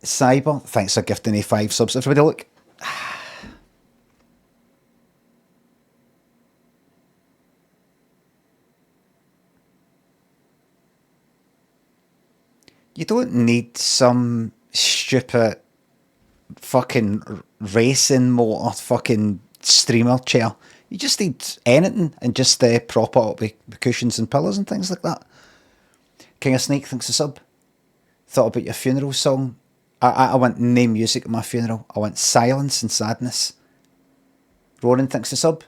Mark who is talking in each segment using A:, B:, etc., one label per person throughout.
A: Cyber, thanks for gifting me 5 subs. Everybody look. You don't need some stupid fucking racing motor fucking streamer chair. You just need anything and just prop it up with cushions and pillows and things like that. King of Snake thinks a sub. Thought about your funeral song. I want no music at my funeral. I want silence and sadness. Ronan thinks a sub.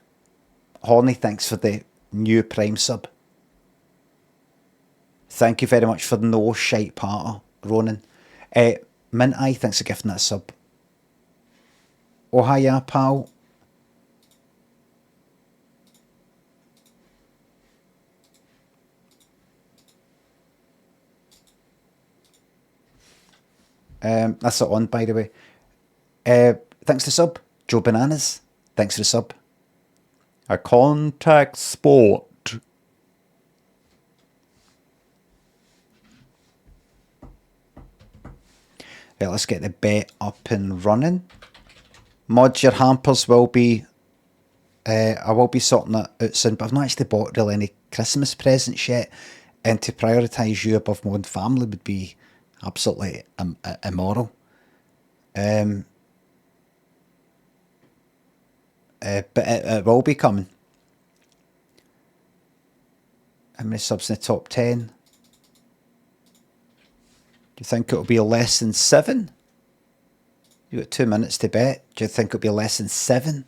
A: Horny thanks for the new Prime sub. Thank you very much for no shite parter, Ronan. Mint Eye thanks for gifting that sub. Oh hiya, pal. That's it on, by the way. Thanks for the sub. Joe Bananas, thanks for the sub. A contact sport. Right, let's get the bet up and running. Mods, your hampers will be... I will be sorting that out soon, but I've not actually bought really any Christmas presents yet, and to prioritise you above my own family would be absolutely immoral. But it will be coming. How many subs in the top 10? Do you think it'll be less than 7? You got 2 minutes to bet. Do you think it'll be less than 7?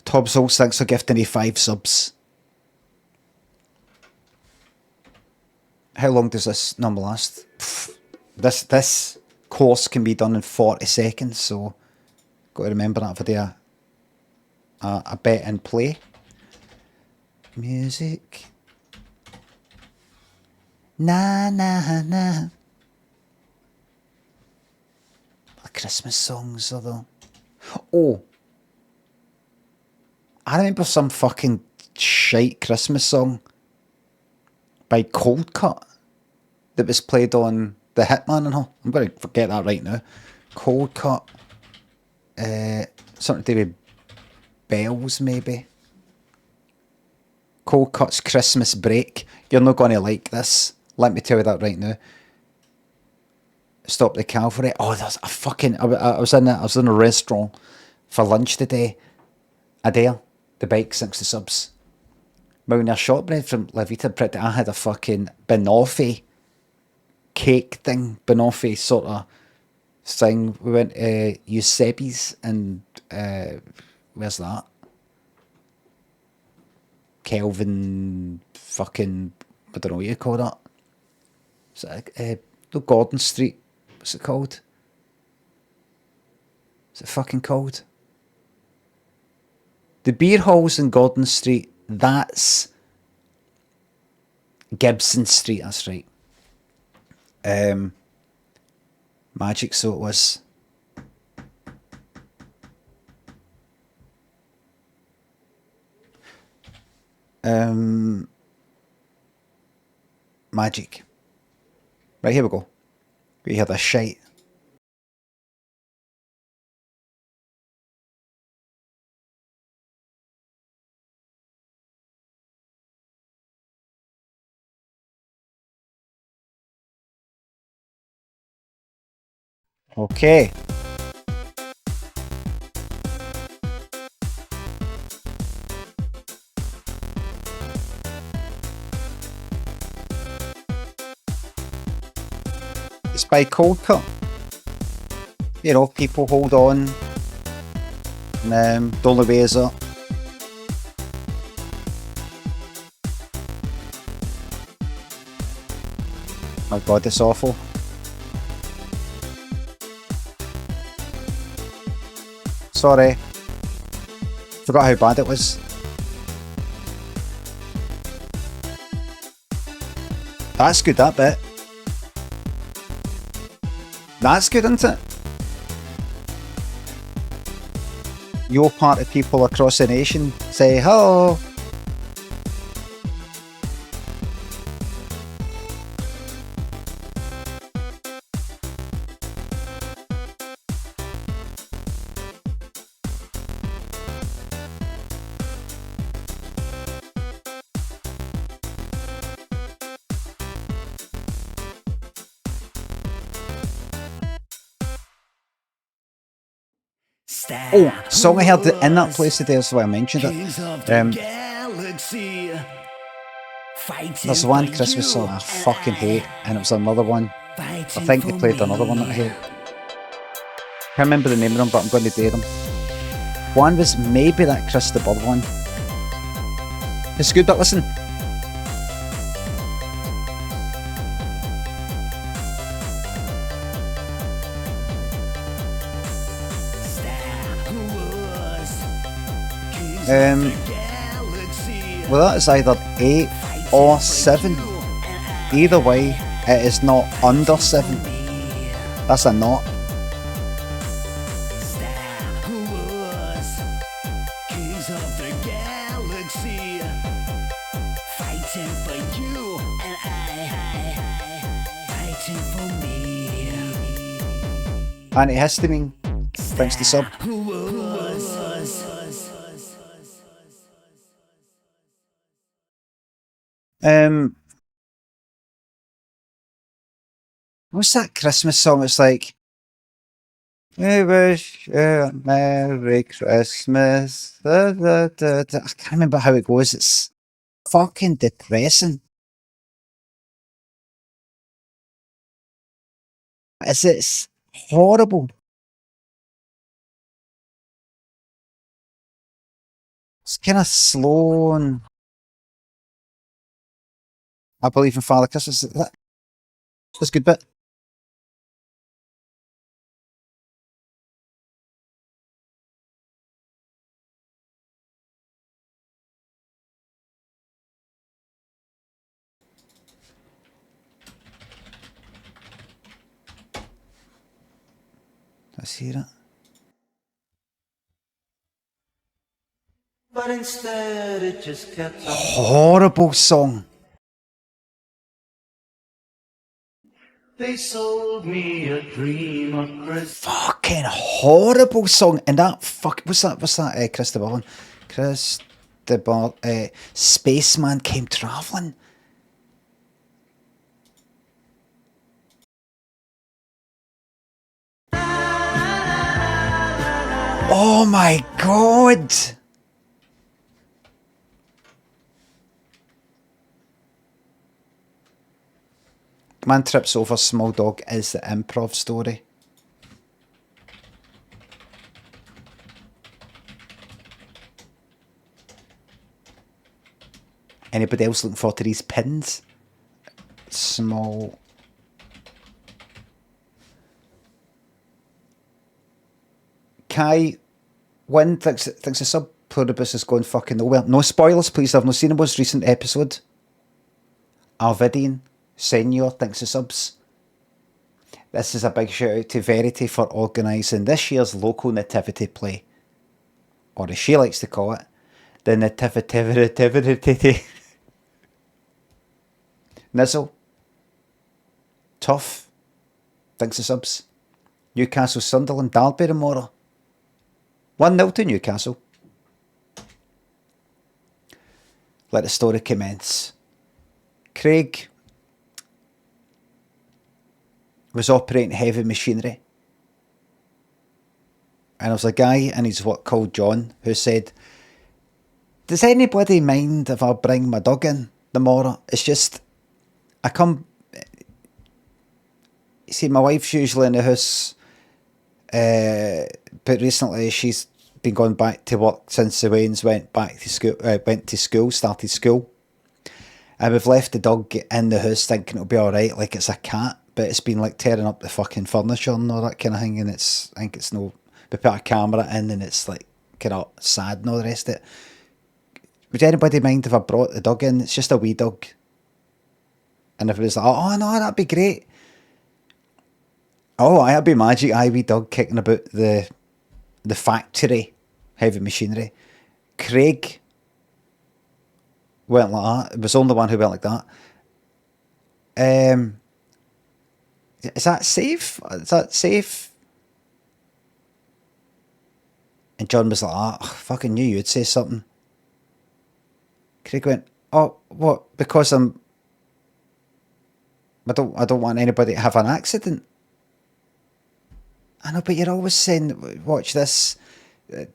A: Tobbs Holtz, thanks for gifting me 5 subs. How long does this number last? This course can be done in 40 seconds, so got to remember that for a bet and play. Music. Na na na. The Christmas songs are though. Oh, I remember some fucking shite Christmas song by Cold Cut that was played on The Hitman and all. I'm going to forget that right now. Cold Cut. Something to do with bells, maybe. Cold Cut's Christmas Break. You're not going to like this. Let me tell you that right now. Stop the Cavalry. Oh, there's a fucking... I was in a restaurant for lunch today. Adair, the bike sinks the subs. Mountain shortbread from La Vita Pretty. I had a fucking banoffee cake thing, banoffee sort of thing. We went to Eusebi's and where's that? Kelvin fucking, I don't know what you call that. Is it no, Gordon Street? What's it called? Is it fucking called? The beer halls in Gordon Street, that's Gibson Street, that's right. Magic, so it was. Magic. Right, here we go. We hear this shite. Okay. It's by Cold Cut. You know, people hold on. And don't ways up. My god, it's awful. Sorry. Forgot how bad it was. That's good, that bit. That's good, isn't it? Your party people across the nation say hello. Oh, song I heard in that place today, that's why I mentioned it. There's one Christmas song I fucking hate, and it was another one. I think they played another one that I hate. Can't remember the name of them, but I'm going to dare them. One was maybe that Chris the Bird one. It's good, but listen. Well, that is either 8 or 7. Either way, it is not under 7. That's a not. Antihistamine, thanks to sub. What's that Christmas song? It's like, we wish you a Merry Christmas. Da, da, da, da. I can't remember how it goes. It's fucking depressing. It's horrible. It's kind of slow and I believe in Father Christmas. That's a good bit. Let's hear it. But instead it just kept on. Horrible song. They sold me a dream of Christmas. Fucking horrible song. And that what's that Christopher one? Christopher Spaceman Came Travelling. Oh my god. Man trips over small dog is the improv story. Anybody else looking forward to these pins? Small. Kai, Win thinks the sub pluribus is going fucking nowhere. No spoilers, please. I've not seen the most recent episode. Arvidian Senior thanks the subs. This is a big shout out to Verity for organising this year's local nativity play, or as she likes to call it, the nativity. Nizzle. Tough. Thanks the subs. Newcastle Sunderland Derby tomorrow. 1-0 to Newcastle. Let the story commence. Craig was operating heavy machinery. And there was a guy in his work called John who said, does anybody mind if I bring my dog in tomorrow? It's just, I come, you see, my wife's usually in the house, but recently she's been going back to work since the Waynes started school. And we've left the dog in the house thinking it'll be alright, like it's a cat, but it's been like tearing up the fucking furniture and all that kind of thing, and I think it's no, we put a camera in and it's like kind of sad and all the rest of it. Would anybody mind if I brought the dog in? It's just a wee dog. And if it was like, oh no, that'd be great. Oh, that'd be magic. Wee dog kicking about the factory, heavy machinery. Craig went like that. It was the only one who went like that. Is that safe? Is that safe? And John was like, I fucking knew you'd say something. Craig went, oh, what? Because I don't want anybody to have an accident. I know, but you're always saying, watch this.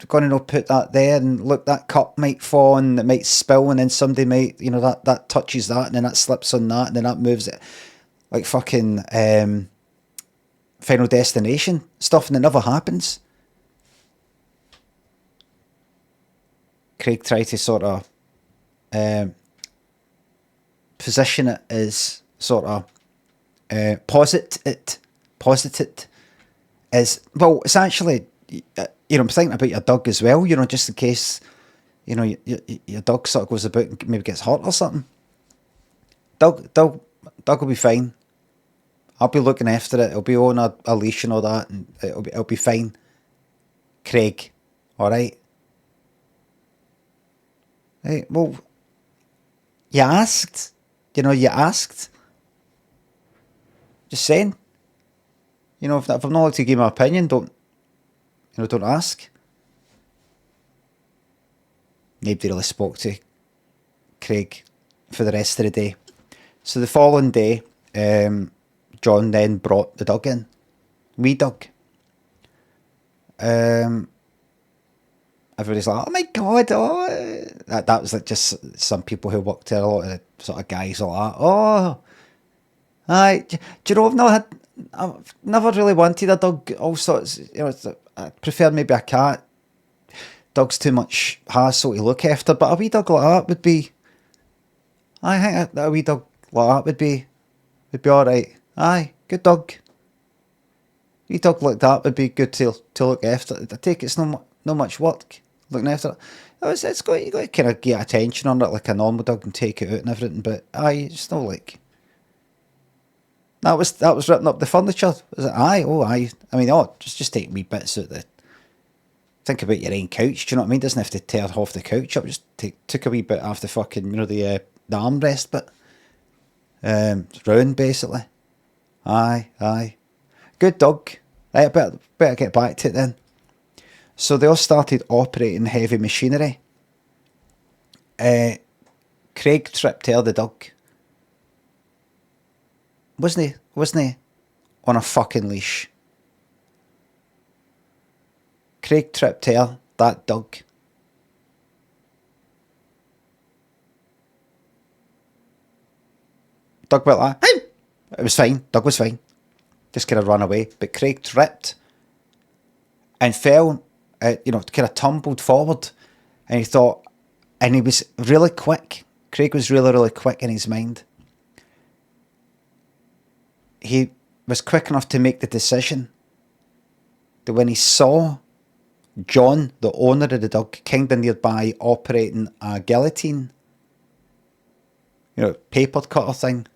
A: going to put that there, and look, that cup might fall and it might spill, and then somebody might, that touches that, and then that slips on that, and then that moves it, like fucking Final Destination stuff, and it never happens. Craig tried to sort of position it as sort of posit it as, well, it's actually, I'm thinking about your dog as well, just in case, your dog sort of goes about and maybe gets hurt or something. Dog will be fine. I'll be looking after it. It'll be on a leash and all that, and it'll be fine. Craig, all right. Hey, well, you asked. You asked. Just saying. If I'm not allowed to give my opinion, don't ask. Nobody really spoke to Craig for the rest of the day. So the following day, John then brought the dog in. Wee dog. Everybody's like, oh my God, oh. That was like just some people who worked there, a lot of the sort of guys like that. Oh, aye. Do you know, I've never really wanted a dog. All sorts, I prefer maybe a cat. Dog's too much hassle to look after, but a wee dog like that would be, I think a wee dog like that would be alright. Aye, good dog. Wee dog like that would be good to look after. I take it's no much work looking after it. You got to kind of get attention on it like a normal dog and take it out and everything, but aye, it's not like that was ripping up the furniture. Was it? Aye, oh aye. I mean, just take wee bits out the. Think about your own couch. Do you know what I mean? Doesn't have to tear off the couch up. Just took a wee bit off the fucking the armrest bit. It's ruined basically. Aye. Good dog. Right, I better get back to it then. So they all started operating heavy machinery. Craig tripped over the dog. Wasn't he on a fucking leash? Craig tripped over that dog. Dog went like, hey! It was fine. Dog was fine. Just kind of ran away. But Craig tripped and fell, kind of tumbled forward. And he was really quick. Craig was really, really quick in his mind. He was quick enough to make the decision that when he saw John, the owner of the dog, kind of nearby operating a guillotine, paper cutter thing,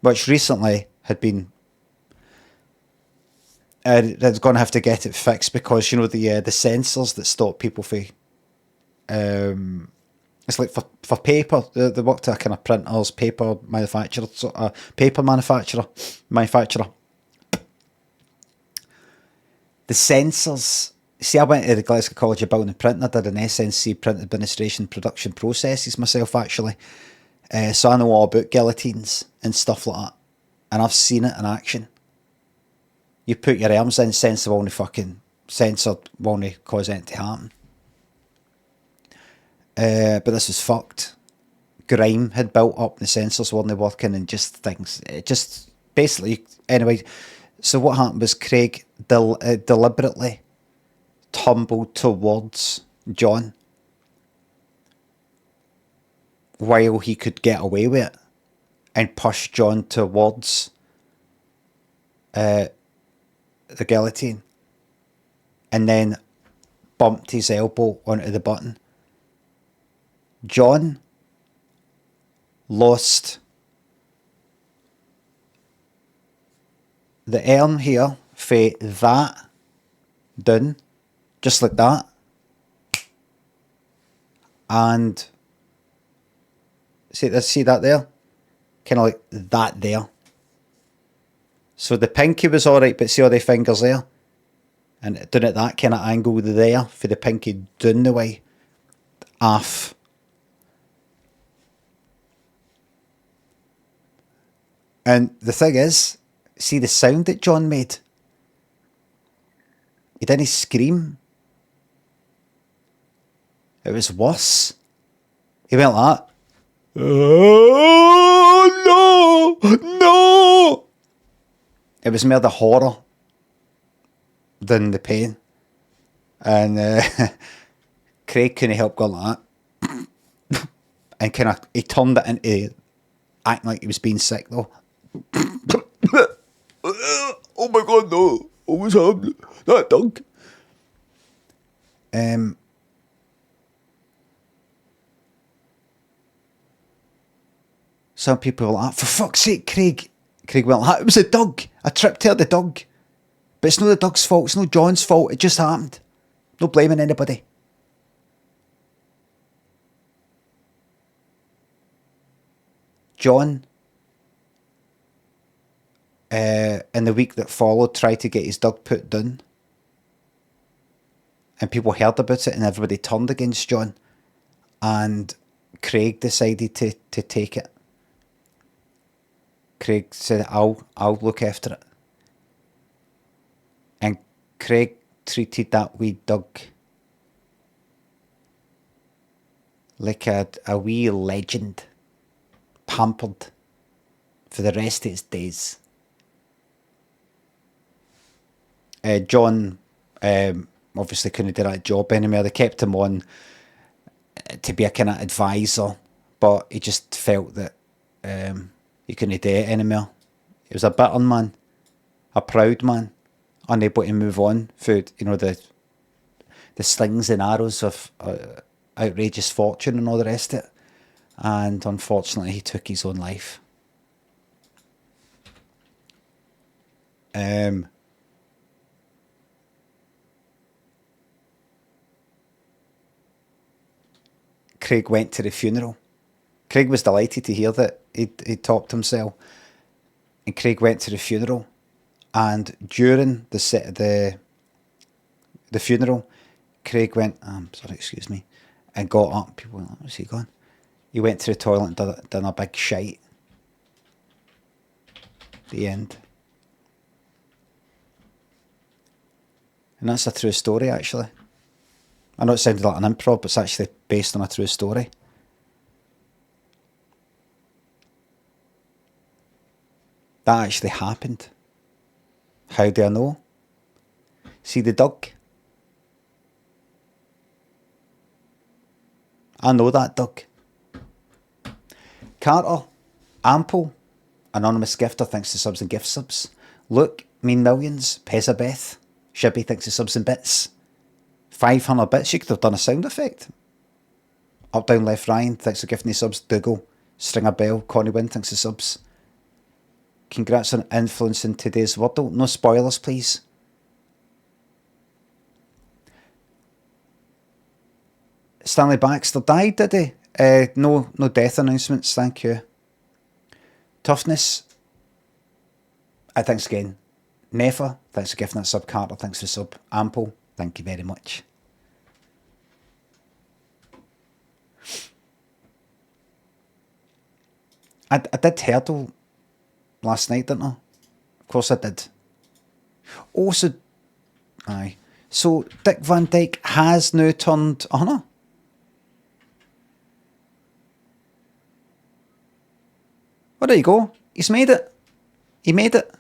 A: which recently had been, they're going to have to get it fixed because, the sensors that stop people from, it's like for paper, they worked at a kind of printers, paper manufacturer, manufacturer. The sensors, see, I went to the Glasgow College of Building and Printing. I did an SNC print administration production processes myself, actually. So I know all about guillotines and stuff like that. And I've seen it in action. You put your arms in, sensor won't cause anything to happen. But this was fucked. Grime had built up, the sensors weren't working, and just things. It just basically, anyway. So what happened was Craig deliberately tumbled towards John while he could get away with it, and pushed John towards the guillotine, and then bumped his elbow onto the button. John lost the arm here for that down, just like that, and see that there, kind of like that there. So the pinky was alright, but see all the fingers there, and doing it that kind of angle there for the pinky down the way, off. And the thing is, see the sound that John made? He didn't scream. It was worse. He went like that. Oh, no! No! It was more the horror than the pain. And Craig couldn't help going like that. And kind of, he turned it into acting like he was being sick though. Oh my God, no. What was happening? That dog. Some people were like, for fuck's sake, Craig. Craig went like, it was a dog. I tripped her the dog. But it's not the dog's fault. It's not John's fault. It just happened. No blaming anybody. John, in the week that followed, tried to get his dog put down. And people heard about it and everybody turned against John. And Craig decided to take it. Craig said, I'll look after it. And Craig treated that wee dog like a wee legend, pampered for the rest of his days. John obviously couldn't do that job anymore. They kept him on to be a kind of advisor, but he just felt that he couldn't do it anymore. He was a bitter man, a proud man, unable to move on for, you know, the slings and arrows of outrageous fortune and all the rest of it. And unfortunately, he took his own life. Craig went to the funeral. Craig was delighted to hear that he topped himself. And Craig went to the funeral. And during the funeral, Craig went, excuse me, and got up. People went, where's he gone? He went to the toilet and done a big shite. The end. And that's a true story, actually. I know it sounded like an improv, but it's actually based on a true story. That actually happened. How do I know? See the dog? I know that dog. Carter, Ample, Anonymous Gifter thanks to subs and gift subs. Luke, Mean Millions, Pezabeth, Shibby thanks to subs and bits. 500 bits, you could have done a sound effect. Up, Down, Left, Ryan, thanks for gifting the subs. Dougal, Stringer Bell, Connie Wynn, thanks for subs. Congrats on influencing today's Wordle. No spoilers, please. Stanley Baxter died, did he? No death announcements, thank you. Toughness, thanks again. Nefer, thanks for gifting that sub. Carter, thanks for sub. Ample, thank you very much. I did Hurdle last night, didn't I? Of course I did. Also, aye. So Dick Van Dyke has now turned 100. Well, there you go. He's made it. He made it.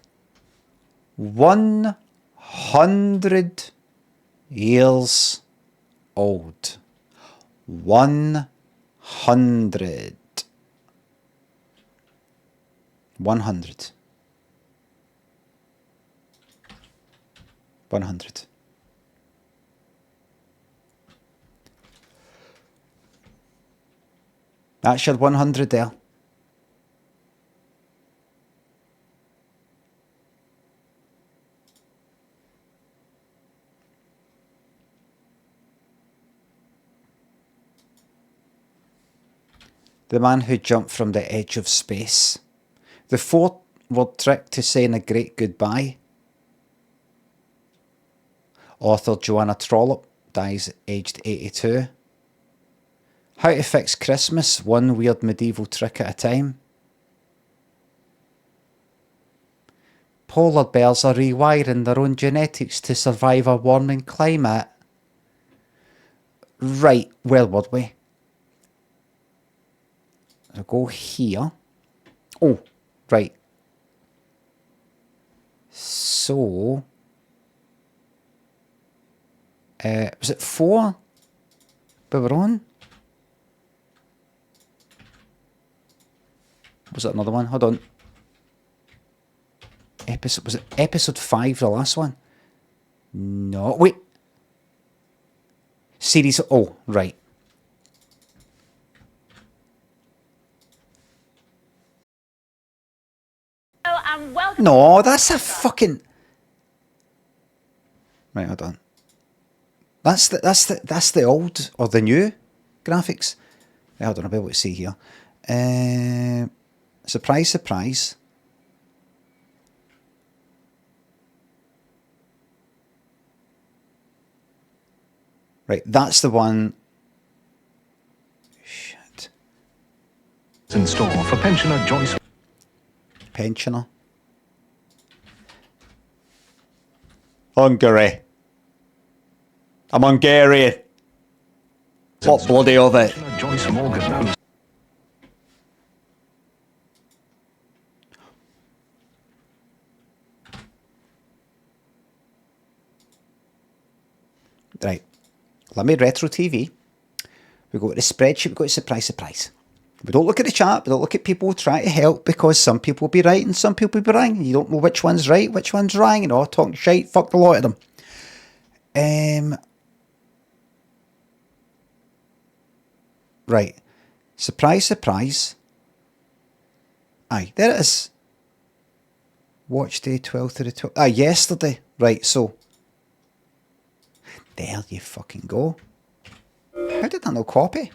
A: 100 years old. 100. 100. 100. That's your 100 there. The man who jumped from the edge of space. The 4-word trick to saying a great goodbye. Author Joanna Trollope dies aged 82. How to fix Christmas, one weird medieval trick at a time. Polar bears are rewiring their own genetics to survive a warming climate. Right, where would we? I'll go here. Oh, right. So, was it 4 we were on? Was it another one? Hold on. Was it episode 5, the last one? No, wait. Series, oh, right.
B: And welcome.
A: No, that's a fucking... Right, hold on. That's the old or the new graphics. Hold on, I'll be able to see here. Surprise, surprise. Right, that's the one. Shit.
C: In store for pensioner Joyce.
A: Pensioner. Hungary. I'm Hungarian. What bloody of it?
C: Joyce Morgan.
A: Right. Limmy Retro TV. We go to the spreadsheet, we go to surprise, surprise. We don't look at the chat, we don't look at people trying to help because some people will be right and some people will be wrong. You don't know which one's right, which one's wrong, you know, talking shite, fuck the lot of them. Right. Surprise, surprise. Aye, there it is. Watch day 12th to the 12th. Ah, yesterday. Right, so. There you fucking go. How did that not copy?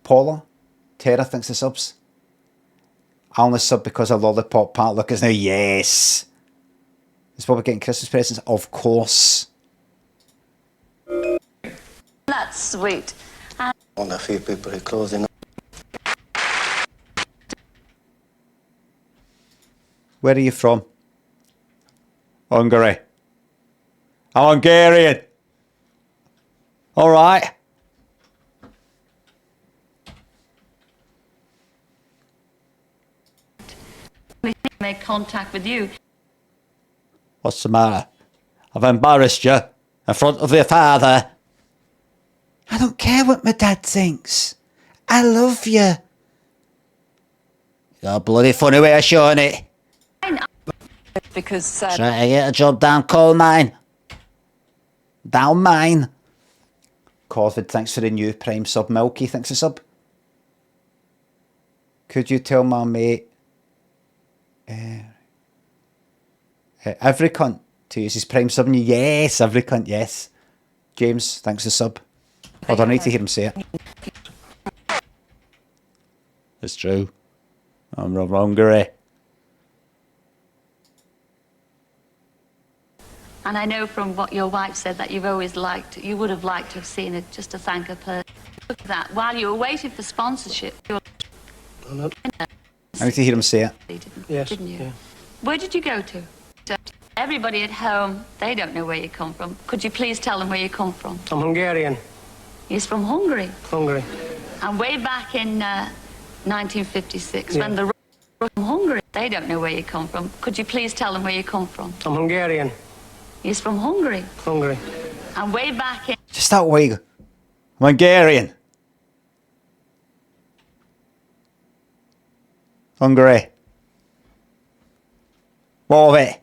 A: Paula, Tara thinks the subs. I only sub because of Lollipop Part. Look, it's now, yes. It's probably getting Christmas presents, of course.
B: That's sweet.
D: On a few people who closing up.
A: Where are you from? Hungary. I'm Hungarian. All right.
B: Make contact with you.
A: What's the matter? I've embarrassed you in front of your father. I don't care what my dad thinks. I love you. You got a bloody funny way of showing it.
B: Because
A: Trying to get a job down coal mine. Down mine. Corvid, thanks for the new Prime sub. Milky, thanks for sub. Could you tell my mate every cunt to use his Prime sub? And yes, every cunt, yes. James, thanks for sub. Hold on, I need to hear him say it. It's true. I'm wrong, Gary.
B: and I know from what your wife said that you would have liked to have seen it just to thank her personally. Look at that. While you were waiting for sponsorship,
D: No.
A: I need to hear him say it.
B: Didn't you?
D: Yeah.
B: Where did you go to? Everybody at home, they don't know where you come from. Could you please tell them where you come from?
D: I'm Hungarian.
B: He's from Hungary.
D: Hungary.
B: And way back in 1956,
D: Yeah.
B: when the were from Hungary, they don't know where you come from. Could you please tell them where you come from?
D: I'm Hungarian.
B: He's from Hungary.
D: Hungary.
B: And way back in...
A: Just that way. I'm Hungarian. Hungary. What of it?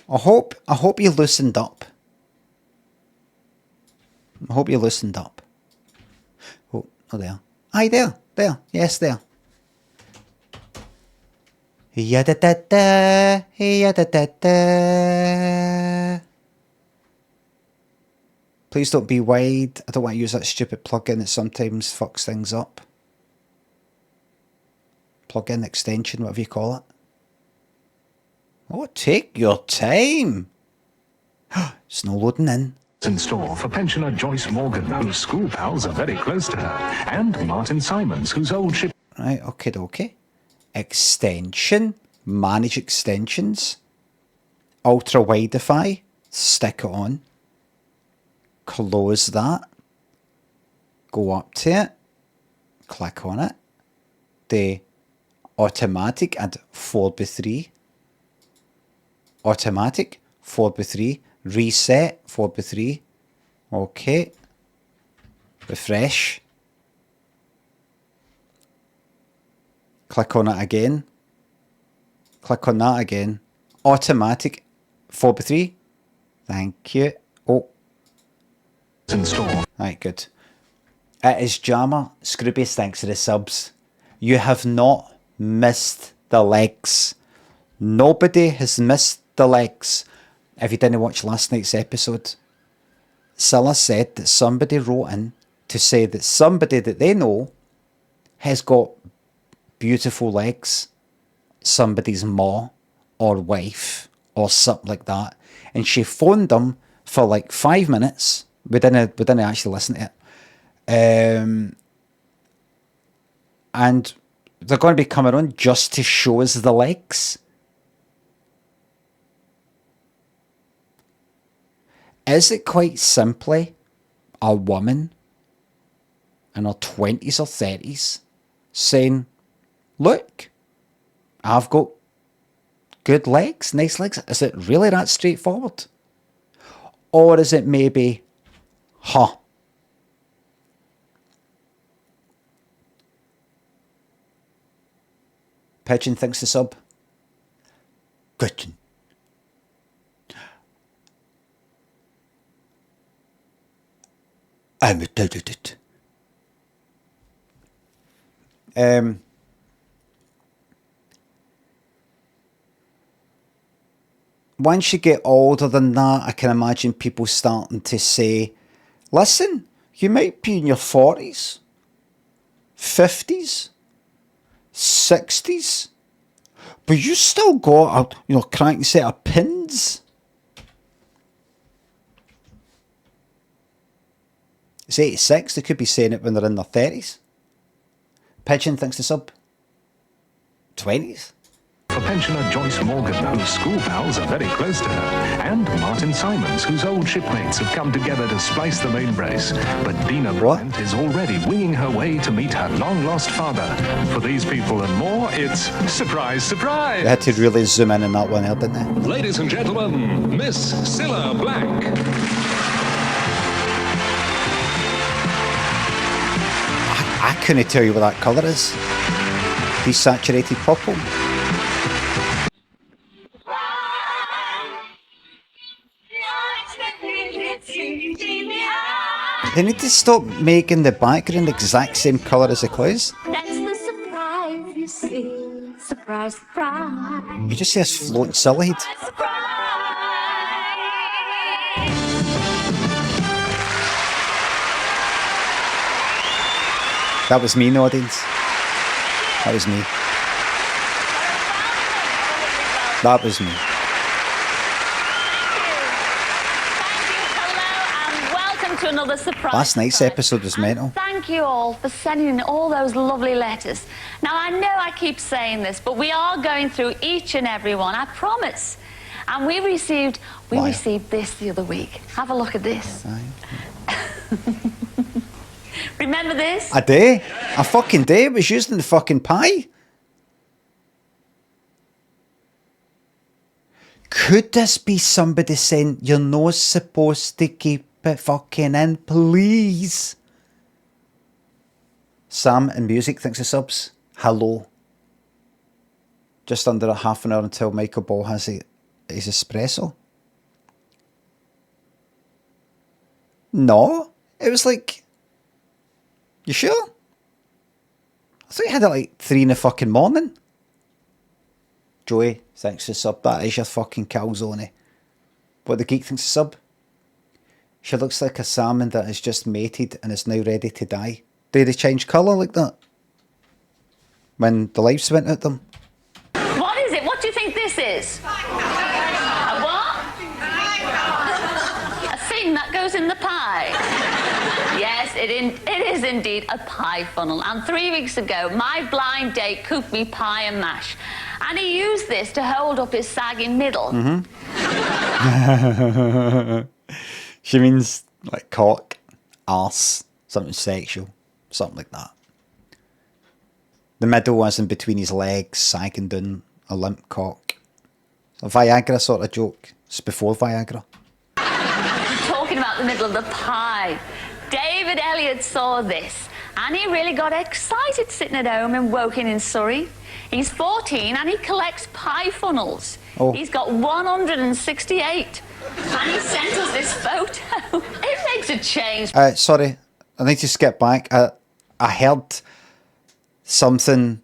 A: I hope you loosened up. I hope you loosened up. Oh there. Aye, there. Yes, there. Ya-da-da-da, ya-da-da-da. Please don't be wide. I don't want to use that stupid plugin that sometimes fucks things up. Plugin extension, whatever you call it. Oh, take your time. It's no loading in.
C: In store for pensioner Joyce Morgan, whose school pals are very close to her, and Martin Simons, whose old ship...
A: Right, okay. Extension. manage extensions, ultra wideify, stick it on, close that, go up to it, click on it, the automatic and 4x3, automatic 4x3, reset 4x3, okay, refresh, click on it again, click on that again, automatic 4x3, thank you, oh,
C: Install.
A: right, good. It is Jammer, Scroobius, thanks for the subs. You have not missed the legs. Nobody has missed the legs. If you didn't watch last night's episode, Cilla said that somebody wrote in to say that somebody that they know has got beautiful legs. Somebody's ma or wife or something like that. And she phoned them for like 5 minutes. We didn't actually listen to it. And they're going to be coming on just to show us the legs. Is it quite simply a woman in her 20s or 30s saying, look, I've got good legs, nice legs? Is it really that straightforward? Or is it maybe, Pigeon thinks the sub. Pigeon. I'm a it. Once you get older than that, I can imagine people starting to say, listen, you might be in your 40s, 50s, 60s, but you still got a cranking set of pins. It's 86, they could be saying it when they're in their 30s. Pigeon thinks the sub. 20s.
C: For pensioner Joyce Morgan, whose school pals are very close to her, and Martin Simons, whose old shipmates have come together to splice the main brace. But Dina Bryant is already winging her way to meet her long-lost father. For these people and more, it's surprise, surprise!
A: They had to really zoom in on that one there, didn't they?
E: Ladies and gentlemen, Miss Cilla Black.
A: I couldn't tell you what that colour is. Desaturated purple. They need to stop making the background the exact same colour as the clothes.
F: That's the surprise, you see. Surprise, surprise.
A: You just see us floating silly. That was me in the audience. That was me. That was me.
B: To another surprise.
A: Last night's episode was mental.
B: Thank you all for sending in all those lovely letters. Now, I know I keep saying this, but we are going through each and every one, I promise. And we received this the other week. Have a look at this. Remember this?
A: A day? A fucking day? It was used in the fucking pie? Could this be somebody saying, you're not supposed to keep it fucking in, please? Sam in music thinks of subs. Hello. Just under a half an hour until Michael Ball has his espresso. No. It was like, you sure? I thought you had it like 3 in the fucking morning. Joey thinks for sub. That is your fucking calzone. What the geek thinks of sub? She looks like a salmon that is just mated and is now ready to die. Do they change colour like that? When the lives went out them?
B: What is it? What do you think this is? A what? A thing that goes in the pie. Yes, it is indeed a pie funnel. And 3 weeks ago, my blind date cooked me pie and mash. And he used this to hold up his sagging middle.
A: She means like cock, arse, something sexual, something like that. The middle was in between his legs, sagging down, a limp cock. A Viagra sort of joke. It's before Viagra.
B: Talking about the middle of the pie. David Elliott saw this and he really got excited sitting at home in Woking in Surrey. He's 14 and he collects pie funnels.
A: Oh.
B: He's got 168. And he sent us this photo. It makes a change.
A: Sorry, I need to skip back. I heard something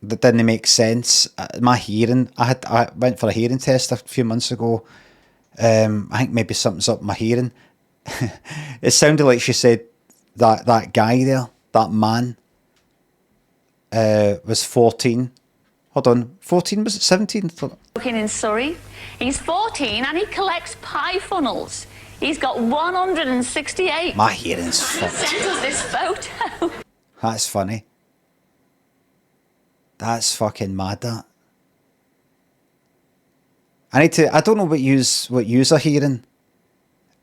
A: that didn't make sense. My hearing, I went for a hearing test a few months ago. I think maybe something's up with my hearing. It sounded like she said that guy there, that man, was 14. Hold on, 14, was it 17?
B: Working in Surrey. He's 14 and he collects pie funnels. He's got 168.
A: My hearing's
B: He
A: fucked.
B: sent us this photo.
A: That's funny. That's fucking mad, that. I don't know what yous are hearing.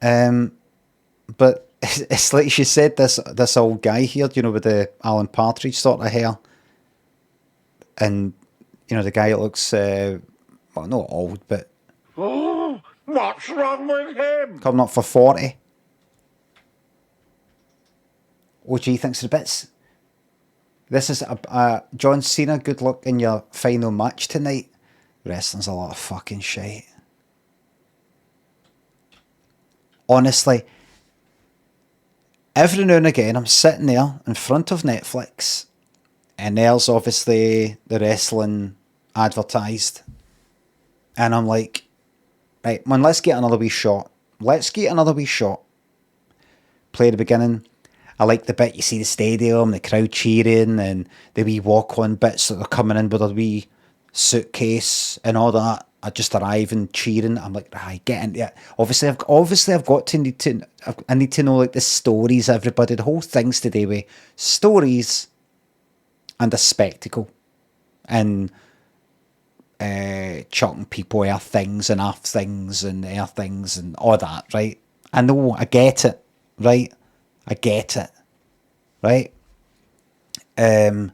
A: But it's like she said, this old guy here, you know, with the Alan Partridge sort of hair. And, you know, the guy that looks, well, not old, but...
G: Oh, what's wrong with him?
A: coming up for 40. OG thinks the bits. This is John Cena. Good luck in your final match tonight. Wrestling's a lot of fucking shit. Honestly, every now and again, I'm sitting there in front of Netflix, and there's obviously the wrestling advertised, and I'm like, right, man, let's get another wee shot. Let's get another wee shot. Play the beginning. I like the bit you see the stadium, the crowd cheering, and the wee walk-on bits that are coming in with a wee suitcase and all that. I just arrive and cheering. I'm like, right, get into it. Obviously, I've got to need to know like the stories. Everybody, the whole thing's to do with stories and a spectacle, and chucking people air things and off things and air things and all that. Right? I know, I get it. Right? I get it, right? I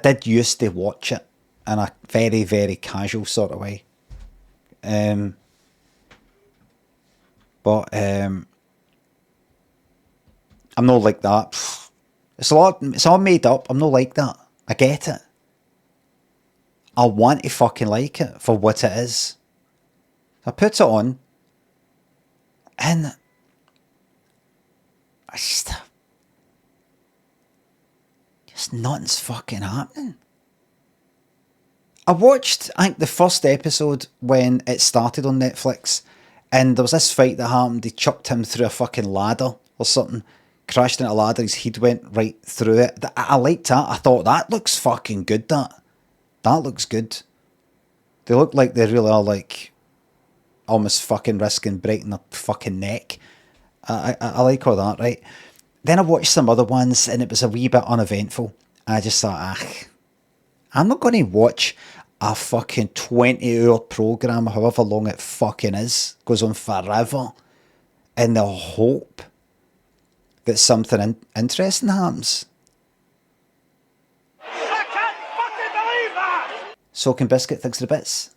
A: did used to watch it in a very, very casual sort of way. But I'm not like that. It's all made up. I'm not like that. I get it. I want to fucking like it for what it is. I put it on, and just nothing's fucking happening. I watched, I think, the first episode when it started on Netflix, and there was this fight that happened. They chucked him through a fucking ladder or something, crashed into a ladder, his head went right through it. I liked that. I thought, that looks fucking good, that looks good. They look like they really are, like, almost fucking risking breaking their fucking neck. I like all that, right? Then I watched some other ones and it was a wee bit uneventful. And I just thought, I'm not going to watch a fucking 20-hour programme, however long it fucking is, goes on forever, in the hope that something interesting happens.
G: I can't fucking believe that!
A: Soaking Biscuit thinks the bits.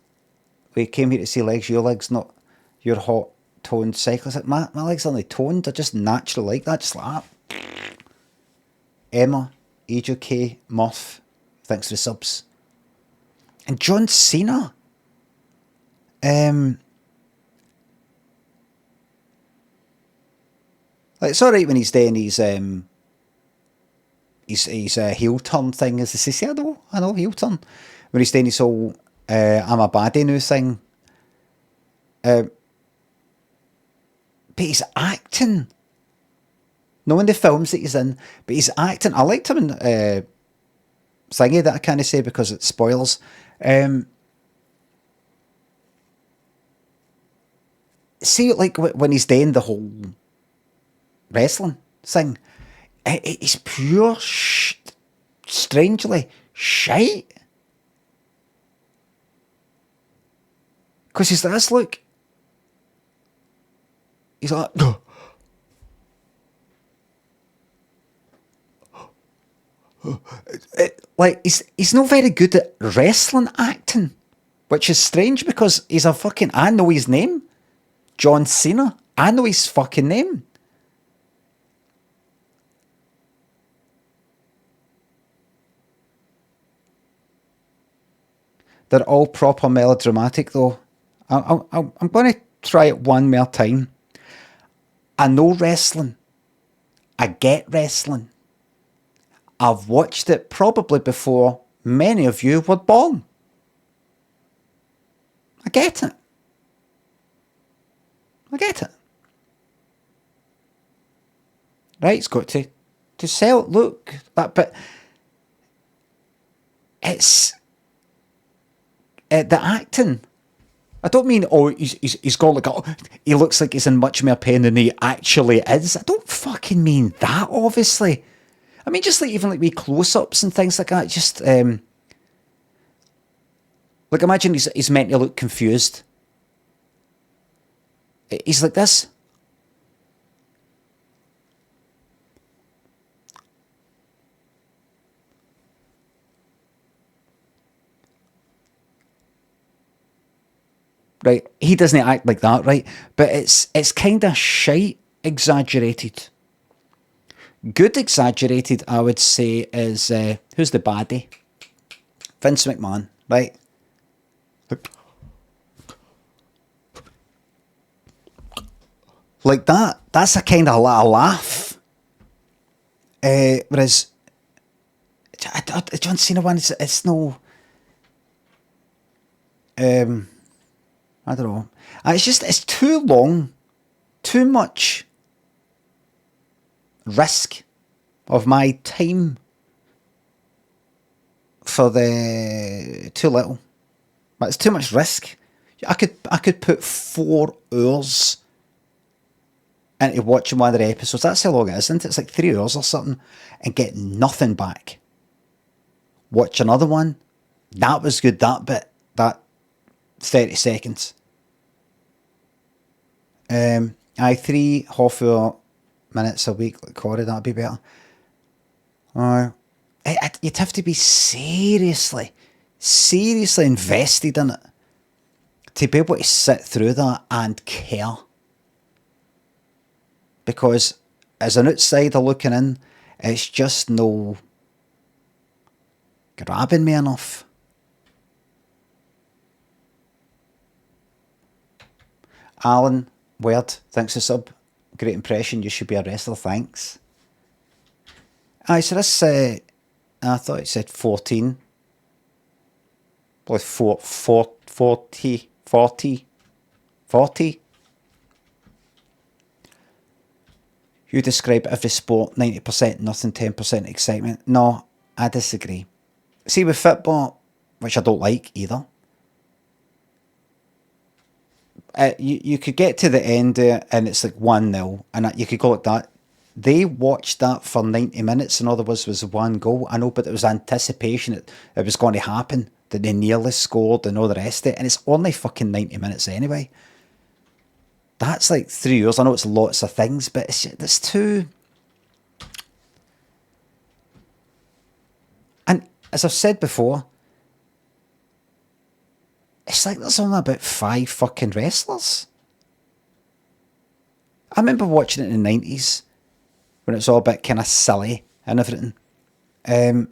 A: We came here to see legs, your legs, not your hot toned cyclist. My legs aren't toned, they're just natural like that, just like that. Emma, Age K, Muff, thanks for the subs. And John Cena. Like, it's alright when he's doing his heel turn thing, as they say. I know, heel turn. When he's doing his whole I'm a baddie now thing. But he's acting. Not in the films that he's in, but he's acting. I liked him in Thingy, that I can't say because it spoils. See, like when he's doing the whole wrestling thing. It's pure strangely shite. Because he's like this, look. He's like, like he's not very good at wrestling acting, which is strange because he's a fucking, I know his name, John Cena. I know his fucking name. They're all proper melodramatic though. I'm going to try it one more time. I know wrestling. I get wrestling. I've watched it probably before many of you were born. I get it. I get it. Right, it's got to sell. Look, but it's the acting. I don't mean, oh, he's got like, oh, he looks like he's in much more pain than he actually is. I don't fucking mean that, obviously. I mean, just like even like wee close-ups and things like that. Just like imagine he's meant to look confused. He's like this. Right, he doesn't act like that, right? But it's kind of shite exaggerated. Good exaggerated, I would say, is who's the baddie? Vince McMahon, right? Like that. That's a kind of laugh. Whereas John Cena one, it's no. I don't know. It's too long, too much risk of my time for the too little. But it's too much risk. I could put 4 hours into watching one of their episodes. That's how long it is, isn't it? It's like 3 hours or something, and get nothing back. Watch another one. That was good. That bit. That 30 seconds. 3 half-hour minutes a week, like Corey, that'd be better. You'd have to be seriously invested in it to be able to sit through that and care. Because as an outsider looking in, it's just no grabbing me enough. Alan Word, thanks for sub. Great impression. You should be a wrestler. Thanks. Aye, so this, I thought it said 14. Well, 40. You describe every sport 90% nothing, 10% excitement. No, I disagree. See, with football, which I don't like either, you could get to the end and it's like 1-0, and you could go like that. They watched that for 90 minutes and all there was one goal. I know, but it was anticipation. It was going to happen, that they nearly scored and all the rest of it, and it's only fucking 90 minutes anyway. That's like 3 hours. I know it's lots of things, but it's too... And as I've said before, it's like there's only about 5 fucking wrestlers. I remember watching it in the 90s when it was all a bit kind of silly and everything. You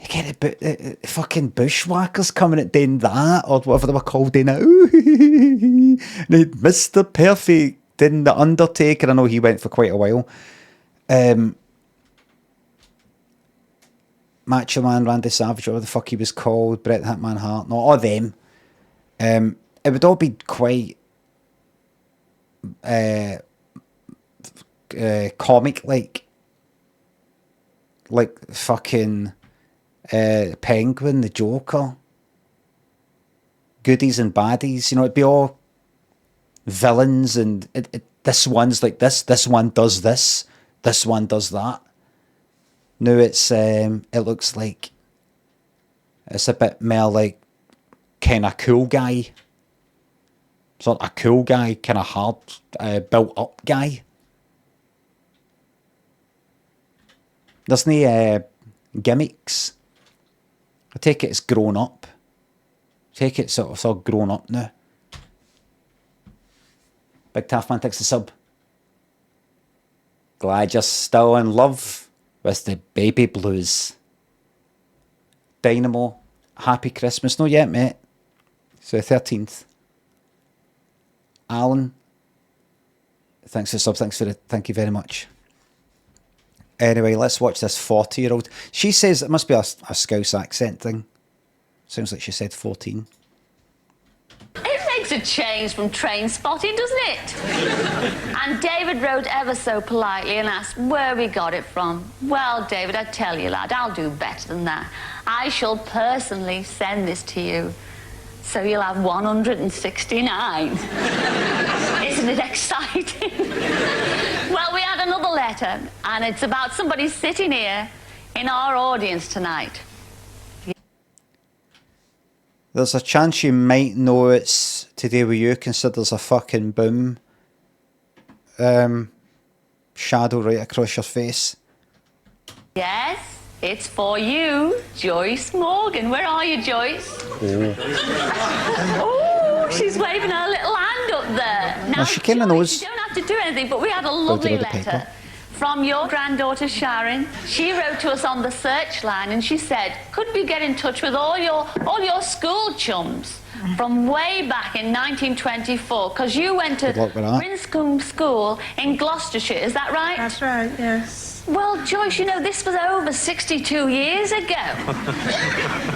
A: get the fucking bushwhackers coming at doing that, or whatever they were called doing it. Mr. Perfect doing the Undertaker. I know he went for quite a while. Macho Man, Randy Savage, whatever the fuck he was called, Bret Hitman Hart, not all them. It would all be quite comic like fucking Penguin, the Joker, goodies and baddies. You know, it'd be all villains, and this one's like this one does this, this one does that. Now it's it looks like it's a bit more like kind of cool guy. Sort of a cool guy, kind of hard, built up guy. There's no gimmicks. I take it it's grown up. Take it it's all grown up now. Big Taffman takes the sub. Glad you're still in love with the baby blues. Dynamo, happy Christmas. No yet, mate. So 13th. Alan, thanks for the sub. Thank you very much. Anyway, let's watch this 40-year-old. She says it must be a Scouse accent thing. Sounds like she said 14.
B: It makes a change from train spotting, doesn't it? And David wrote ever so politely and asked where we got it from. Well, David, I tell you, lad, I'll do better than that. I shall personally send this to you. So you'll have 169. Isn't it exciting? Well, we had another letter, and it's about somebody sitting here in our audience tonight.
A: There's a chance you might know it's to do with you, consider there's a fucking boom shadow right across your face.
B: Yes, it's for you, Joyce Morgan. Where are you, Joyce? Oh, she's waving her little hand up there. Now,
A: she kind of knows.
B: You don't have to do anything, but we had a lovely letter from your granddaughter Sharon. She wrote to us on the search line and she said, could we get in touch with all your school chums from way back in 1924? Because you went to Brinscombe School in Gloucestershire, is that right?
H: That's right, yes.
B: Well, Joyce, you know, this was over 62 years ago.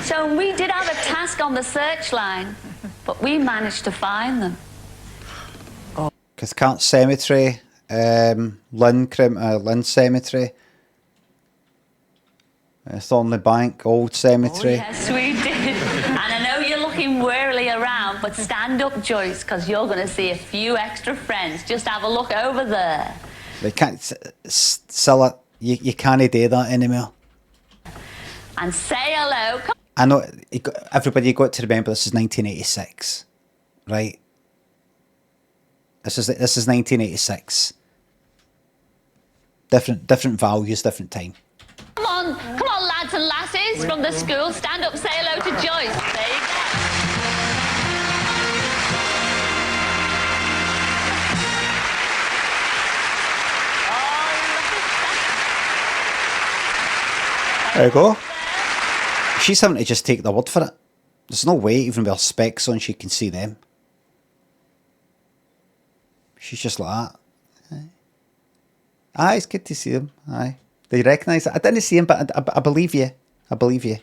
B: So we did have a task on the search line, but we managed to find them.
A: Cathcart Cemetery, Lynn Cemetery, Thornley Bank, Old Cemetery.
B: Oh, yes, we did. And I know you're looking wearily around, but stand up, Joyce, because you're going to see a few extra friends. Just have a look over there.
A: They can't sell it. You can't do that anymore.
B: And say hello.
A: I know everybody got to remember this is 1986, right? This is 1986. Different values, different time.
B: Come on, lads and lasses from the school. Stand up, say hello to Joyce. There you go.
A: There you go. She's having to just take the word for it. There's no way, even with her specs on, she can see them. She's just like that. Aye, it's good to see them. Aye. They recognise it. I didn't see him, but I believe you. I believe you.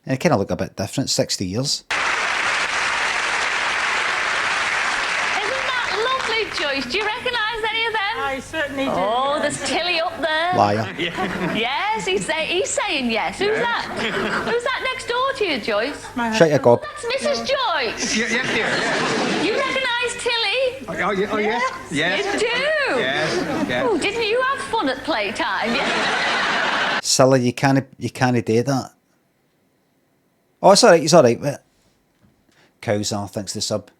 A: And it kind of look a bit different, 60 years.
B: Isn't that lovely, Joyce? Do you recognise any of them?
H: I certainly do.
B: Oh, there's Tilly up there.
A: Liar.
B: Yes, he's saying yes. Who's that? Who's that next door to you, Joyce?
A: Shut your gob.
B: That's Mrs. Joyce.
I: Yeah.
B: You recognise Tilly?
I: Oh, yes. Yes.
B: You do?
I: Yes.
B: Oh, didn't you have fun at playtime? Yeah.
A: Silly, you can't do that. Oh, it's alright, he's alright, but Cowsar, thanks for the sub.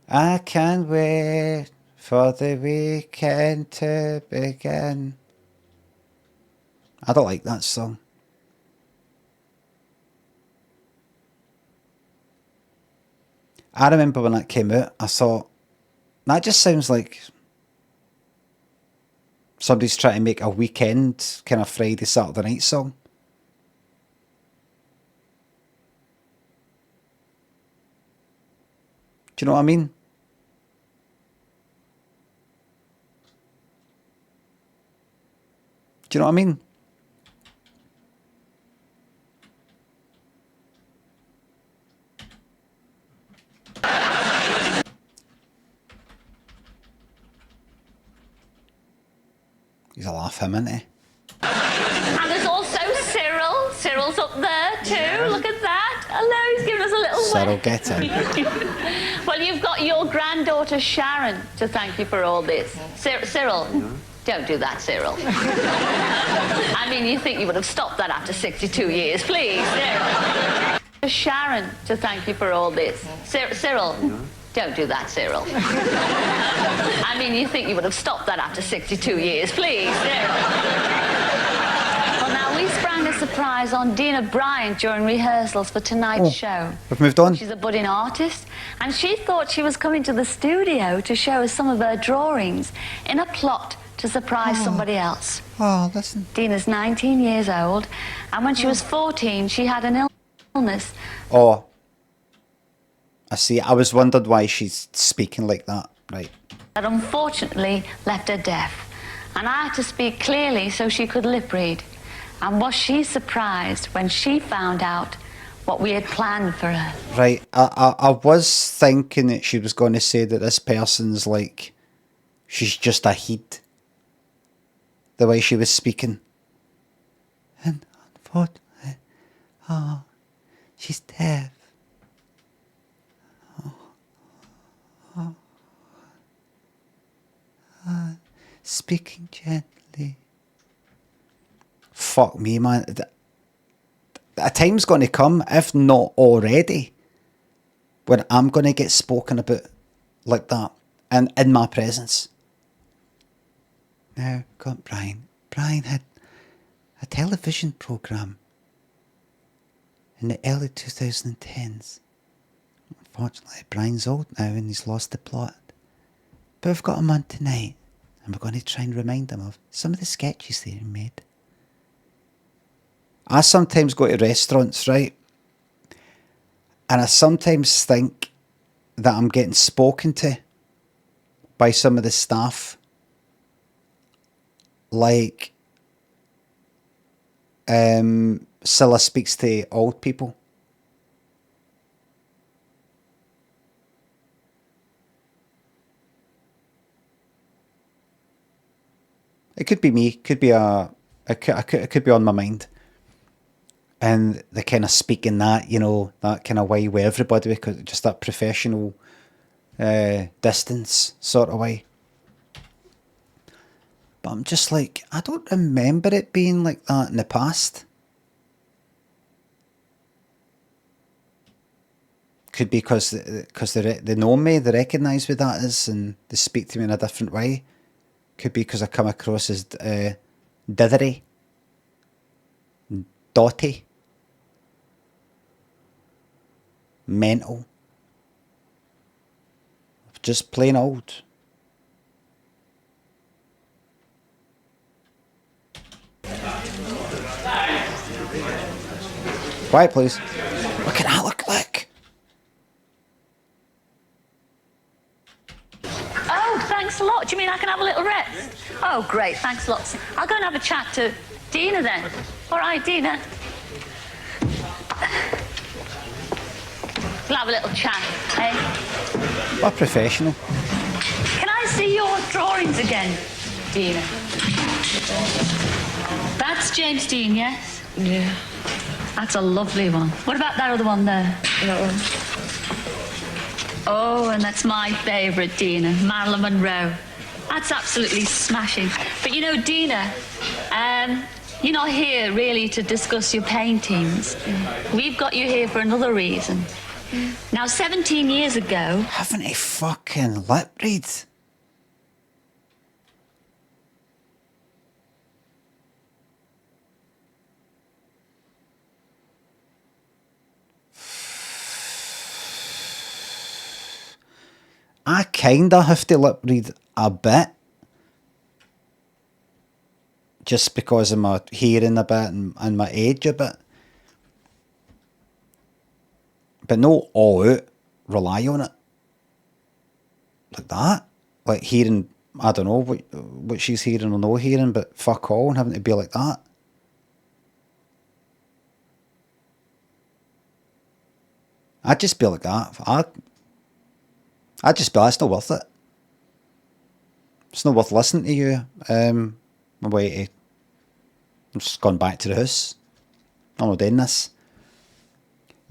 A: I can't wait for the weekend to begin. I don't like that song. I remember when that came out, I thought, that just sounds like somebody's trying to make a weekend kind of Friday, Saturday night song. Do you know what I mean? Do you know what I mean? He's a laugh him, isn't he?
B: And there's also Cyril. Cyril's up there too. Yes. Look at that. Hello, he's giving us a little
A: Cyril,
B: wave.
A: get him.
B: Well, you've got your granddaughter Sharon to thank you for all this. Cyril, Don't do that, Cyril. I mean, you think you would have stopped that after 62 years. Please, Cyril. Sharon to thank you for all this. Cyril, don't do that, Cyril. I mean, you think you would have stopped that after 62 years. Please, Cyril. Well, now, we sprang a surprise on Dina Bryant during rehearsals for tonight's show.
A: We've moved on.
B: She's a budding artist, and she thought she was coming to the studio to show us some of her drawings in a plot to surprise somebody else.
A: Oh, listen.
B: Dina's 19 years old, and when she was 14, she had an illness.
A: Oh, I see. I was wondered why she's speaking like that. Right.
B: That unfortunately left her deaf, and I had to speak clearly so she could lip read. And was she surprised when she found out what we had planned for her?
A: Right. I was thinking that she was going to say that this person's like, she's just a heat. The way she was speaking. And unfortunately, oh, she's deaf. Speaking gently. Fuck me, man. A time's going to come, if not already, when I'm going to get spoken about like that and in my presence. Now, got Brian. Brian had a television programme in the early 2010s. Unfortunately, Brian's old now and he's lost the plot. But we've got him on tonight and we're going to try and remind him of some of the sketches that he made. I sometimes go to restaurants, right? And I sometimes think that I'm getting spoken to by some of the staff like Scylla speaks to old people. It could be me. It could be it could be on my mind. And they kind of speak in that, you know, that kind of way with everybody, because just that professional distance sort of way. But I'm just like, I don't remember it being like that in the past. Could be because they know me, they recognise who that is, and they speak to me in a different way. Could be because I come across as dithery, dotty, mental, just plain old. Quiet, please. What can I look like?
B: Oh, thanks a lot. Do you mean I can have a little rest? Oh, great. Thanks lots. I'll go and have a chat to Dina then. All right, Dina. We'll have a little chat, eh?
A: What professional.
B: Can I see your drawings again, Dina? That's James Dean, yes?
H: Yeah.
B: That's a lovely one. What about that other one there?
H: That one.
B: Oh, and that's my favourite, Dina, Marilyn Monroe. That's absolutely smashing. But you know, Dina, you're not here really to discuss your paintings. We've got you here for another reason. Now, 17 years ago...
A: Haven't he fucking lip read? I kinda have to lip read a bit. Just because of my hearing a bit and my age a bit. But no all out rely on it. Like that. Like hearing, I don't know what she's hearing or no hearing, but fuck all and having to be like that. I'd just be like that. I'd just be like, it's not worth it. It's not worth listening to you. I'm just gone back to the house. I'm not doing this.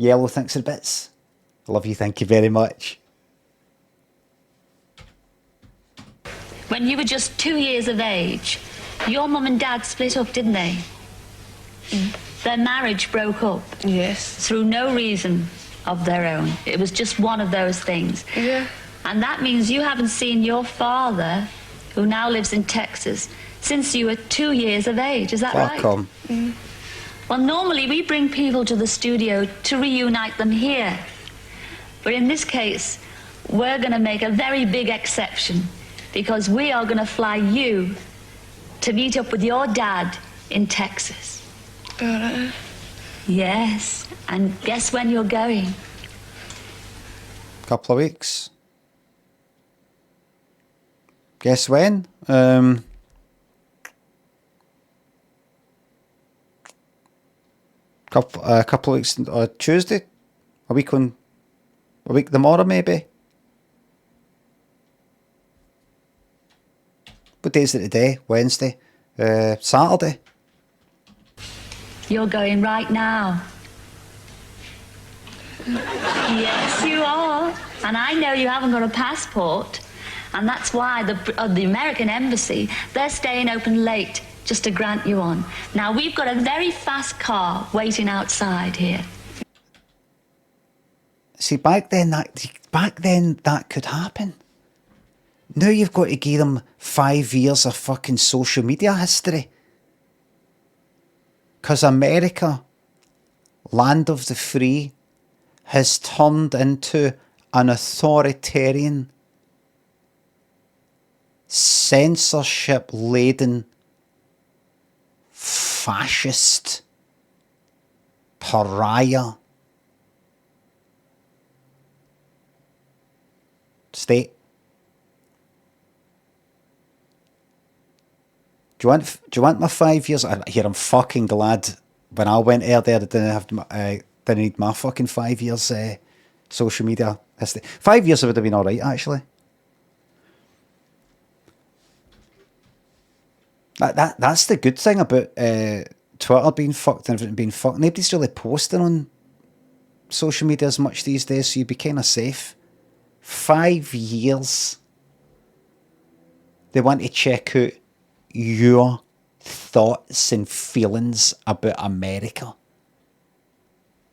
A: Yellow, thanks for the bits. I love you, thank you very much.
B: when you were just 2 years of age, your mum and dad split up, didn't they? Their marriage broke up.
H: Yes.
B: Through no reason of their own. It was just one of those things.
H: Yeah.
B: And that means you haven't seen your father, who now lives in Texas, since you were 2 years of age. Is that right? Well, normally we bring people to the studio to reunite them here. But in this case, we're going to make a very big exception, because we are going to fly you to meet up with your dad in Texas. Yes, and guess when you're going?
A: Couple of weeks. Guess when? Couple of weeks. Tuesday. A week tomorrow maybe. What day is it today? Wednesday. Saturday.
B: You're going right now. Yes, you are. And I know you haven't got a passport. And that's why the American embassy, they're staying open late just to grant you one. Now, we've got a very fast car waiting outside here.
A: See, back then that could happen. Now you've got to give them 5 years of fucking social media history. Because America, land of the free, has turned into an authoritarian, censorship-laden, fascist pariah state. Do you want my 5 years? I'm fucking glad when I went there, I didn't need my fucking 5 years social media history. 5 years would have been alright, actually. That's the good thing about Twitter being fucked and everything being fucked. Nobody's really posting on social media as much these days, so you'd be kind of safe. 5 years. They want to check out your thoughts and feelings about America.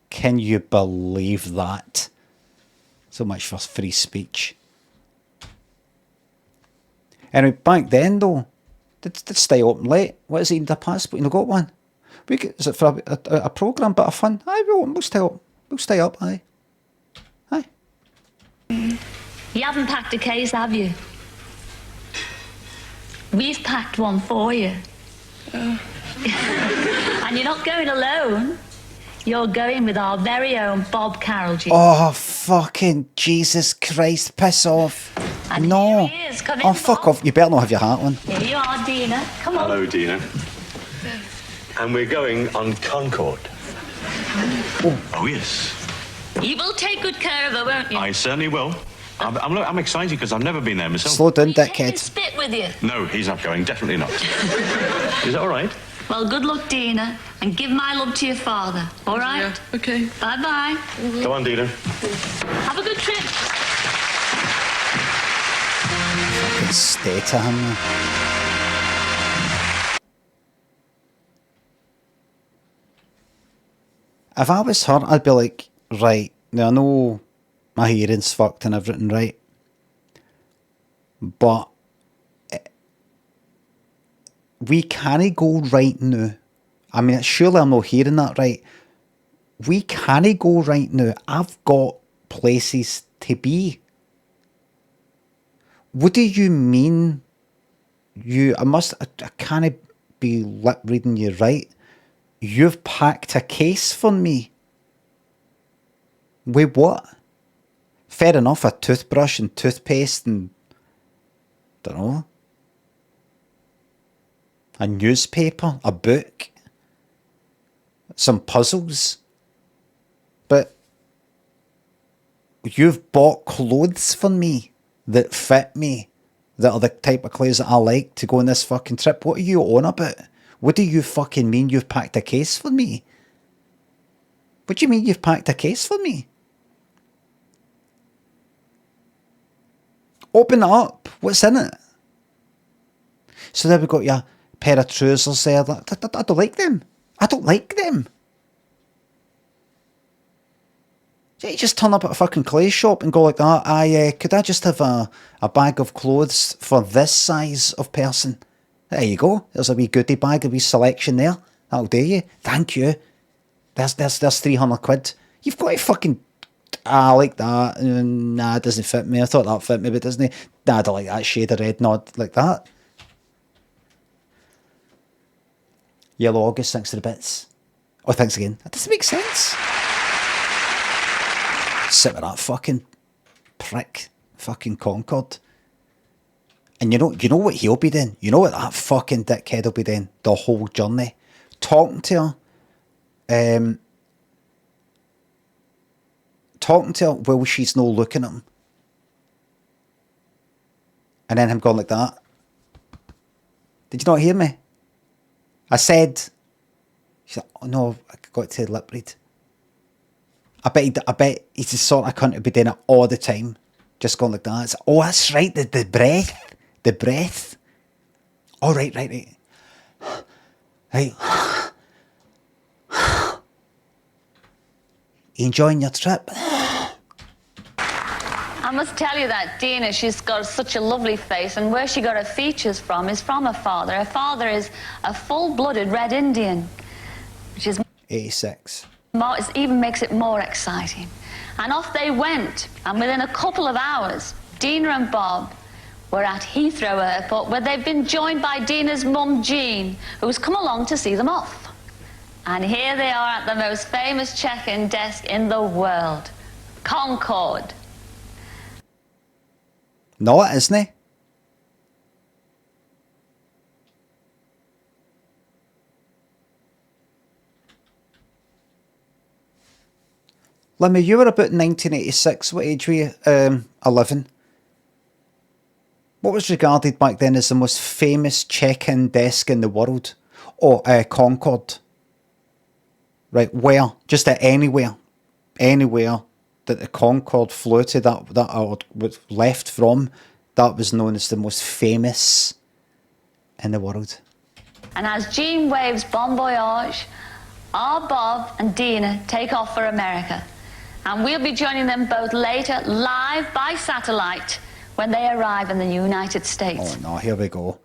A: Can you believe that? So much for free speech. Anyway, back then though, they'd stay open late. What is it, the passport? You got one? Is it for a programme, bit of fun? Aye, we'll stay up. We'll stay up, aye. Aye.
B: You haven't packed a case, have you? We've packed one for you. And you're not going alone. You're going with our very own Bob Carroll.
A: Oh, fucking Jesus Christ, piss off.
B: And
A: no.
B: Here he is. Come in,
A: oh, fuck
B: Bob.
A: off. You better not have your hat on.
B: Here you are, Dina. Come on.
J: Hello, Dina. And we're going on Concorde. Oh, yes.
B: You will take good care of her, won't you?
J: I certainly will. I'm excited because I've never been there myself.
A: Slow down,
B: Take
A: dickhead.
B: his spit with you.
J: No, he's not going. Definitely not. Is that all right?
B: Well, good luck, Dina, and give my love to your father. All right?
H: Yeah, okay.
B: Bye-bye.
J: Come on, Dina.
B: Have a good trip.
A: Fucking stay to him. If I was her, I'd be like, right, now I know my hearing's fucked and everything, right? But we can't go right now. I mean, surely I'm not hearing that right. We can't go right now. I've got places to be. What do you mean? I can't be lip reading you right. You've packed a case for me. With what? Fair enough, a toothbrush and toothpaste and don't know. A newspaper, a book, some puzzles. But you've bought clothes for me that fit me, that are the type of clothes that I like to go on this fucking trip. What are you on about? What do you fucking mean you've packed a case for me? What do you mean you've packed a case for me? Open it up. What's in it? So there we got your pair of trousers there. I don't like them. I don't like them. You just turn up at a fucking clothes shop and go like that. Could I just have a bag of clothes for this size of person? There you go. There's a wee goodie bag, a wee selection there. That'll do you. Thank you. There's 300 quid. You've got to fucking... I like that. Nah, it doesn't fit me. I thought that fit me, but doesn't it? Nah, I don't like that shade of red. Not like that. Yellow August, thanks to the bits. Oh, thanks again. That doesn't make sense. Sit with that fucking prick, fucking Concord. And you know what he'll be doing? You know what that fucking dickhead will be doing? The whole journey. Talking to her. Talking to her while she's no looking at him. And then him going like that. Did you not hear me? I said... She's like, oh no, I got to lip read. I bet he's the sort of cunt to be doing it all the time. Just going like that. It's, oh, that's right, the breath. The breath. Oh, right. Right. You enjoying your trip?
B: I must tell you that Dina, she's got such a lovely face, and where she got her features from is from her father. Her father is a full-blooded Red Indian, which is...
A: 86.
B: It even makes it more exciting. And off they went, and within a couple of hours, Dina and Bob were at Heathrow Airport, where they've been joined by Dina's mum, Jean, who's come along to see them off. And here they are at the most famous check-in desk in the world, Concorde.
A: No, it isn't. Limmy, you were about 1986. What age were you? 11. What was regarded back then as the most famous check-in desk in the world? Oh, Concorde. Right, where? Just at anywhere. Anywhere that the Concorde flew to, that I was left from, that was known as the most famous in the world.
B: And as Jean waves bon voyage, our Bob and Dina take off for America. And we'll be joining them both later, live by satellite, when they arrive in the United States.
A: Oh no, here we go.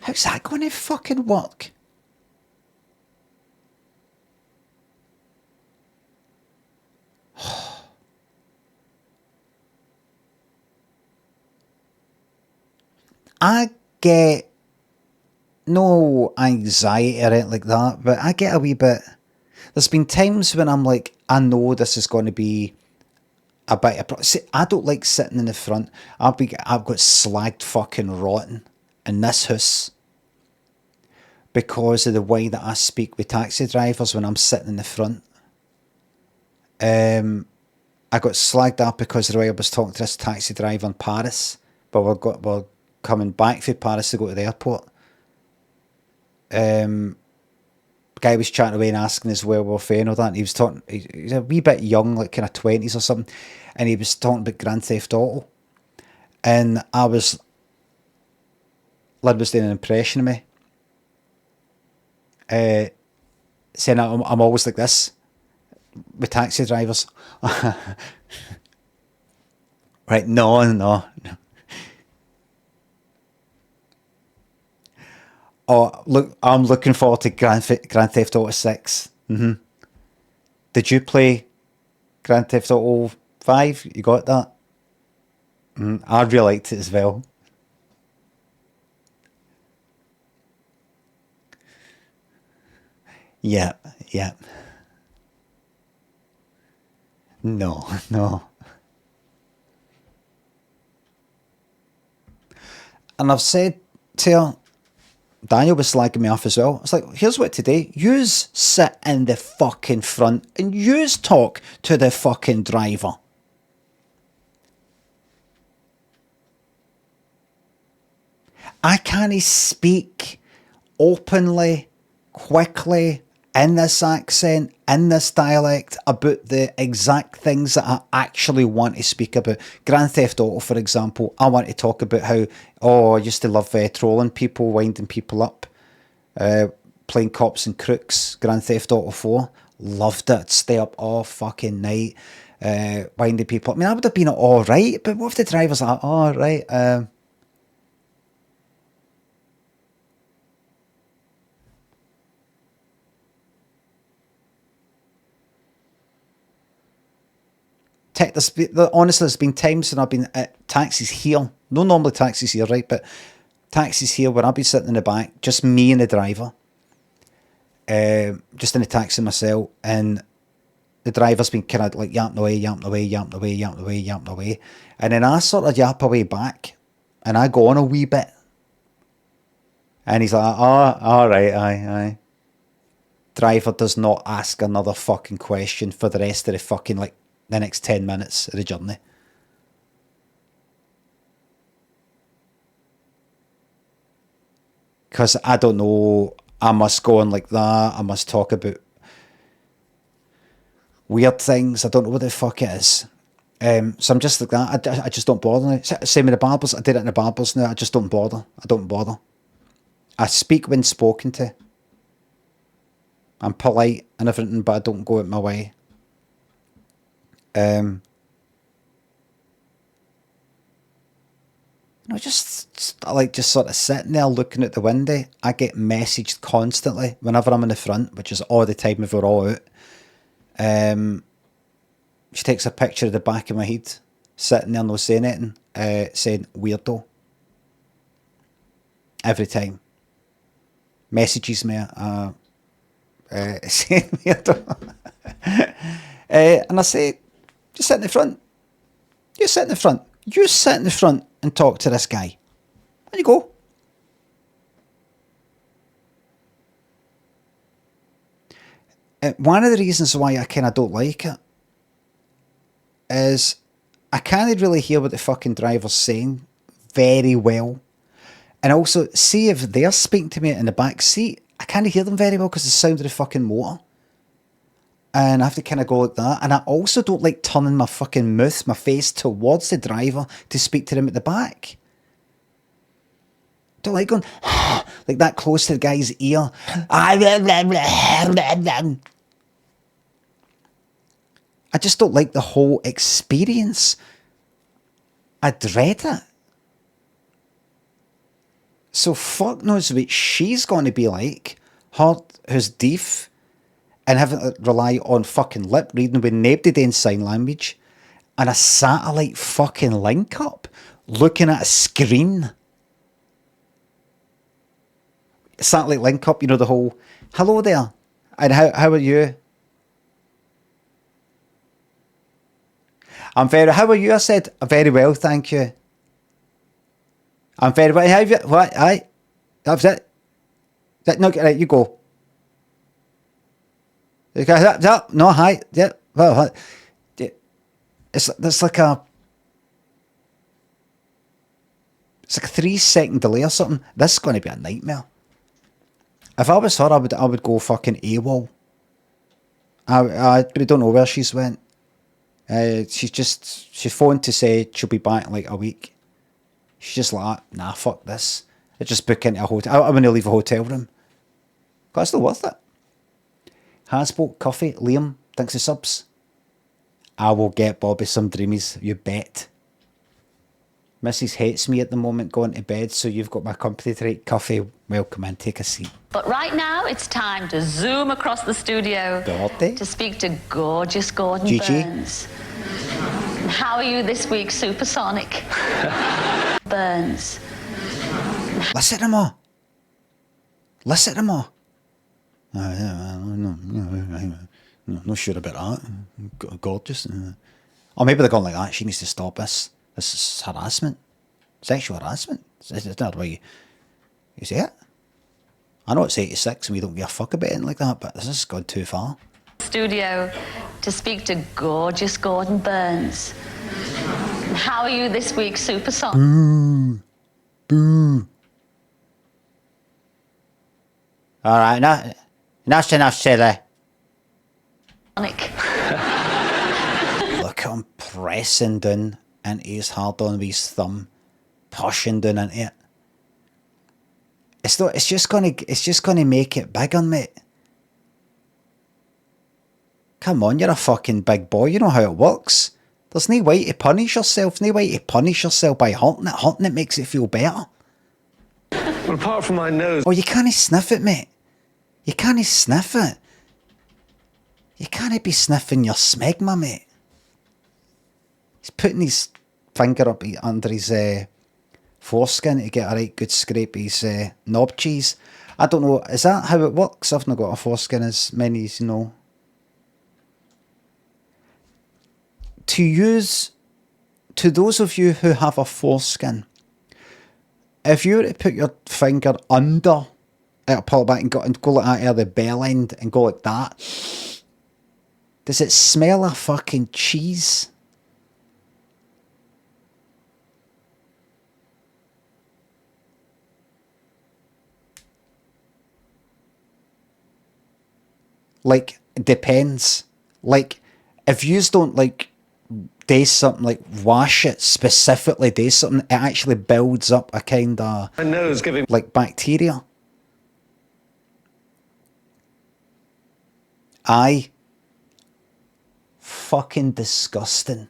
A: How's that going to fucking work? I get no anxiety or anything like that, but I get a wee bit... There's been times when I'm like, I know this is going to be a bit of... See, I don't like sitting in the front. I've got slagged fucking rotten in this house because of the way that I speak with taxi drivers when I'm sitting in the front. I got slagged up because of the way I was talking to this taxi driver in Paris, but we're coming back from Paris to go to the airport. Guy was chatting away and asking us where we were from and all that, and he was talking, he's a wee bit young, like kind of 20s or something, and he was talking about Grand Theft Auto, and Lyd was doing an impression of me, saying I'm always like this with taxi drivers. Right, no. Oh, look, I'm looking forward to Grand Theft Auto 6. Did you play Grand Theft Auto 5? You got that? I really liked it as well. Yeah. No. And I've said to her, Daniel was slagging me off as well. It's like, here's what today. Yous sit in the fucking front and yous talk to the fucking driver. I can't speak openly, quickly, in this accent, in this dialect, about the exact things that I actually want to speak about. Grand Theft Auto, for example, I want to talk about how, I used to love trolling people, winding people up, playing cops and crooks. Grand Theft Auto 4, loved it. Stay up all fucking night, winding people up. I mean, I would have been alright, but what if the driver's like, alright, honestly, there's been times when I've been at taxis here. No, normally taxis here, right? But taxis here where I've been sitting in the back, just me and the driver, just in the taxi myself, and the driver's been kind of like yapping away, and then I sort of yap away back, and I go on a wee bit, and he's like, "Oh, all right, aye." Driver does not ask another fucking question for the rest of the fucking the next 10 minutes of the journey. Because I don't know, I must go on like that, I must talk about weird things, I don't know what the fuck it is. So I'm just like that, I just don't bother. Same with the barbers, I did it in the barbers now, I just don't bother. I speak when spoken to. I'm polite and everything, but I don't go out my way. Just sort of sitting there looking at the window. I get messaged constantly whenever I'm in the front, which is all the time if we're all out. She takes a picture of the back of my head, sitting there, no saying anything, saying weirdo. Every time. Messages me, saying weirdo. And I say, just sit in the front. You sit in the front. You sit in the front and talk to this guy. There you go. One of the reasons why I kind of don't like it is I can't really hear what the fucking driver's saying very well. And also, see if they're speaking to me in the back seat, I can't hear them very well because the sound of the fucking motor. And I have to kind of go like that. And I also don't like turning my fucking mouth, my face towards the driver to speak to them at the back. Don't like going like that close to the guy's ear. I just don't like the whole experience. I dread it. So fuck knows what she's going to be like. Her who's deaf and having to rely on fucking lip reading with nobody doing sign language and a satellite fucking link up looking at a screen. Satellite link up, you know, the whole hello there and how are you? How are you? I said, very well, thank you. I'm very well. How have you? What? Aye, that's it. No, right, you go. No, hi. Yeah, well, it's like a 3-second delay or something. This is going to be a nightmare. If I was her, I would go fucking AWOL. I don't know where she's went. She phoned to say she'll be back in like a week. She's just like, nah, fuck this. I just book into a hotel. I want to leave a hotel room. But it's still worth it. Hasbo, Coffee, Liam, thanks for subs. I will get Bobby some dreamies, you bet. Mrs. hates me at the moment going to bed, so you've got my company tonight. Coffee, welcome in, take a seat.
B: But right now, it's time to zoom across the studio to speak to gorgeous Gordon Burns. How are you this week, Supersonic? Burns.
A: Listen to more. Listen to more. No sure about that. Gorgeous. Or maybe they're going like that. She needs to stop this. This is harassment. Sexual harassment. It's not the way you say it. I know it's 86 and we don't give a fuck about it like that, but this has gone too far.
B: Studio to speak to gorgeous Gordon Burns. How are you this week, Supersonic?
A: Boo. Boo. All right, now That's enough, silly.
B: Nick.
A: Look at him pressing down into his hard on with his thumb, pushing down into it. It's just gonna make it bigger, mate. Come on, you're a fucking big boy. You know how it works. There's no way to punish yourself. No way to punish yourself by hurting it. Hurting it makes it feel better.
I: Well, apart from my nose.
A: Oh, you can't sniff it, mate. You can't sniff it. You can't be sniffing your smegma, mate. He's putting his finger up under his foreskin to get a right good scrape of his knob cheese. I don't know, is that how it works? I've not got a foreskin as many as you know. To those of you who have a foreskin, if you were to put your finger under, pull it back and go like that out of the bell end and go like that, does it smell of fucking cheese? Like, it depends. Like, if yous don't like do something like wash it, specifically do something, it actually builds up a kind of
I: My nose giving.
A: like bacteria. Aye. Fucking disgusting.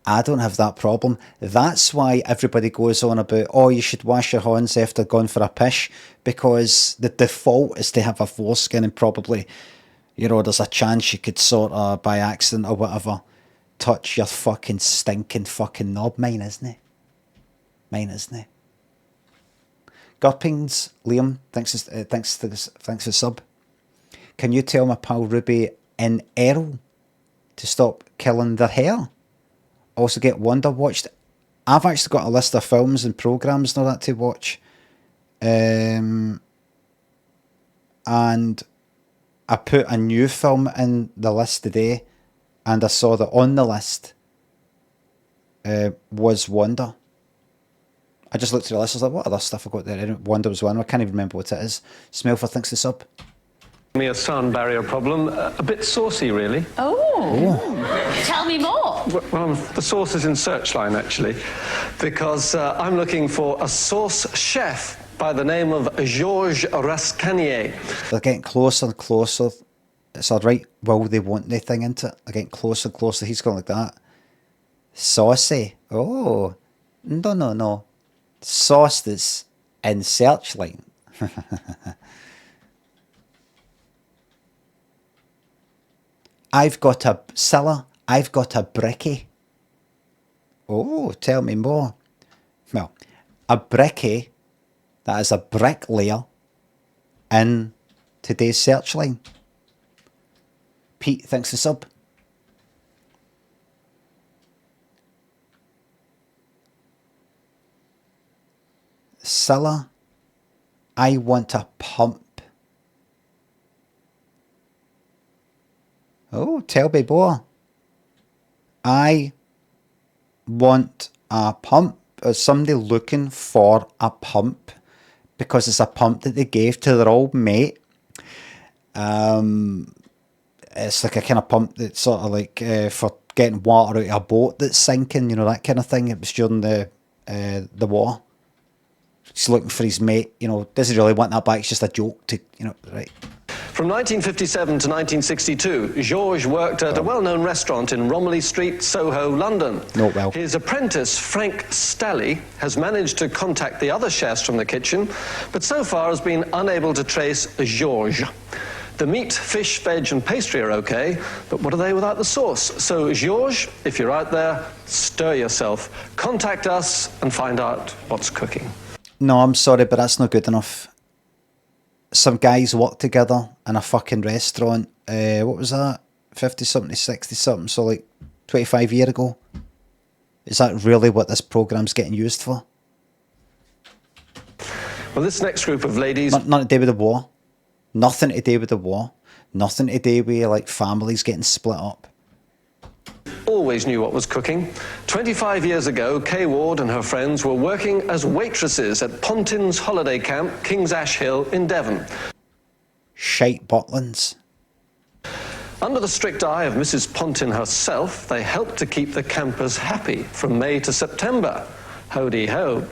A: I don't have that problem. That's why everybody goes on about, oh, you should wash your hands after going for a pish, because the default is to have a foreskin and probably, you know, there's a chance you could sort of, by accident or whatever, touch your fucking stinking fucking knob. Mine isn't it? Mine isn't it? Gurpings, Liam, thanks for the sub. Can you tell my pal Ruby and Errol to stop killing their hair? Also get Wonder watched. I've actually got a list of films and programmes and all that to watch. And I put a new film in the list today, and I saw that on the list was Wonder. I just looked through the list, I was like, what other stuff I got there? Wonder was one, I can't even remember what it is. Smelfer thinks the sub.
I: Me a sound barrier problem, a bit saucy really.
B: Oh. Tell me more.
I: Well, the sauce is in Searchline actually, because I'm looking for a sauce chef by the name of Georges Rascanier.
A: They're getting closer and closer. It's all right, will they want the thing into it? They're getting closer and closer. He's going like that. Saucy. Oh, no. Sauce that's in Searchline. I've got a bricky. Oh, tell me more. Well, a bricky, that is a bricklayer in today's Searchline. Pete, thanks for sub. Silla, I want a pump. Oh, tell me more. I want a pump. Is somebody looking for a pump? Because it's a pump that they gave to their old mate. It's like a kind of pump that's sort of like for getting water out of a boat that's sinking, you know, that kind of thing. It was during the war. He's looking for his mate, you know, doesn't really want that back, it's just a joke to, you know, right.
I: From 1957 to 1962, Georges worked at a well-known restaurant in Romilly Street, Soho, London.
A: Not well.
I: His apprentice, Frank Stally, has managed to contact the other chefs from the kitchen, but so far has been unable to trace Georges. The meat, fish, veg and pastry are okay, but what are they without the sauce? So, Georges, if you're out there, stir yourself. Contact us and find out what's cooking.
A: No, I'm sorry, but that's not good enough. Some guys work together in a fucking restaurant. What was that? 50-something to 60-something, so like 25 years ago. Is that really what this programme's getting used for?
I: Well, this next group of ladies...
A: Nothing to do with the war. Nothing to do with the war. Nothing to do with, like, families getting split up.
I: Always knew what was cooking. 25 years ago, Kay Ward and her friends were working as waitresses at Pontin's holiday camp, King's Ash Hill in Devon.
A: shite Butlins.
I: Under the strict eye of Mrs. Pontin herself, they helped to keep the campers happy from May to September. Ho-de-ho.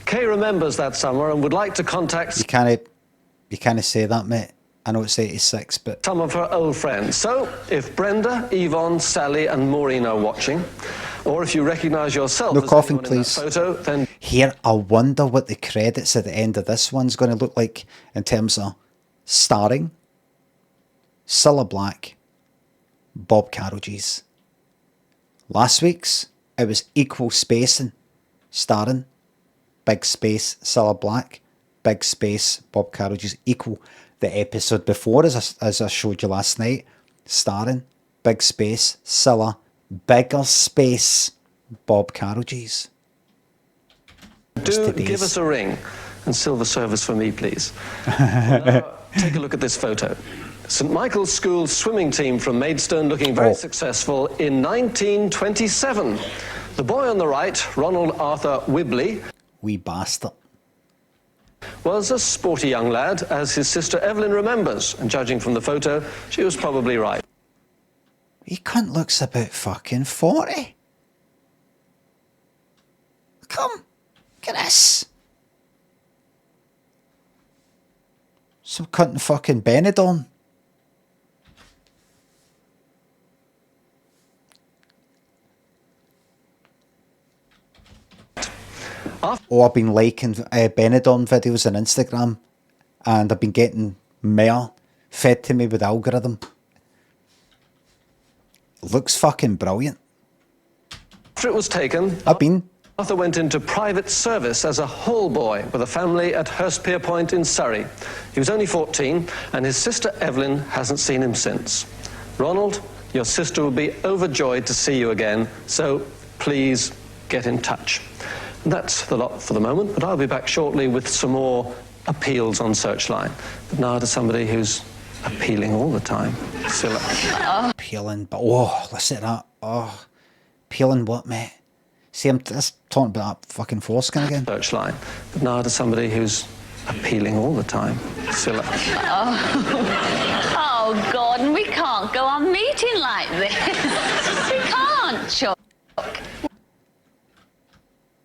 I: Kay remembers that summer and would like to contact...
A: You can't say that, mate. I know it's 86, but...
I: some of her old friends. So, if Brenda, Yvonne, Sally and Maureen are watching, or if you recognise yourself
A: no
I: as
A: coughing,
I: anyone in that
A: please.
I: photo, then...
A: Here, I wonder what the credits at the end of this one's going to look like in terms of starring Cilla Black, Bob Carroll's. Last week's, it was equal spacing, starring big space Cilla Black, big space Bob Carroll's, equal. The episode before, as I showed you last night, starring big space Cilla, bigger space Bob Carroll's.
I: Do give us a ring and silver service for me, please. Now, take a look at this photo. St Michael's School swimming team from Maidstone looking very successful in 1927. The boy on the right, Ronald Arthur Wibley,
A: wee bastard,
I: was a sporty young lad, as his sister Evelyn remembers, and judging from the photo, she was probably right.
A: He cunt looks about fucking 40. Come, look at this. Some cunt in fucking Benidorm. Oh, I've been liking Benidorm videos on Instagram, and I've been getting mail fed to me with the algorithm. Looks fucking brilliant.
I: After it was taken, Arthur went into private service as a hall boy with a family at Hurstpierpoint in Surrey. He was only 14, and his sister Evelyn hasn't seen him since. Ronald, your sister will be overjoyed to see you again, so please get in touch. And that's the lot for the moment, but I'll be back shortly with some more appeals on Searchline. But now to somebody who's appealing all the time. Cilla.
A: Appealing, but oh, listen to that. Oh, appealing what, mate? See, I'm just talking about that fucking foreskin again.
I: Searchline. But now to somebody who's appealing all the time. Cilla.
B: Oh, Gordon, we can't go on meeting like this. We can't, Chuck.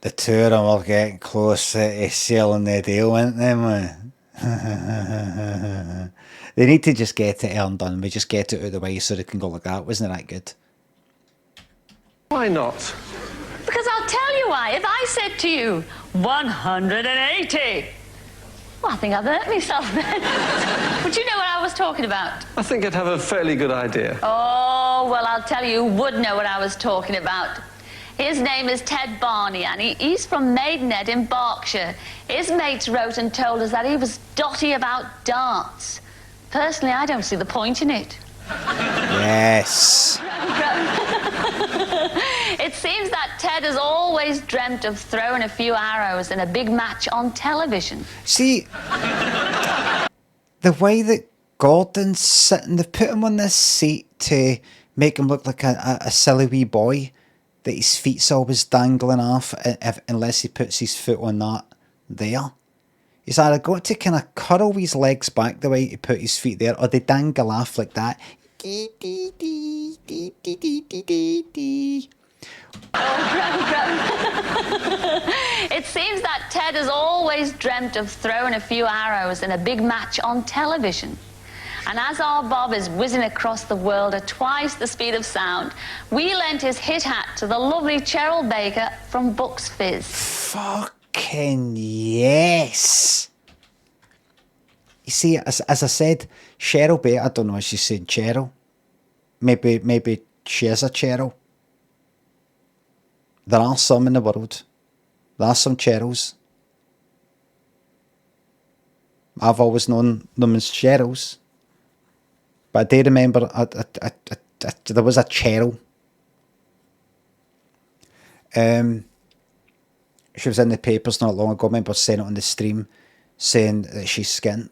A: The two of them are getting closer to sealing their deal, aren't they, man? They need to just get it earned done. We just get it out of the way so they can go like that. Wasn't that good?
I: Why not?
B: Because I'll tell you why. If I said to you, 180, well, I think I've hurt myself then. Would you know what I was talking about?
I: I think I'd have a fairly good idea.
B: Oh, well, I'll tell you who would know what I was talking about. His name is Ted Barney, and he's from Maidenhead in Berkshire. His mates wrote and told us that he was dotty about darts. Personally, I don't see the point in it.
A: Yes.
B: It seems that Ted has always dreamt of throwing a few arrows in a big match on television.
A: See, the way that Gordon's sitting, they've put him on this seat to make him look like a silly wee boy that his feet's always dangling off unless he puts his foot on that there. He's either got to kind of curl his legs back the way he put his feet there, or they dangle off like that.
B: It seems that Ted has always dreamt of throwing a few arrows in a big match on television. And as our Bob is whizzing across the world at twice the speed of sound, we lent his hit hat to the lovely Cheryl Baker from Bucks Fizz.
A: Fucking yes. You see, as I said, Cheryl Baker, I don't know if she's saying Cheryl. Maybe she is a Cheryl. There are some in the world. There are some Cheryls. I've always known them as Cheryls. But I do remember there was a Cheryl. She was in the papers not long ago. I remember saying it on the stream, saying that she's skint.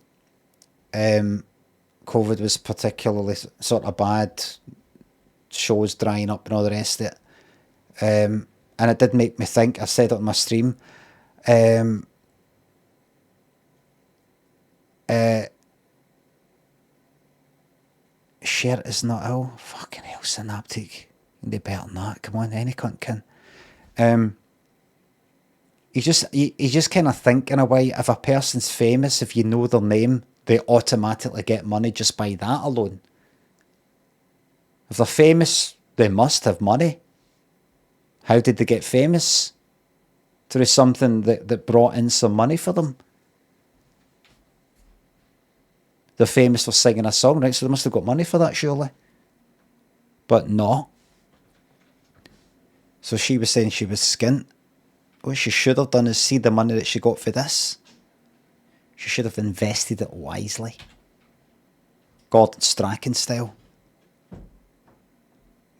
A: COVID was particularly sort of bad. Shows drying up and all the rest of it. And it did make me think. I said it on my stream. Shirt is not ill. Fucking hell, Synaptic. You can do better than that. Come on, any cunt can. You just kind of think in a way, if a person's famous, if you know their name, they automatically get money just by that alone. If they're famous, they must have money. How did they get famous? Through something that brought in some money for them. They're famous for singing a song, right? So they must have got money for that, surely. But no. So she was saying she was skint. What she should have done is see the money that she got for this. She should have invested it wisely. Gordon Strachan style.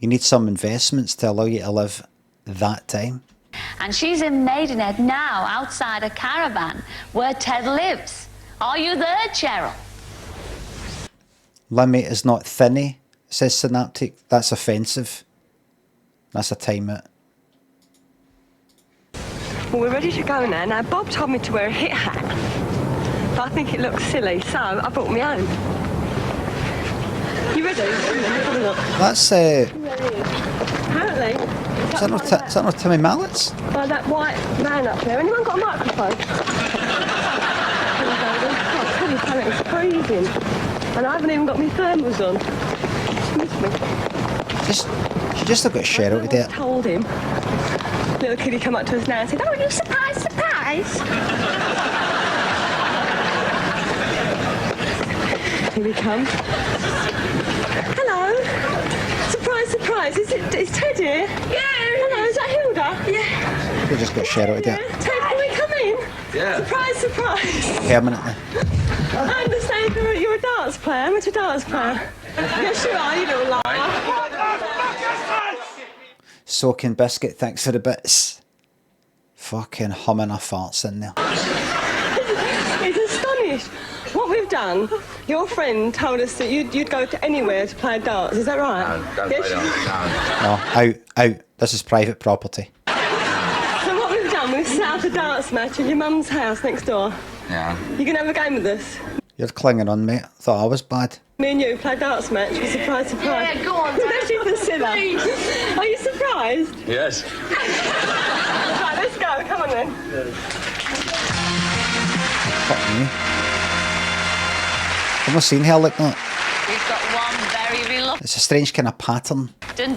A: You need some investments to allow you to live that time.
B: And she's in Maidenhead now, outside a caravan where Ted lives. Are you there, Cheryl?
A: Limmy is not thinny, says Synaptic. That's offensive. That's a time out.
H: Well, we're ready to go now. Now, Bob told me to wear a hit hat, but I think it looks silly, so I brought my own. You ready? Have a look.
A: That's
H: Apparently.
A: Is that not Timmy Mallets?
H: By that white man up there. Anyone got a microphone? It's freezing. And I haven't even got my thermals on. Excuse me.
A: She just got a share out with it.
H: I told him. Little kiddie come up to us now and said, "Oh, you surprise, surprise." Here he comes. Hello. Surprise, surprise. Is Ted here? Yeah. Hello, is that Hilda? Yeah.
A: They just got a share out with it.
H: Ted, can we come in?
I: Yeah.
H: Surprise, surprise.
A: Permanently.
H: I understand you're a dance player. I'm a dance player. Yes, you are, you little liar.
A: Soaking Biscuit, thanks for the bits. Fucking humming her farts in there.
H: He's astonished. What we've done, your friend told us that you'd go to anywhere to play a dance. Is that right?
K: No, don't play dance.
A: No, out. This is private property.
H: So what we've done, we've set up a dance match at your mum's house next door.
K: Yeah.
H: You can have a game with us.
A: You're clinging on, mate. Thought I was bad.
H: Me and you play dance match for surprise, surprise.
B: Yeah, go on,
H: Especially for Scylla. Are you surprised?
K: Yes.
H: Right, let's go. Come on then.
A: Fuck me. I've not seen her like that.
B: We've got one very reluctant
A: It's a strange kind of pattern.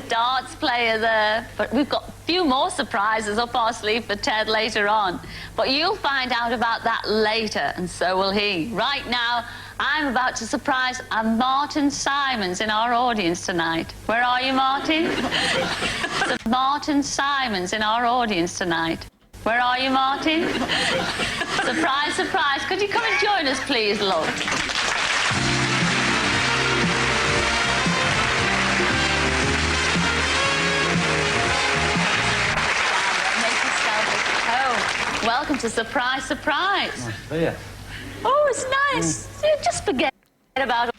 B: darts player there, but we've got a few more surprises up our sleeve for Ted later on. But you'll find out about that later, and so will he. Right now, I'm about to surprise a Martin Simons in our audience tonight. Where are you, Martin? Martin Simons in our audience tonight. Where are you, Martin? Surprise, surprise. Could you come and join us, please, love? Welcome to Surprise, Surprise. Oh, it's nice. Just forget about it.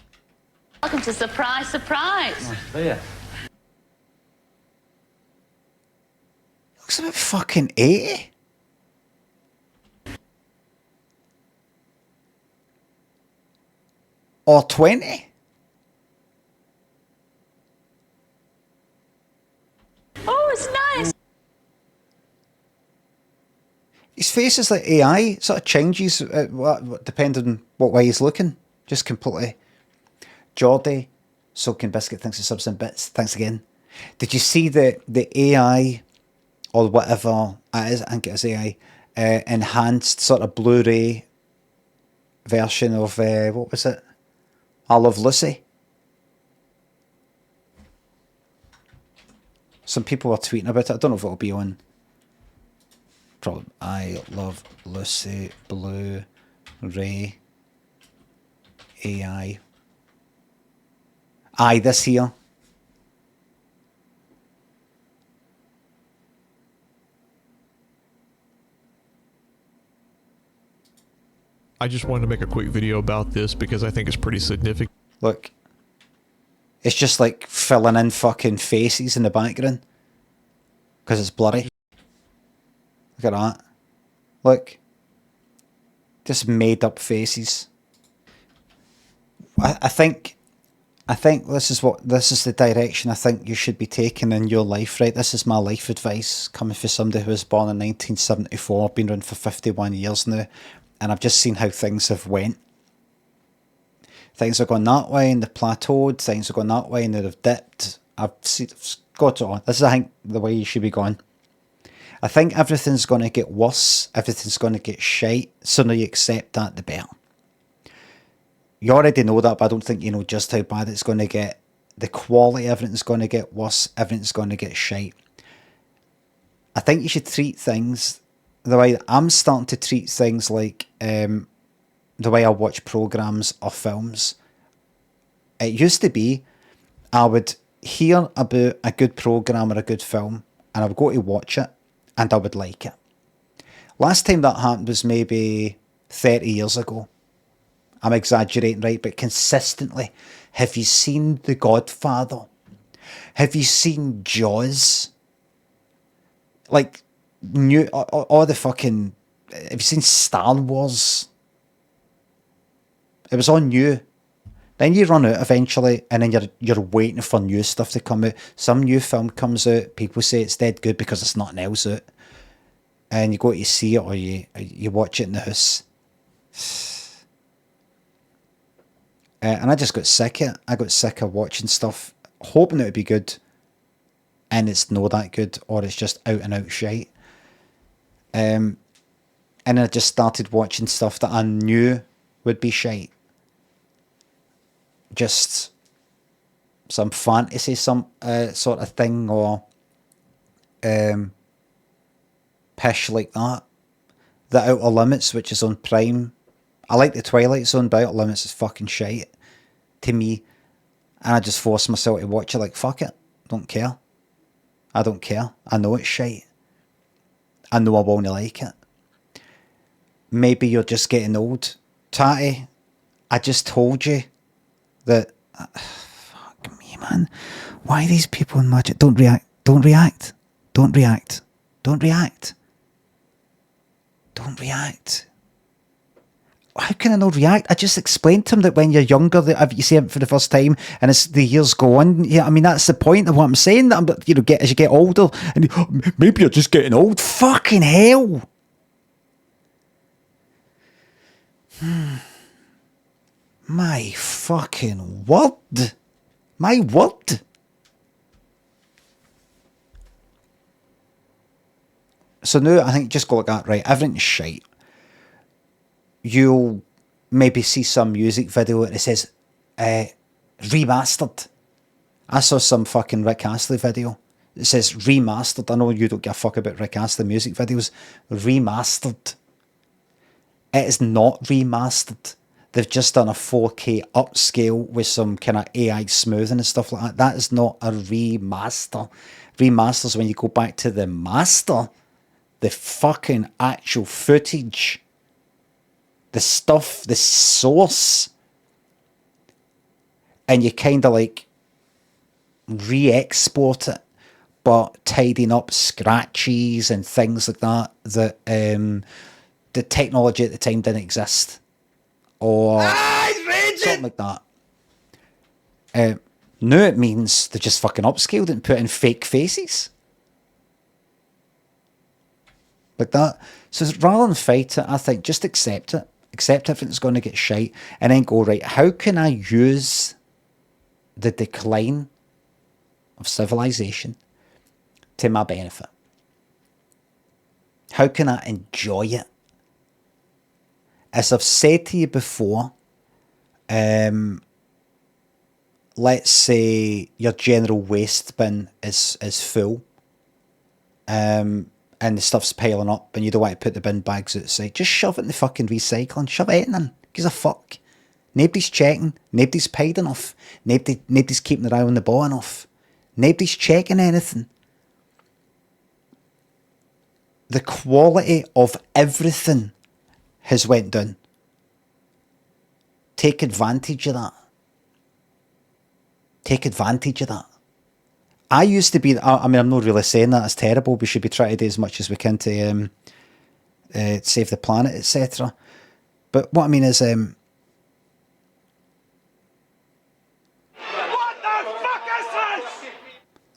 B: Welcome to Surprise, Surprise.
A: Looks about fucking 80. Or 20.
B: Oh, it's nice.
A: His face is like AI, sort of changes depending on what way he's looking. Just completely. Geordie, Soaking Biscuit, thanks for subs and bits. Thanks again. Did you see the AI or whatever it is? I think it is AI. Enhanced sort of Blu-ray version of what was it? I Love Lucy. Some people were tweeting about it. I don't know if it'll be on. Probably I Love Lucy Blu-ray AI. Aye, this here.
L: I just wanted to make a quick video about this because I think it's pretty significant.
A: Look. It's just like filling in fucking faces in the background. Because it's blurry. Look at that. Look. Just made up faces. I think I think this is the direction I think you should be taking in your life, right? This is my life advice coming from somebody who was born in 1974, been around for 51 years now, and I've just seen how things have went. Things are going that way and they've plateaued, things are going that way and they've dipped. This is, I think, the way you should be going. I think everything's going to get worse, everything's going to get shite, sooner you accept that, the better. You already know that, but I don't think you know just how bad it's going to get. The quality, everything's going to get worse, everything's going to get shite. I think you should treat things the way that I'm starting to treat things, like the way I watch programmes or films. It used to be, I would hear about a good programme or a good film, and I would go to watch it, and I would like it. Last time that happened was maybe 30 years ago. I'm exaggerating, right? But consistently, have you seen The Godfather? Have you seen Jaws? Like, all the fucking... Have you seen Star Wars? It was on new. Then you run out eventually, and then you're waiting for new stuff to come out. Some new film comes out, people say it's dead good because there's nothing else out. And you go to see it, or you watch it in the house. And I just got sick of it. I got sick of watching stuff, hoping it would be good, and it's not that good, or it's just out and out shite. And I just started watching stuff that I knew would be shite. Just some fantasy, some sort of thing, or pish like that. The Outer Limits, which is on Prime. I like the Twilight Zone, but Outer Limits is fucking shite to me. And I just force myself to watch it like, fuck it. Don't care. I don't care. I know it's shite. I know I won't like it. Maybe you're just getting old. Tatty, I just told you that... fuck me, man. Why are these people in magic? Don't react. Don't react. Don't react. Don't react. Don't react. How can I not react? I just explained to him that when you're younger, that you see it for the first time, and as the years go on, yeah, I mean, that's the point of what I'm saying. That as you get older, and maybe you're just getting old. Fucking hell! My fucking word! My word! So now I think just go like that, right? Everything's shite. You'll maybe see some music video and it says remastered. I saw some fucking Rick Astley video. It says remastered. I know you don't give a fuck about Rick Astley music videos. Remastered. It is not remastered. They've just done a 4K upscale with some kind of AI smoothing and stuff like that. That is not a remaster. Remasters when you go back to the master, the fucking actual footage, the stuff, the source, and you kind of like re-export it, but tidying up scratches and things like that the technology at the time didn't exist, or something like that. Now it means they just fucking upscaled it and put in fake faces like that. So rather than fight it, I think just accept it. Accept everything's going to get shite, and then go, right, how can I use the decline of civilization to my benefit? How can I enjoy it? As I've said to you before, let's say your general waste bin is full, and the stuff's piling up and you don't want to put the bin bags outside, just shove it in the fucking recycling. Shove it in. Gives a fuck. Nobody's checking. Nobody's paid enough. Nobody's keeping their eye on the ball enough. Nobody's checking anything. The quality of everything has went down. Take advantage of that. Take advantage of that. I used to be, I mean, I'm not really saying that, it's terrible. We should be trying to do as much as we can to save the planet, etc. But what I mean is,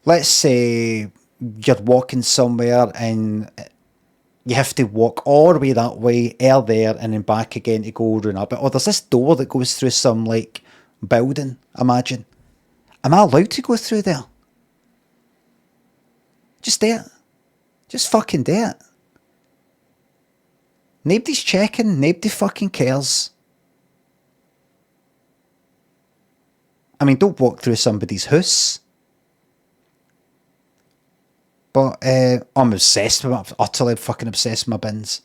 A: let's say you're walking somewhere and you have to walk all the way that way, there, and then back again to go around a bit. Or there's this door that goes through some, like, building, imagine. Am I allowed to go through there? Just do it. Just fucking do it. Nobody's checking. Nobody fucking cares. I mean, don't walk through somebody's house. But I'm obsessed with it. I'm utterly fucking obsessed with my bins.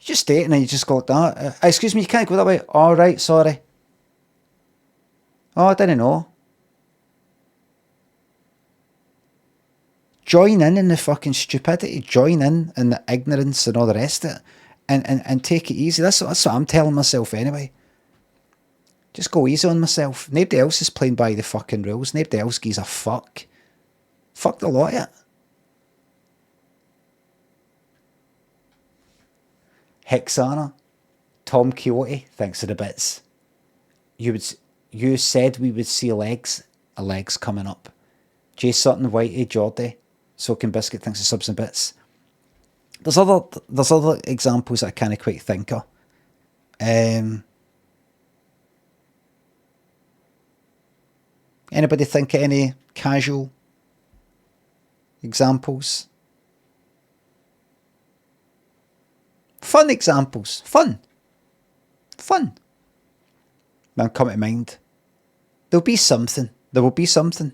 A: You just do it and then you just go like that. Excuse me, you can't go that way. All right, sorry. Oh, I didn't know. Join in the fucking stupidity. Join in the ignorance and all the rest of it. And take it easy. That's what I'm telling myself anyway. Just go easy on myself. Nobody else is playing by the fucking rules. Nobody else gives a fuck. Fuck the lot of it. Hexana. Tom Quixote. Thanks for the bits. You said we would see legs. A leg's coming up. Jay Sutton, Whitey, Geordie. Soaking Biscuit. Thanks for subs and bits. There's other examples that I can't quite think of. Anybody think of any casual examples? Fun examples. Fun. Man, come to mind. There'll be something. There will be something.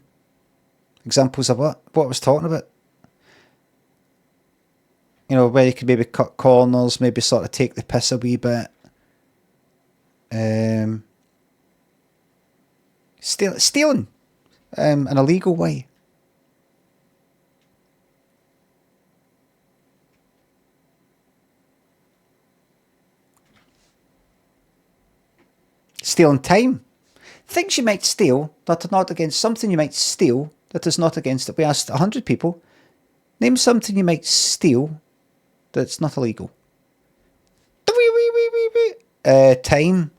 A: Examples of what? What I was talking about. You know, where you could maybe cut corners, maybe sort of take the piss a wee bit. Stealing in a legal way. Stealing time. Things you might steal that are not against, something you might steal that is not against it. We asked 100 people, name something you might steal that's not illegal. Time.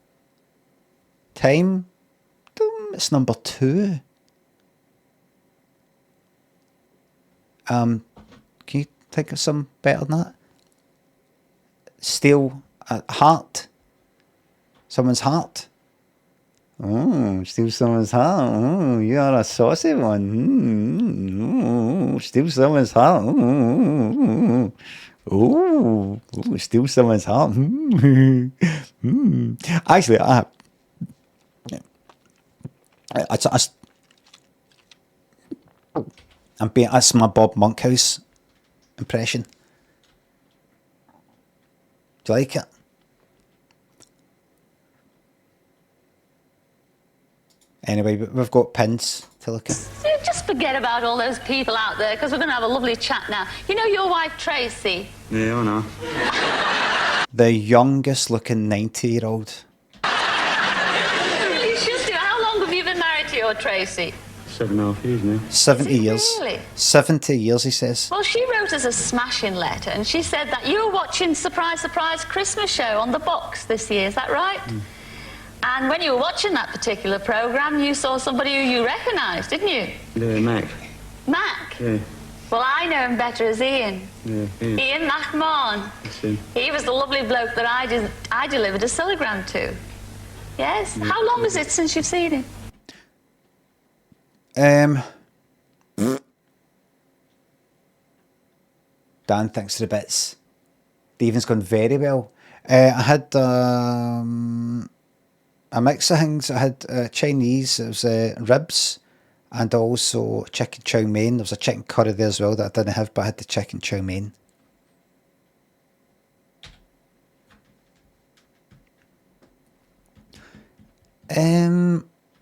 A: It's number 2. Can you think of some better than that? Steal a heart. Someone's heart. Oh, steal someone's heart. Oh, you are a saucy one. Steal someone's heart. Oh, steal someone's heart. Actually, that's my Bob Monkhouse impression. Do you like it? Anyway, we've got pins to look at.
B: Just forget about all those people out there, because we're going to have a lovely chat now. You know your wife, Tracy?
J: Yeah, I know.
A: The youngest looking 90-year-old.
B: You should do. How long have you been married to your Tracy?
J: 7.5 years now.
A: 70 years.
B: Really?
A: 70 years, he says.
B: Well, she wrote us a smashing letter, and she said that you were watching Surprise, Surprise Christmas show on the box this year. Is that right? Mm. And when you were watching that particular programme, you saw somebody who you recognised, didn't you?
J: Yeah, Mac.
B: Mac?
J: Yeah.
B: Well, I know him better as Ian.
J: Yeah, Ian.
B: Ian McMahon.
J: That's him.
B: He was the lovely bloke that I delivered a telegram to. Yes? Yeah. How long is it since you've seen him?
A: Dan, thanks for the bits. The evening's gone very well. I had a mix of things. I had Chinese, it was ribs, and also chicken chow mein. There was a chicken curry there as well that I didn't have, but I had the chicken chow mein.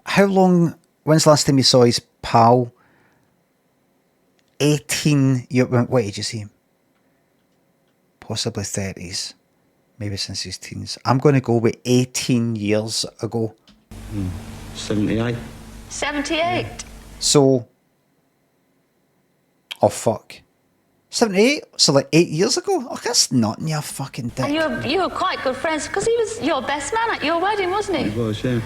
A: How long, when's the last time you saw his pal? 18 years, what age is he? Possibly 30s. Maybe since his teens. I'm going to go with 18 years ago.
J: 78.
B: 78?
A: So, oh fuck. 78? So like 8 years ago? Oh, that's not in your fucking dick.
B: And you were quite good friends, because he was your best man at your wedding, wasn't he?
J: He was, yeah.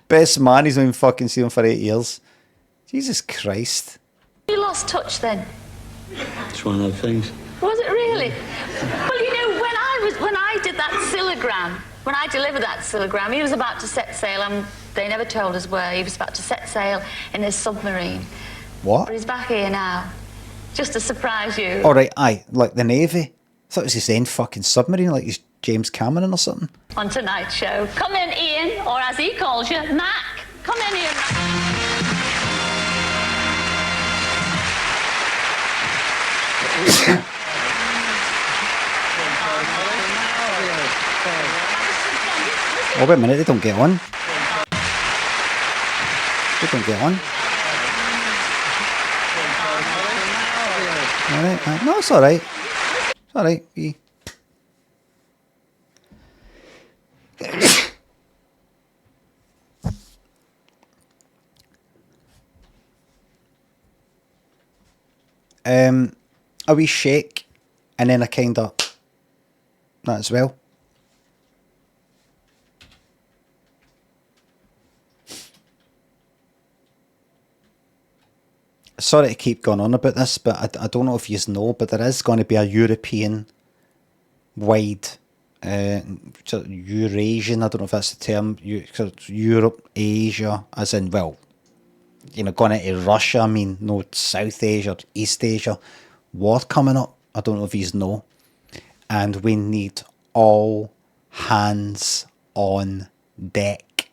A: Best man, he's been fucking seen him for 8 years. Jesus Christ.
B: You lost touch then?
K: It's one of those things.
B: Was it really? Well, you know, when I did that Cillagram, when I delivered that Cillagram, he was about to set sail, and they never told us where. He was about to set sail in his submarine.
A: What?
B: But he's back here now, just to surprise you.
A: All right, aye, like the Navy. I thought it was his own fucking submarine, like he's James Cameron or something.
B: On tonight's show, come in, Ian, or as he calls you, Mac. Come in, Ian.
A: Oh, wait a minute, they don't get on. They don't get on. Alright, no, it's alright. It's alright. A wee shake, and then a kind of that as well. Sorry to keep going on about this, but I don't know if you know, but there is going to be a European wide, Eurasian, I don't know if that's the term, Europe, Asia, as in, well, you know, going into Russia, I mean, no, South Asia, East Asia, war coming up. I don't know if you know. And we need all hands on deck.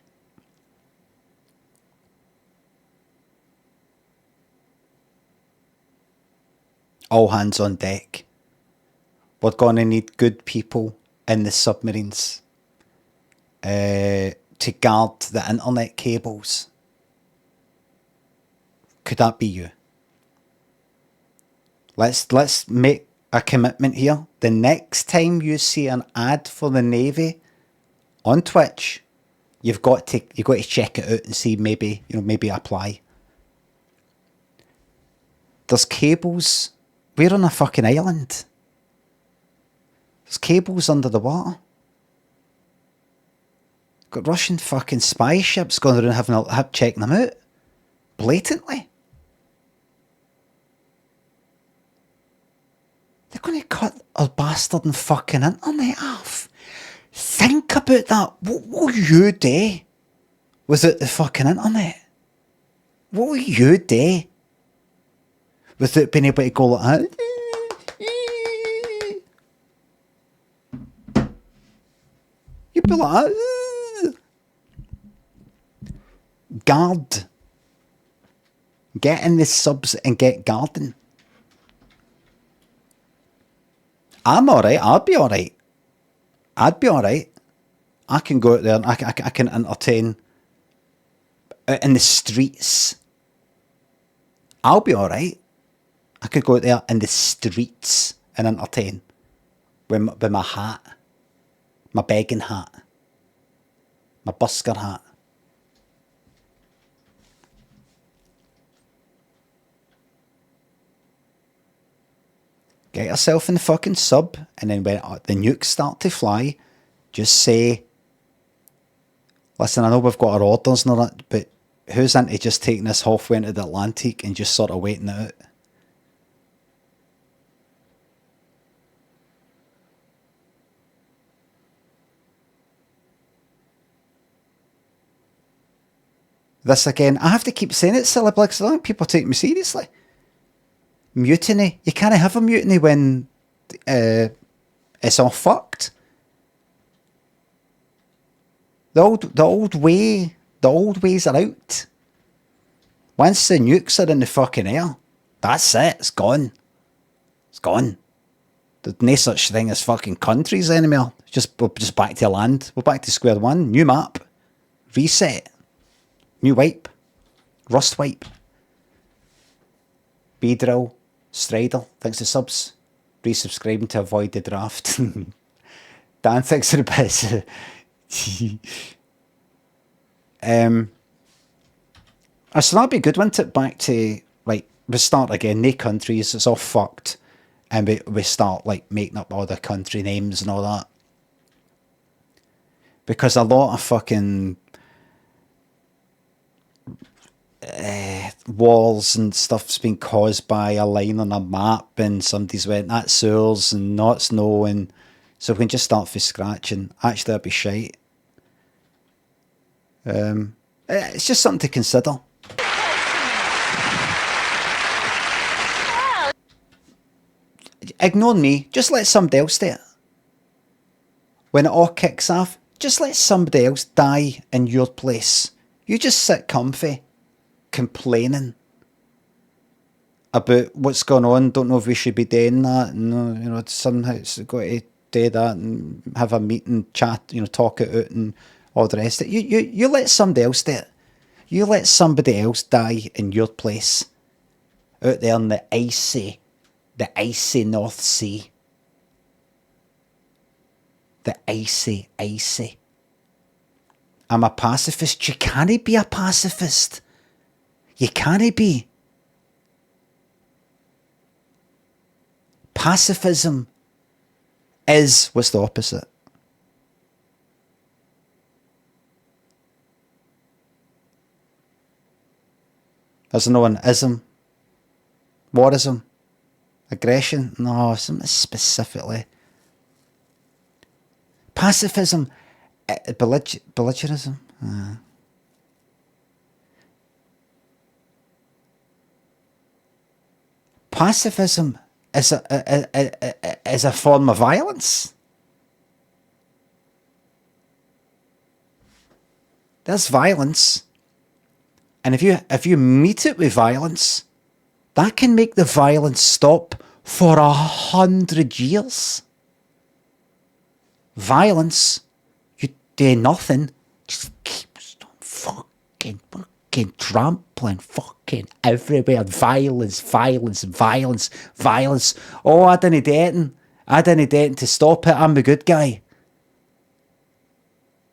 A: All hands on deck. We're going to need good people in the submarines to guard the internet cables. Could that be you? Let's make a commitment here. The next time you see an ad for the Navy on Twitch, you've got to check it out and see, maybe apply. There's cables. We're on a fucking island. There's cables under the water. Got Russian fucking spy ships going around checking them out. Blatantly. They're going to cut our bastard and fucking internet off. Think about that. What will you do without the fucking internet? What will you do without being able to go like that? You'd be like that. Guard. Get in the subs and get guarding. I'm alright. I'd be alright. I'd be alright. I can go out there and I can entertain out in the streets. I'll be alright. I could go out there in the streets and entertain with my hat, my begging hat, my busker hat. Get yourself in the fucking sub, and then when the nukes start to fly, just say, listen, I know we've got our orders and all that, but who's into just taking this halfway into the Atlantic and just sort of waiting it out? This again, I have to keep saying it, silly because I don't think people take me seriously. Mutiny. You can't have a mutiny when it's all fucked. The old ways are out. Once the nukes are in the fucking air, that's it. It's gone. It's gone. There's no such thing as fucking countries anymore. We're just back to land. We're back to square one. New map. Reset. New wipe. Rust wipe. B-drill. Strider, thanks to subs. Resubscribing to avoid the draft. Dan, thanks for the bits. So that'd be good, wouldn't it? Back to, like, we start again, no countries, it's all fucked. And we start, like, making up all the country names and all that. Because a lot of fucking walls and stuff's been caused by a line on a map, and somebody's went, that's sewers and not no, and so we can just start from scratch, and actually that'd be shite. It's just something to consider. Ignore me, just let somebody else do it. When it all kicks off, just let somebody else die in your place. You just sit comfy, complaining about what's going on, don't know if we should be doing that, no, you know, somehow it's got to do that and have a meeting, chat, you know, talk it out and all the rest of it. You let somebody else do it. You let somebody else die in your place out there in the icy North Sea. The icy. I'm a pacifist. You can't be a pacifist. You can't be. Pacifism is, what's the opposite? There's no an ism. Warism. Aggression. No, something specifically. Pacifism. Belligerism. Pacifism is a form of violence. There's violence. And if you meet it with violence, that can make the violence stop for 100 years. Violence, you do nothing, just keeps on fucking trampling fucking everywhere. Violence. Oh, I didn't do anything to stop it. I'm the good guy.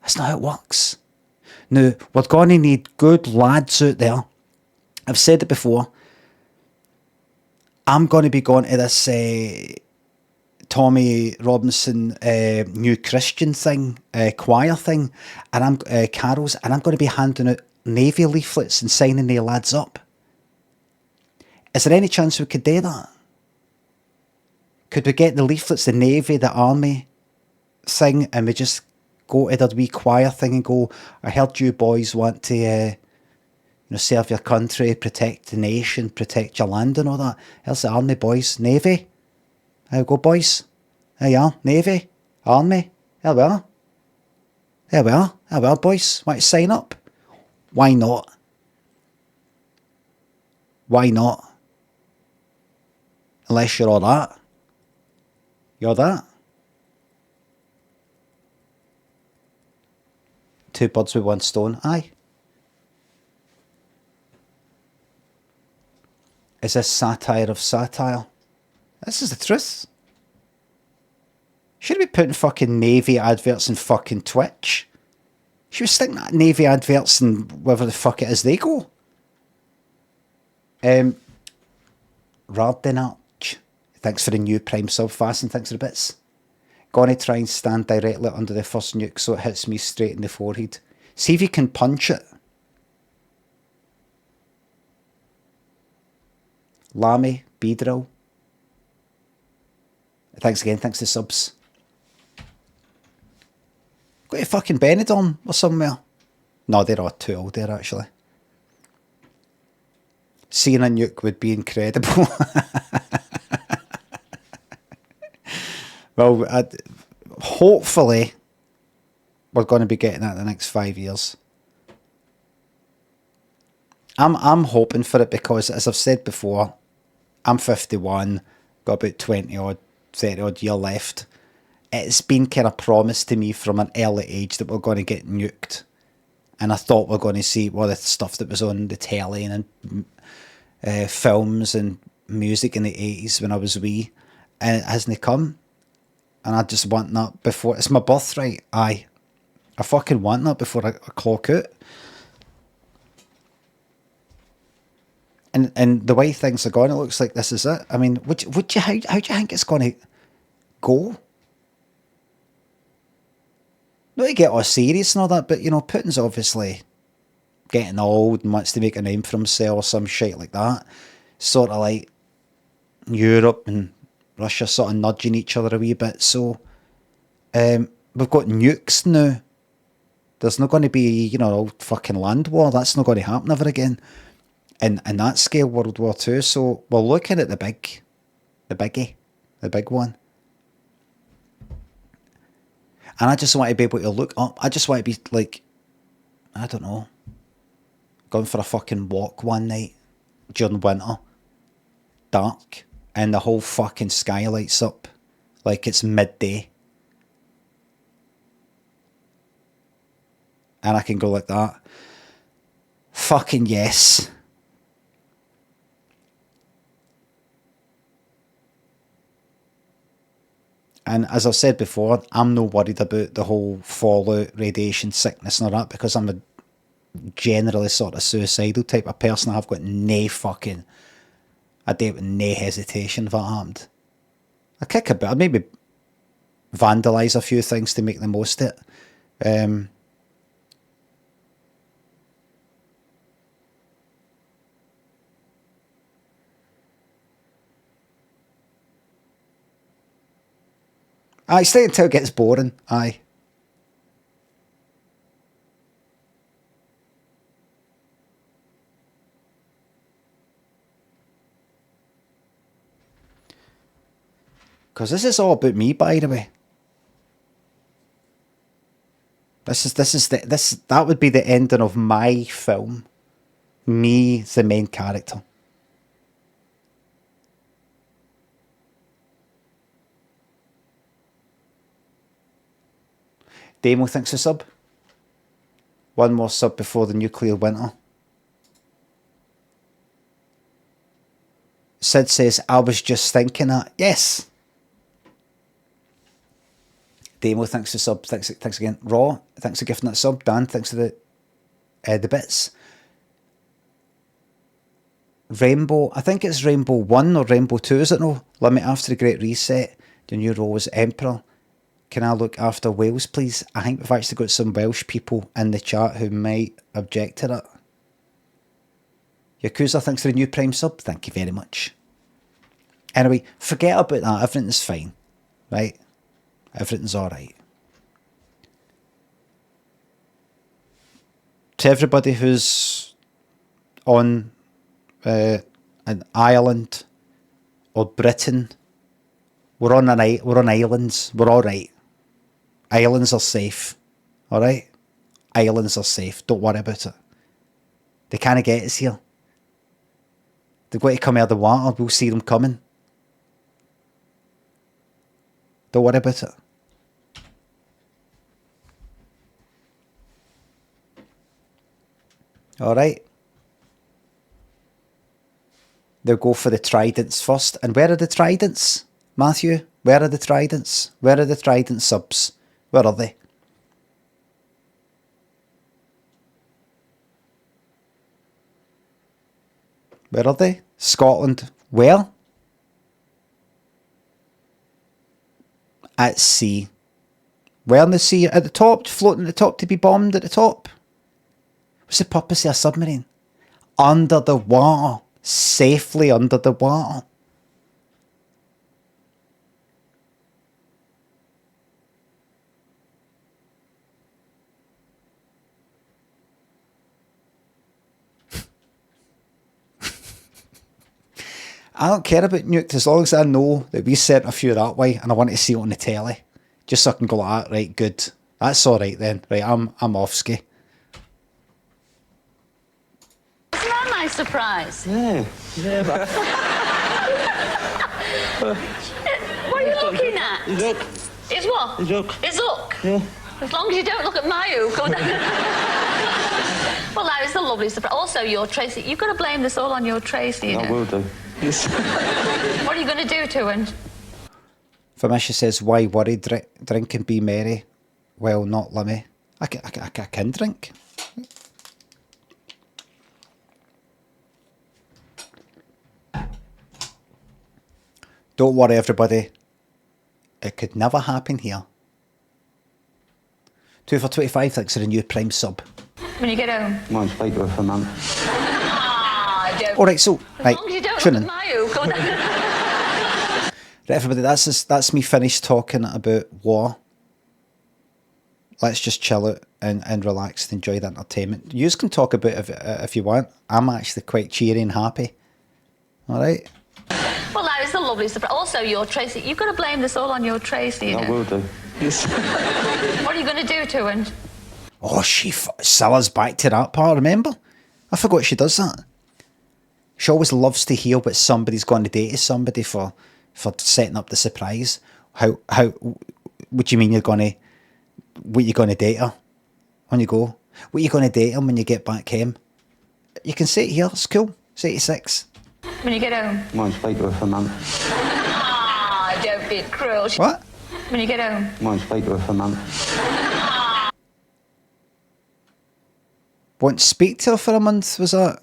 A: That's not how it works. Now, we're going to need good lads out there. I've said it before. I'm going to be going to this Tommy Robinson New Christian thing, choir thing, and I'm carols, and I'm going to be handing out Navy leaflets and signing the lads up. Is there any chance we could do that? Could we get the leaflets, the Navy, the Army thing, and we just go to the wee choir thing and go, I heard you boys want to serve your country, protect the nation, protect your land and all that. Here's the Army boys, Navy. There you go, boys. There you are, Navy, Army. There we are. There we are, boys. Want to sign up? Why not? Why not? Unless you're all that. You're that. Two birds with one stone. Aye. Is this satire of satire? This is the truth. Should we be putting fucking Navy adverts in fucking Twitch? Should we stick that Navy adverts in wherever the fuck it is they go? Rardinarch. Thanks for the new Prime sub, Fast, and thanks for the bits. Gonna try and stand directly under the first nuke so it hits me straight in the forehead. See if you can punch it. Lammy, B-Drill. Thanks again, thanks to subs. Go to fucking Benidorm or somewhere. No, they're all too old there actually. Seeing a nuke would be incredible. Well, hopefully we're going to be getting that in the next 5 years. I'm hoping for it because, as I've said before, I'm 51, got about 20 odd, 30 odd year left. It's been kind of promised to me from an early age that we're going to get nuked. And I thought we're going to see all the stuff that was on the telly and films and music in the 80s when I was wee. And it hasn't come. And I just want that before... It's my birthright. Aye. I fucking want that before I clock out. And the way things are going, it looks like this is it. I mean, how do you think it's going to go? Not to get all serious and all that, but, you know, Putin's obviously getting old and wants to make a name for himself or some shit like that. Sort of like Europe and Russia sort of nudging each other a wee bit. So we've got nukes now. There's not going to be, you know, old fucking land war. That's not going to happen ever again. In that scale, World War II. So we're looking at the biggie, the big one. And I just want to be able to look up. I just want to be like, I don't know, going for a fucking walk one night during winter, dark, and the whole fucking sky lights up like it's midday. And I can go like that. Fucking yes. And as I've said before, I'm not worried about the whole fallout, radiation sickness and all that, because I'm a generally sort of suicidal type of person. I've got no fucking, I do it with no hesitation if that happened. I kick a bit, I'd maybe vandalise a few things to make the most of it. Aye, stay until it gets boring. Aye. Because this is all about me, by the way. That would be the ending of my film. Me, the main character. Demo thinks a sub. One more sub before the nuclear winter. Sid says, I was just thinking that. Yes. Demo thanks for sub. Thanks again. Raw, thanks for gifting that sub. Dan, thanks for the bits. Rainbow, I think it's Rainbow 1 or Rainbow 2, is it no? Limit after the Great Reset. The new role was Emperor. Can I look after Wales, please? I think we've actually got some Welsh people in the chat who might object to that. Yakuza, thanks for the new Prime sub. Thank you very much. Anyway, forget about that. Everything's fine. Right? Everything's alright. To everybody who's on an island or Britain, we're on islands. We're alright. Islands are safe. Alright? Islands are safe. Don't worry about it. They can't get us here. They've got to come out of the water. We'll see them coming. Don't worry about it. Alright. They'll go for the tridents first. And where are the tridents, Matthew? Where are the tridents? Where are the trident subs? Where are they? Where are they? Scotland. Where? At sea. Where in the sea? At the top? Floating at the top to be bombed at the top? What's the purpose of a submarine? Under the water. Safely under the water. I don't care about nukes as long as I know that we sent a few that way and I want to see it on the telly. Just so I can go like that, right, good. That's alright then. Right, I'm off ski.
B: Isn't that a nice surprise?
I: Yeah, but...
B: What are you looking at?
I: His hook.
B: His what?
I: His hook.
B: His hook?
I: Yeah.
B: As long as you don't look at my hook. Well, that is a lovely surprise. Also, your Tracy. You've got to blame this all on your Tracy, you know.
I: I will do.
B: What are you going to do to him?
A: Famisha says, why worry? Drink and be merry. Well, not Limmy. I can drink. Don't worry, everybody. It could never happen here. 2 for 25, thanks for the new Prime sub.
B: when you get home?
K: Won't speak to her for a month.
B: Ah, don't.
A: Alright, so,
B: As
A: right,
B: long as you don't
A: tune
B: look
A: in.
B: at my hook. Or
A: Right, everybody, that's me finished talking about war. Let's just chill out and relax and enjoy the entertainment. You can talk about it if you want. I'm actually quite cheery and happy. Alright?
B: Well, that is a lovely surprise. Also, your Tracy, you've got to blame this all on your Tracy, you know.
K: I will do.
B: What are you going to do to him?
A: Oh, CILLA'S back to that part, remember? I forgot she does that. She always loves to hear what somebody's going to do to somebody for setting up the surprise. How, what do you mean you're going to, what you going to date her when you go? What you going to date him when you get back home? You can say it here, it's cool. It's 86.
B: When you get home?
K: Won't speak to her for a month.
B: Ah, don't be cruel.
A: What?
B: When you get home?
K: Won't speak to her for a month.
A: Won't speak to her for a month, was that?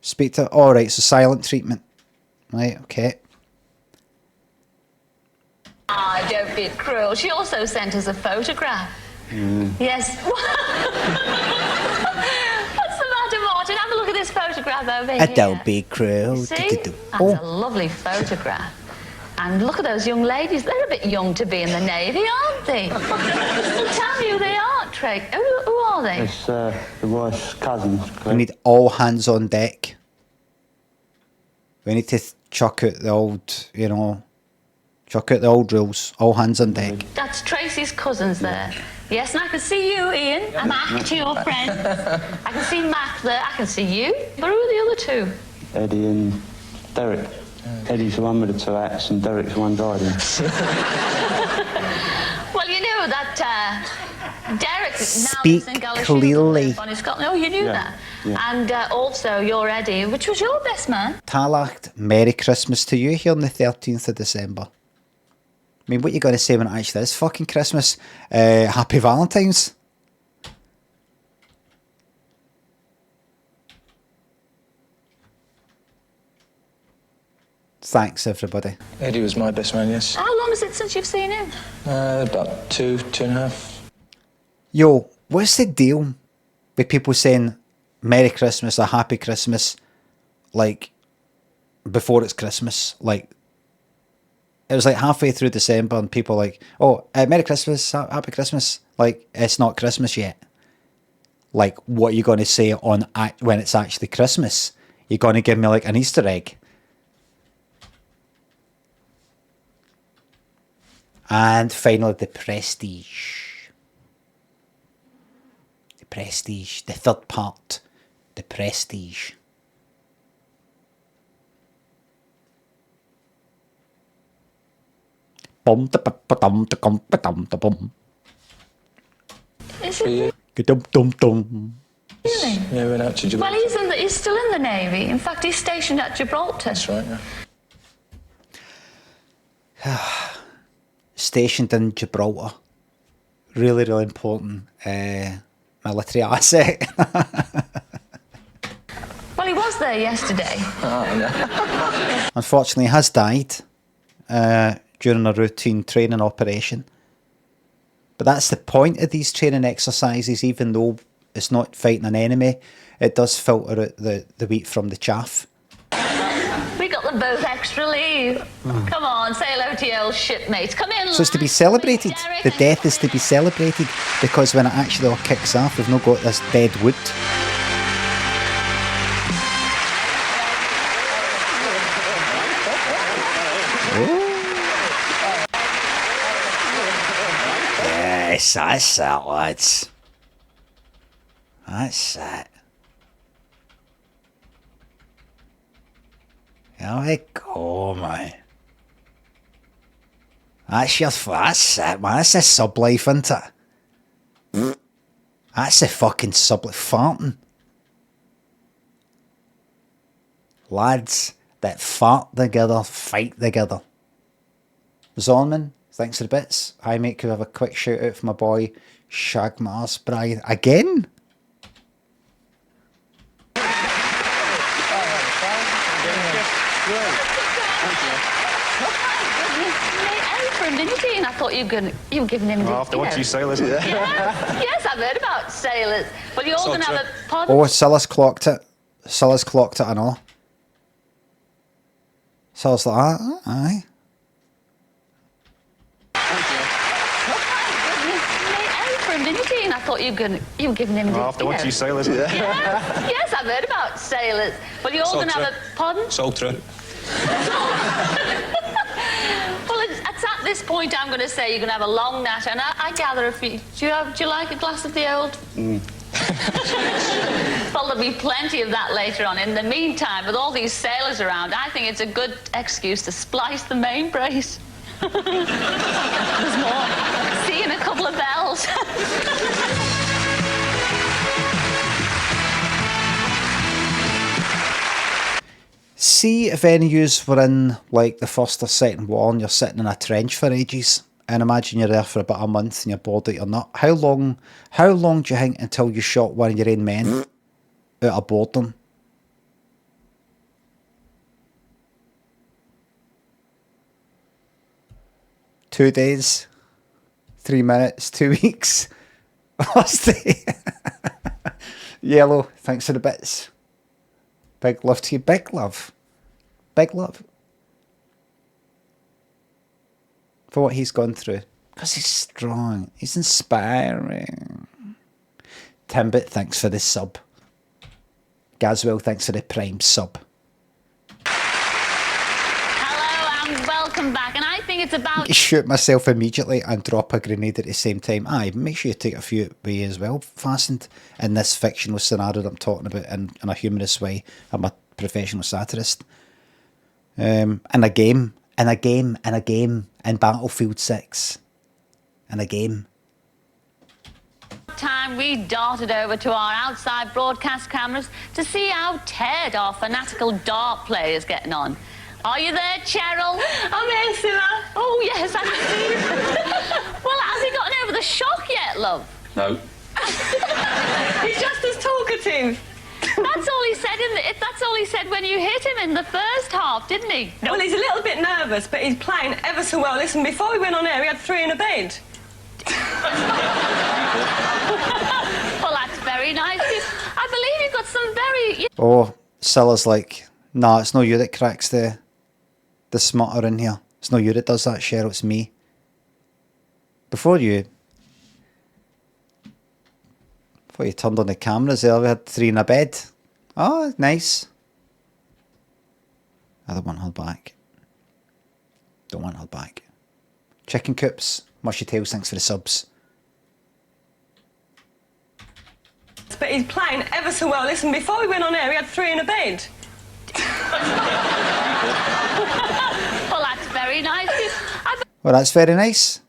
A: Speak to her? Oh, right, so silent treatment. Right, okay.
B: Ah, don't be cruel. She also sent us a photograph. Yes. What's the matter, Martin? Have a look at this photograph over here.
A: Don't be cruel.
B: See? That's a lovely photograph. And look at those young ladies. They're a bit young to be in the Navy, aren't they? Well, tell me who they are, Trey. Who are they?
K: It's the wife's cousins.
A: We need all hands on deck. We need to chuck out the old, you know, chuck out the old rules. All hands on deck.
B: That's Tracy's cousins there. Yes, and I can see you, Ian. And Mac, to your friend. I can see Mac there. I can see you. But who are the other two?
K: Eddie and Derek. Eddie's the one with the two hats and Derek's the one driving.
B: Well, you know that Derek now
A: Speak
B: lives in Gallagher
A: clearly.
B: on Scotland. Oh, you knew that.
K: Yeah.
B: And also your Eddie, which was your best man.
A: Talacht, Merry Christmas to you here on the 13th of December. I mean, what you got to say when it actually is fucking Christmas? Happy Valentine's. Thanks, everybody.
M: Eddie was my best man, yes.
B: How long is it since you've seen him?
M: About two and a half.
A: Yo, what's the deal with people saying Merry Christmas or Happy Christmas, like, before it's Christmas? Like, it was like halfway through December and people like, oh, Merry Christmas, Happy Christmas. Like, it's not Christmas yet. Like, what are you going to say on when it's actually Christmas? You're going to give me like an Easter egg. And finally, the Prestige. The Prestige. The third part. The Prestige. Bum da ba dum da gum ba dum da bum.
B: Is it
A: Dum dum dum.
B: really?
M: Yeah, we went out to Gibraltar.
B: Well, he's still in the Navy. In fact, he's stationed at Gibraltar.
M: That's right, yeah.
A: Stationed in Gibraltar. Really, really important military asset.
B: Well, he was there yesterday.
A: Unfortunately, he has died during a routine training operation. But that's the point of these training exercises, even though it's not fighting an enemy, it does filter out the wheat from the chaff.
B: We got them both extra leave. Come on, say hello to your old shipmates. Come in.
A: So it's to be celebrated. The death is to be celebrated because when it actually all kicks off, we've not got this dead wood. Yes, that's it, lads. That's it. There we go, man. That's it, man. That's the sub life, isn't it? That's the fucking sub life. Farting. Lads that fart together, fight together. Zonman, thanks for the bits. Hi, mate. Could I have a quick shout out for my boy Shagmar's Bride again?
B: a minute, Ian. I thought you were giving him.
N: After watching CILLA'S.
B: Yes, I've heard about sailors. But you're all going to have a pardon?
A: Oh, Silla's clocked it. Silla's clocked it, I know. Silla's like, aye.
B: For a minute, Ian. I thought you were giving him.
N: After watching CILLA'S.
B: Yes, I've heard about sailors. But you're all going to have a pardon?
M: Sold through.
B: Well, it's at this point I'm going to say you're going to have a long natter, and I gather if you do you like a glass of the old? Well, there'll be plenty of that later on. In the meantime, with all these sailors around, I think it's a good excuse to splice the main brace. There's more. See you in a couple of bells.
A: See if any of yous were in like the First or Second War and you're sitting in a trench for ages, and imagine you're there for about a month and you're bored out your nut. How long do you think until you shot one of your own men out of boredom? Two days, 3 minutes, 2 weeks. Last day. Yellow, thanks for the bits. Big love to you. Big love. Big love. For what he's gone through. Because he's strong. He's inspiring. Timbit, thanks for the sub. Gazwell, thanks for the prime sub.
B: Hello and welcome back. And I think it's about...
A: Shoot myself immediately and drop a grenade at the same time. Aye, make sure you take a few away as well, fastened in this fictional scenario that I'm talking about in a humorous way. I'm a professional satirist. In a game, in Battlefield 6. In a game.
B: Time we darted over to our outside broadcast cameras to see how Ted, our fanatical dart player, is getting on. Are you there, Cheryl?
H: I'm here, Silla.
B: Oh, yes, I can see you. Well, has he gotten over the shock yet, love?
M: No.
H: He's just as talkative.
B: That's all he said that's all he said when you hit him in the first half, didn't he?
H: No. Well, he's a little bit nervous, but he's playing ever so well. Listen, before we went on air, he had 3 in a bed.
B: Well, that's very nice. I believe you've got some very...
A: Oh, Silla's like, nah, it's no you that cracks the smutter in here. It's no you that does that, Cheryl, it's me. Before you turned on the cameras there, we had 3 in a bed. Oh, nice. I don't want her back. Don't want her back. Chicken coops, mushy tails, thanks for the subs.
H: But he's playing ever so well. Listen, before we went on air, he had 3 in a bed.
B: Well, that's very nice.
A: Well, that's very nice.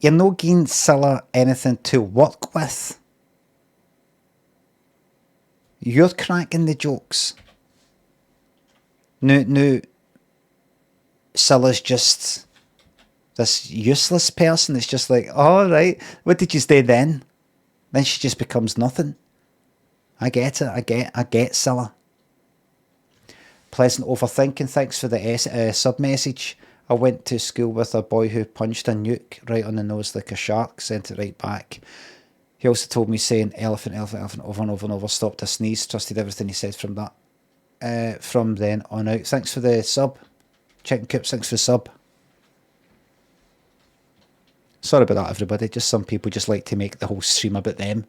A: You're no giving Silla anything to work with. You're cracking the jokes. No. Silla's just this useless person that's just like, oh, right, what did you say then? Then she just becomes nothing. I get it. I get Silla. Pleasant overthinking. Thanks for the sub message. I went to school with a boy who punched a nuke right on the nose like a shark, sent it right back. He also told me saying elephant, elephant, elephant over and over and over, stopped to sneeze, trusted everything he said from that. From then on out. Thanks for the sub. Chicken Coops, thanks for the sub. Sorry about that, everybody. Just some people just like to make the whole stream about them.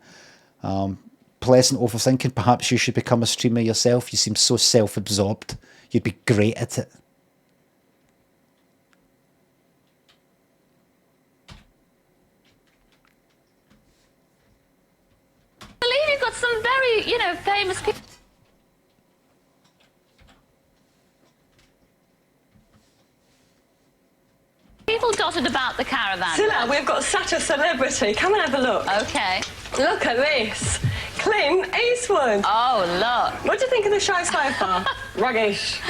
A: Pleasant overthinking. Perhaps you should become a streamer yourself. You seem so self-absorbed. You'd be great at it.
B: I believe you've got some very, famous people. People dotted about the caravan.
H: Silla, we've got such a celebrity. Come and have a look.
B: Okay.
H: Look at this. Clint Eastwood.
B: Oh, look.
H: What do you think of the show so far? Ruggish.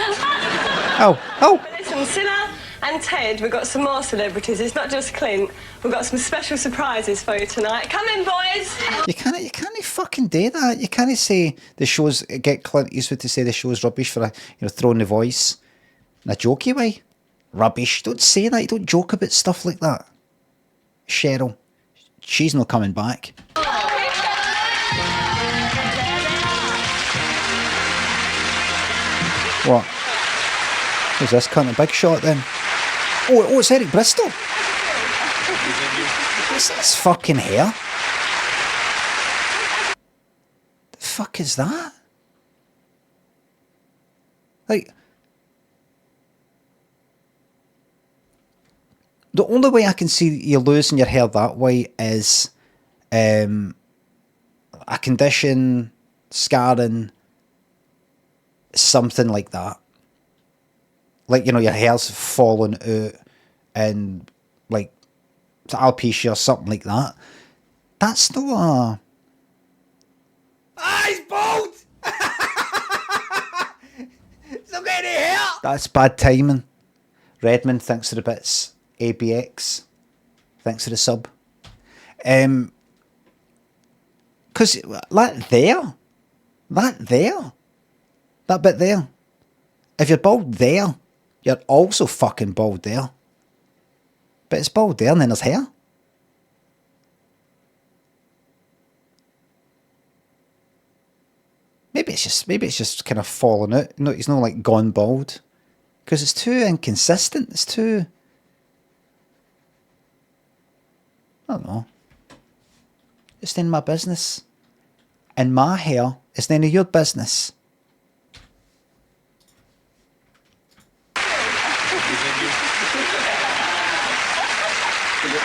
A: Oh.
H: But listen, Silla and Ted, we've got some more celebrities. It's not just Clint. We've got some special surprises for you tonight. Come in, boys.
A: You can't fucking do that. You can't say the show's, get Clint Eastwood to say the show's rubbish for throwing the voice in a jokey way. Rubbish. Don't say that. You don't joke about stuff like that. Cheryl. She's not coming back. What? Who's this cunt? A big shot then? Oh, it's Eric Bristol. What's fucking hair? The fuck is that? Like, the only way I can see you losing your hair that way is a condition, scarring, something like that. Like, you know, your hair's falling out and like alopecia or something like that. That's no he's bald! He's not got any hair! That's bad timing. Redmond, thanks for the bits. ABX, thanks for the sub. Because that bit there, if you're bald there, you're also fucking bald there. But it's bald there and then there's hair. Maybe it's just kind of falling out. No, he's not like gone bald. Because it's too inconsistent. It's too... I don't know. It's none of my business. And my hair is none of your business.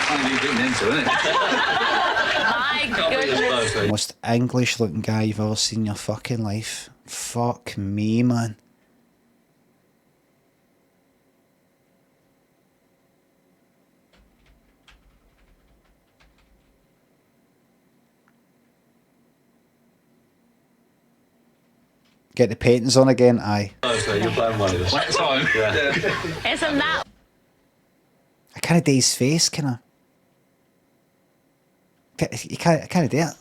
B: My goodness.
A: The most English looking guy you've ever seen in your fucking life. Fuck me, man. Get the paintings on again, aye.
J: Oh, so you're playing one of this. Next time. Yeah.
B: Isn't that...
A: I kind of do his face, kind of. You kind of do it.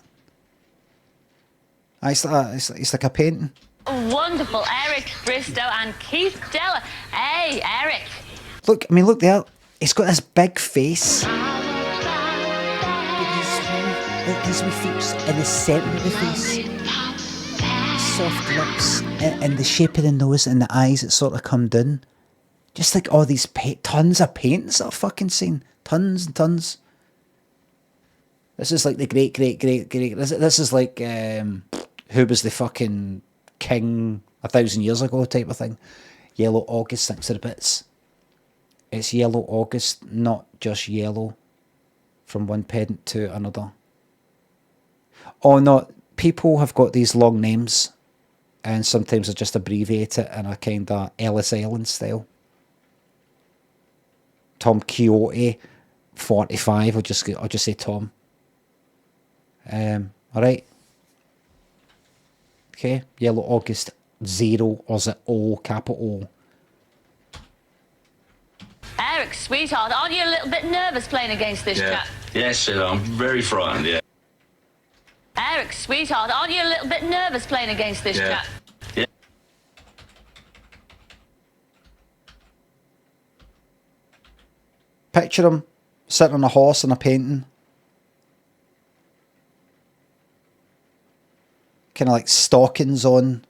A: It's like a painting.
B: Wonderful. Eric Bristow and Keith Deller. Hey, Eric.
A: Look, I mean, look there. He's got this big face. His wee feet in the centre of the face. Soft lips and the shape of the nose and the eyes that sort of come down. Just like all these tons of paintings that I've fucking seen. Tons and tons. This is like the great. This is like who was the fucking king 1,000 years ago type of thing. Yellow August, thanks to the bits. It's Yellow August, not just yellow. From one pedant to another. Oh no, people have got these long names. And sometimes I just abbreviate it in a kind of Ellis Island style. Tom Quixote, 45. I'll just say Tom. All right. Okay. Yellow August 0, or is it O, capital O?
B: Eric, sweetheart, aren't you a little bit nervous playing against this chap?
J: Yes, I'm very frightened, yeah.
B: Eric, sweetheart, aren't you a little bit nervous playing against this chap?
J: Yeah.
A: Picture him sitting on a horse in a painting. Kind of like stockings on.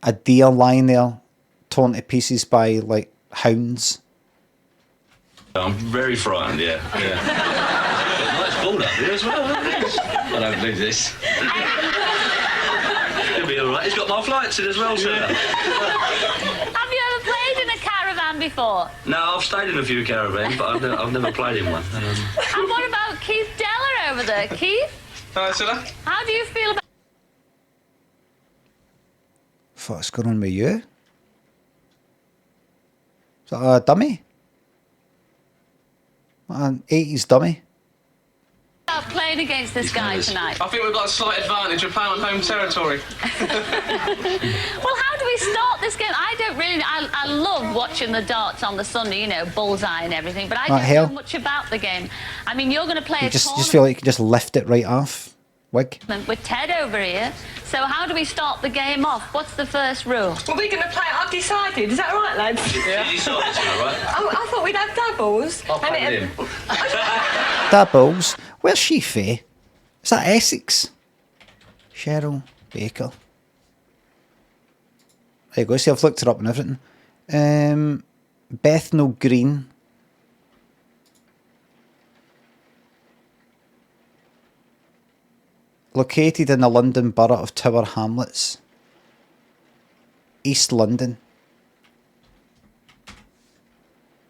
A: A deer lying there, torn to pieces by like hounds.
J: I'm very frightened, yeah. Nice ball up here as well, isn't it? I don't believe this. He'll be alright. He's got my flights in as well, sir.
B: Have you ever played in a caravan before?
J: No, I've stayed in a few caravans, but I've never played in one.
B: And what about Keith Deller over there? Keith?
N: Hello, Cilla.
B: How do you feel about...
A: What's going on with you? Is that a dummy? An 80s dummy?
B: playing against this guy tonight?
N: I think we've got a slight advantage of playing on home territory.
B: Well, how do we start this game? I don't really... I love watching the darts on the Sunday, you know, bullseye and everything, but I don't know much about the game. I mean, you're going to play
A: just feel like you can just lift it right off. Wig.
B: With Ted over here. So how do we start the game off? What's the first rule?
H: Well, we're going to play it. I've decided. Is that right, lads?
J: Yeah. You decided, right?
H: I thought we'd have doubles.
J: I'll play with him.
A: Doubles. Where's she, Faye? Is that Essex? Cheryl Baker. There you go. See, I've looked her up and everything. Bethnal Green. Located in the London borough of Tower Hamlets. East London.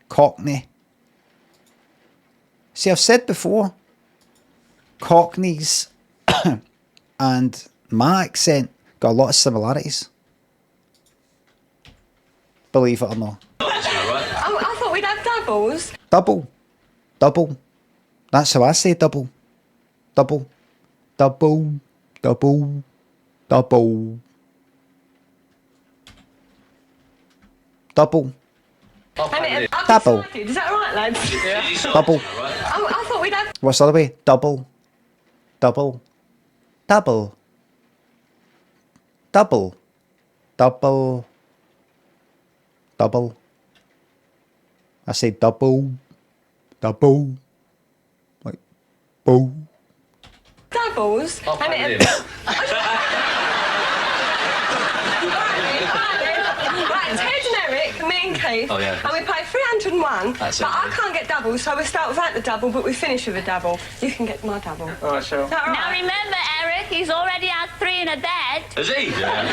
A: Cockney. See, I've said before, Cockneys and my accent got a lot of similarities. Believe it or not.
H: I thought we'd have doubles.
A: Double. Double. That's how I say double. Double. Double. Double. Double. Double.
H: I've
A: Double.
H: decided. Is that right, lads?
J: Yeah.
A: Double.
H: I thought we'd have...
A: What's the other way? Double. Double. Double. Double. Double. Double. I say double. Double. Like, boo.
H: doubles.
J: I'll play with him.
H: Right, Ted and Eric, me and Keith,
J: Oh, yeah.
H: and we play 301,
J: That's
H: but
J: it.
H: I can't get doubles, so we start without the double, but we finish with a double. You can get my double.
J: All right, Cheryl.
H: Is that right?
B: Now remember, Eric, he's already had 3 in a bed.
J: Is he? Yeah.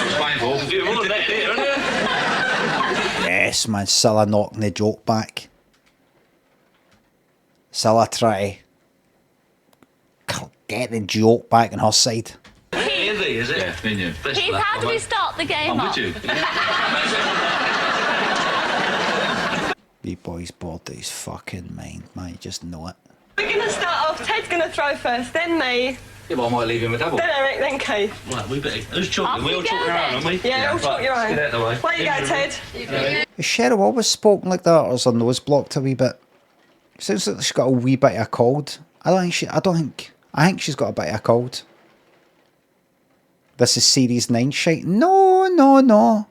J: It's fine, Paul. You're all there, aren't you?
A: Yes, man. Cilla knocking the joke back. Cilla try to get the joke back on her side.
J: Andy, is it? Yeah, me and you.
B: Keith, how do we start the game
J: I'm
B: off?
J: with you.
A: You boys bored out his fucking mind, man. You just know it.
H: We're going to start off, Ted's going to throw first, then me,
J: Yeah, well, I might leave him a double.
H: then Eric, then Keith.
J: Right, we better. Who's chalking?
B: Off
J: We
B: you
J: all
B: go
J: chalking around,
B: then.
J: aren't we?
H: Yeah, all chalk your own.
J: Get out of the way.
H: Where you go, Ted?
A: Has Cheryl always spoken like that, or is her nose blocked a wee bit? Sounds like she's got a wee bit of a cold. I think she's got a bit of a cold. This is series 9 shite. No.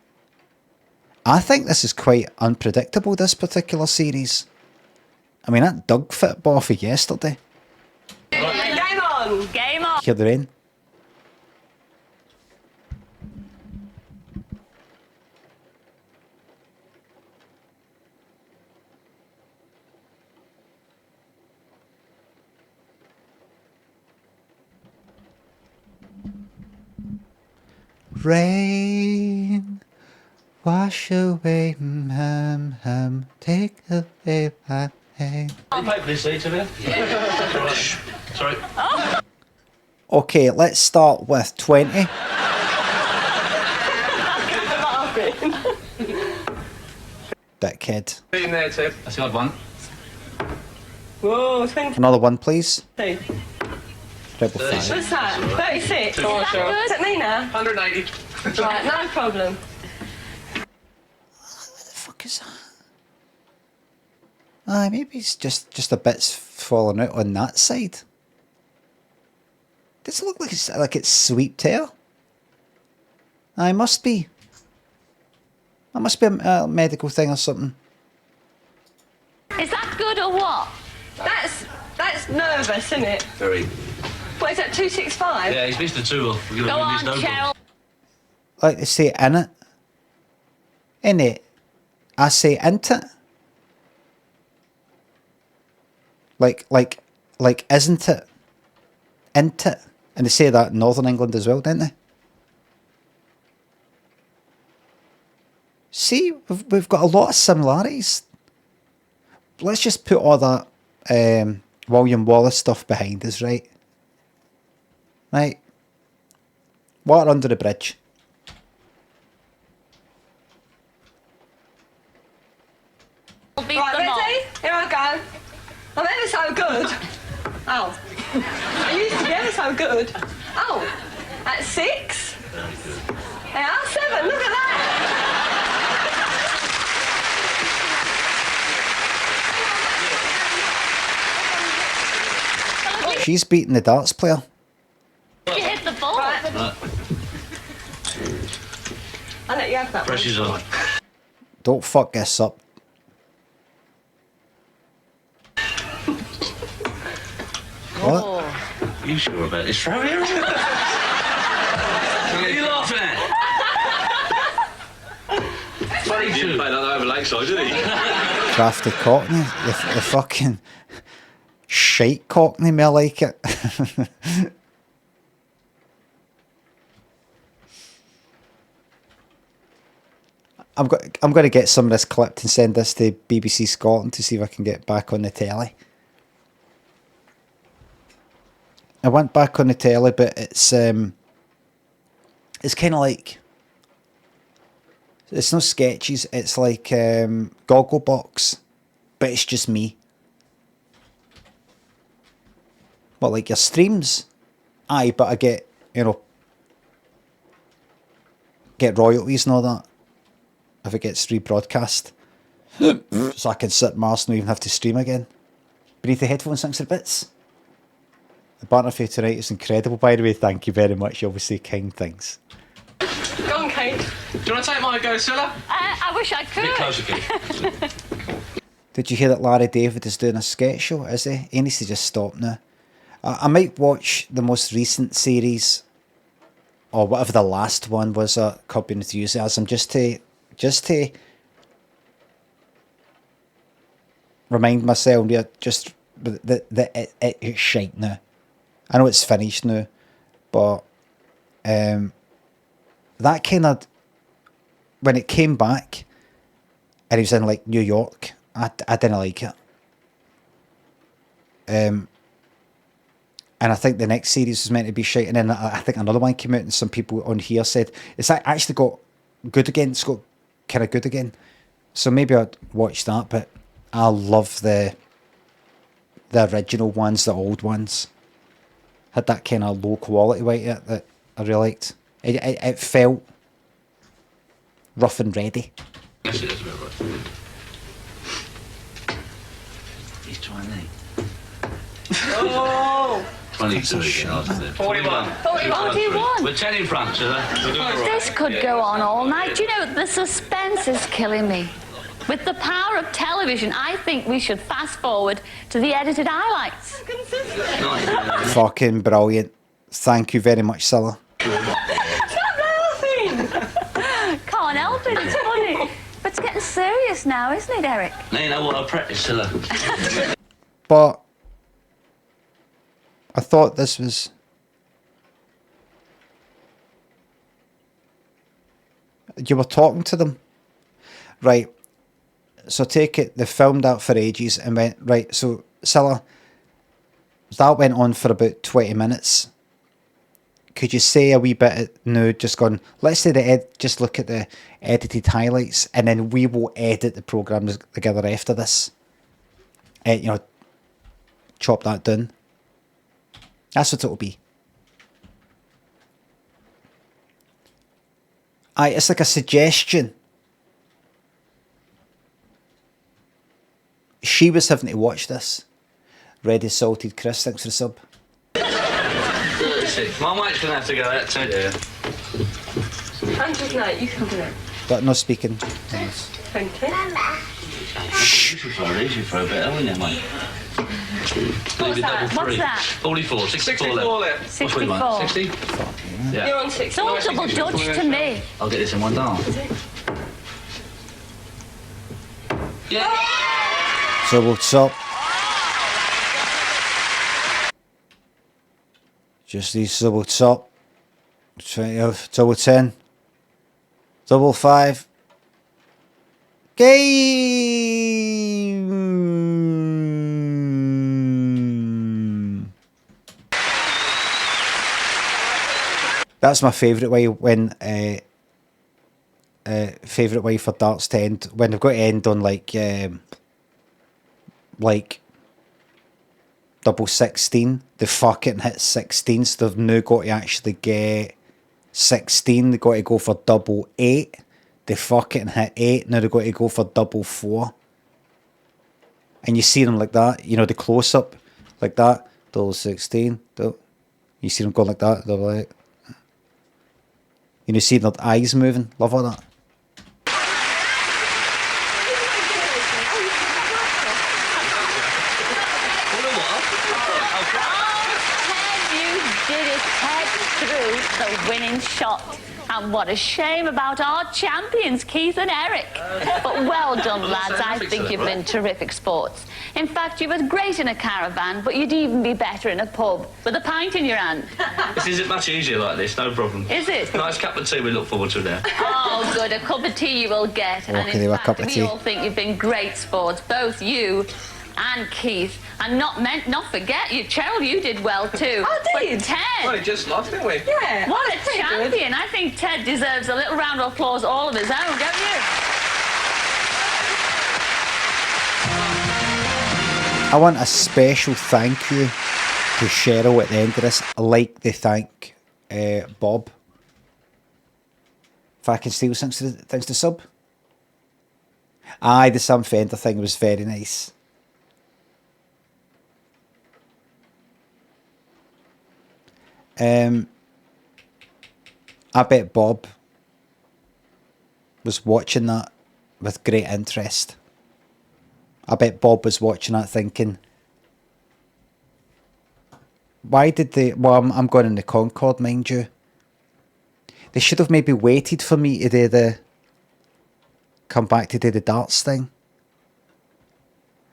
A: I think this is quite unpredictable, this particular series. I mean, that Doug fit Boffy yesterday.
H: Game on!
B: Game on.
A: Hear the rain. Rain, wash away, take away my pain.
J: Can you play for this seat, have you? Sorry.
A: Okay, let's start with 20. Dickhead.
N: In there, Ted.
J: That's the odd one.
H: Whoa, 20.
A: Another one, please.
H: What's
A: Treble 5.
H: that? 36?
N: Go on, Cheryl.
H: Is that me now?
N: 180.
H: Right, no problem.
A: What the fuck is that? Aye, maybe it's just a bit's falling out on that side. Does it look like it's sweep tail? Aye, must be. That must be a medical thing or something.
B: Is that good or what?
H: That's nervous, isn't it?
J: Very.
H: What is that, 265?
J: Yeah, he's missed the two. We're
B: Go
J: going to win
B: on,
J: this no
B: Cheryl.
A: Like they say in it. In it. I say int it. Like isn't it? Int it. And they say that in Northern England as well, don't they? See, we've got a lot of similarities. Let's just put all that William Wallace stuff behind us, right? Right. Water under the bridge.
B: We'll beat
H: Right,
B: them all.
H: ready? Here I go. I'm ever so good. Oh. I used to be ever so good. Oh. At 6. Yeah, 7. Look at that.
A: She's beating the darts player.
H: I'll let you have that
J: Pressure's
H: one.
J: on.
A: Don't fuck this up. What?
J: Are you sure about this? Throw here? What are you laughing at? 22. He didn't play that over Lakeside, did he?
A: Crafty Cockney. The fucking shite Cockney, me like it. I'm going to get some of this clipped and send this to BBC Scotland to see if I can get back on the telly. I went back on the telly, but it's kind of like, it's no sketches. It's like Gogglebox, but it's just me. Well, like your streams, aye, but I get, you know, get royalties and all that if it gets rebroadcast. So I can sit Mars and not even have to stream again. Beneath the headphones, thanks for the bits. The banter for tonight is incredible, by the way. Thank you very much. You obviously kind things.
H: Go on, Kate.
N: Do you want to take my go, Cilla?
B: I wish I could.
N: A bit closer, Kate.
A: Did you hear that Larry David is doing a sketch show? Is he? He needs to just stop now. I might watch the most recent series, or whatever the last one was, Curb Your Enthusiasm, just to remind myself, yeah, just that it's shite now. I know it's finished now, but that kind of, when it came back, and he was in like New York, I didn't like it. And I think the next series was meant to be shite, and then I think another one came out, and some people on here said it's actually got good again. It's got kind of good again. So maybe I'd watch that, but I love the original ones, the old ones. Had that kind of low quality way to it that I really liked. It felt rough and ready.
J: Yes, it is very right. He's trying to.
H: Oh!
J: 22 again, wasn't it?
N: 41.
B: 41.
J: We're 10 in front, Cilla.
B: This could go on all night. Do you know, the suspense is killing me. With the power of television, I think we should fast forward to the edited highlights.
A: Fucking brilliant. Thank you very much, Cilla.
B: Can't help it, it's funny. But it's getting serious now, isn't it, Eric?
J: Now you know what I practice, Cilla.
A: But I thought this was... You were talking to them? Right. So take it, they filmed that for ages and went, right, so Cilla, that went on for about 20 minutes. Could you say a wee bit now, just gone, let's say just look at the edited highlights, and then we will edit the programme together after this. You know, chop that down. That's what it'll be. Aye, it's like a suggestion. She was having to watch this. Ready Salted Chris, thanks for the sub.
J: 36. My mic's going to have to go out too. Yeah.
H: Andrew, no, you can do it.
A: But no speaking.
H: Thank you.
J: You should throw a bit, haven't you, mate?
B: What's that? What's that?
J: 44, 64 left.
N: left.
B: 64.
J: 60? Yeah.
H: You're on 60.
B: It's all double judged to me.
J: I'll get this in one down. Yeah.
A: So what's up? Just these double top. 20, double 10. Double 5. Game. That's my favourite way when favourite way for darts to end, when they've got to end on like double 16. They fucking hit 16, so they've now got to actually get 16. They've got to go for double 8. They fucking hit 8. Now they've got to go for double 4. And you see them like that, you know, the close up like that, double 16. You see them going like that, double 8. You know, see their eyes moving. Love all that.
B: The winning shot. And what a shame about our champions, Keith and Eric. But well done, lads. I think you've been terrific sports. In fact, you were great in a caravan, but you'd even be better in a pub with a pint in your hand.
J: This is much easier like this, no problem.
B: Is it?
J: Nice cup of tea we look forward to now.
B: Oh, good. A cup of tea you will get.
A: Okay,
B: and in
A: a
B: fact,
A: cup of
B: we
A: tea.
B: all think you've been great sports, both you and Keith. And not forget you, Cheryl, you did well too.
H: I did.
B: But Ted.
N: Well, he just lost, didn't we?
H: Yeah.
B: What a champion. I think Ted deserves a little round of applause all of his own, don't you?
A: I want a special thank you to Cheryl at the end of this. I like to thank Bob. If I can steal thanks to sub. Aye, the Sam Fender thing was very nice. I bet Bob was watching that with great interest. I bet Bob was watching that thinking, why did they... Well, I'm going in the Concorde, mind you. They should have maybe waited for me to do the... Come back to do the darts thing.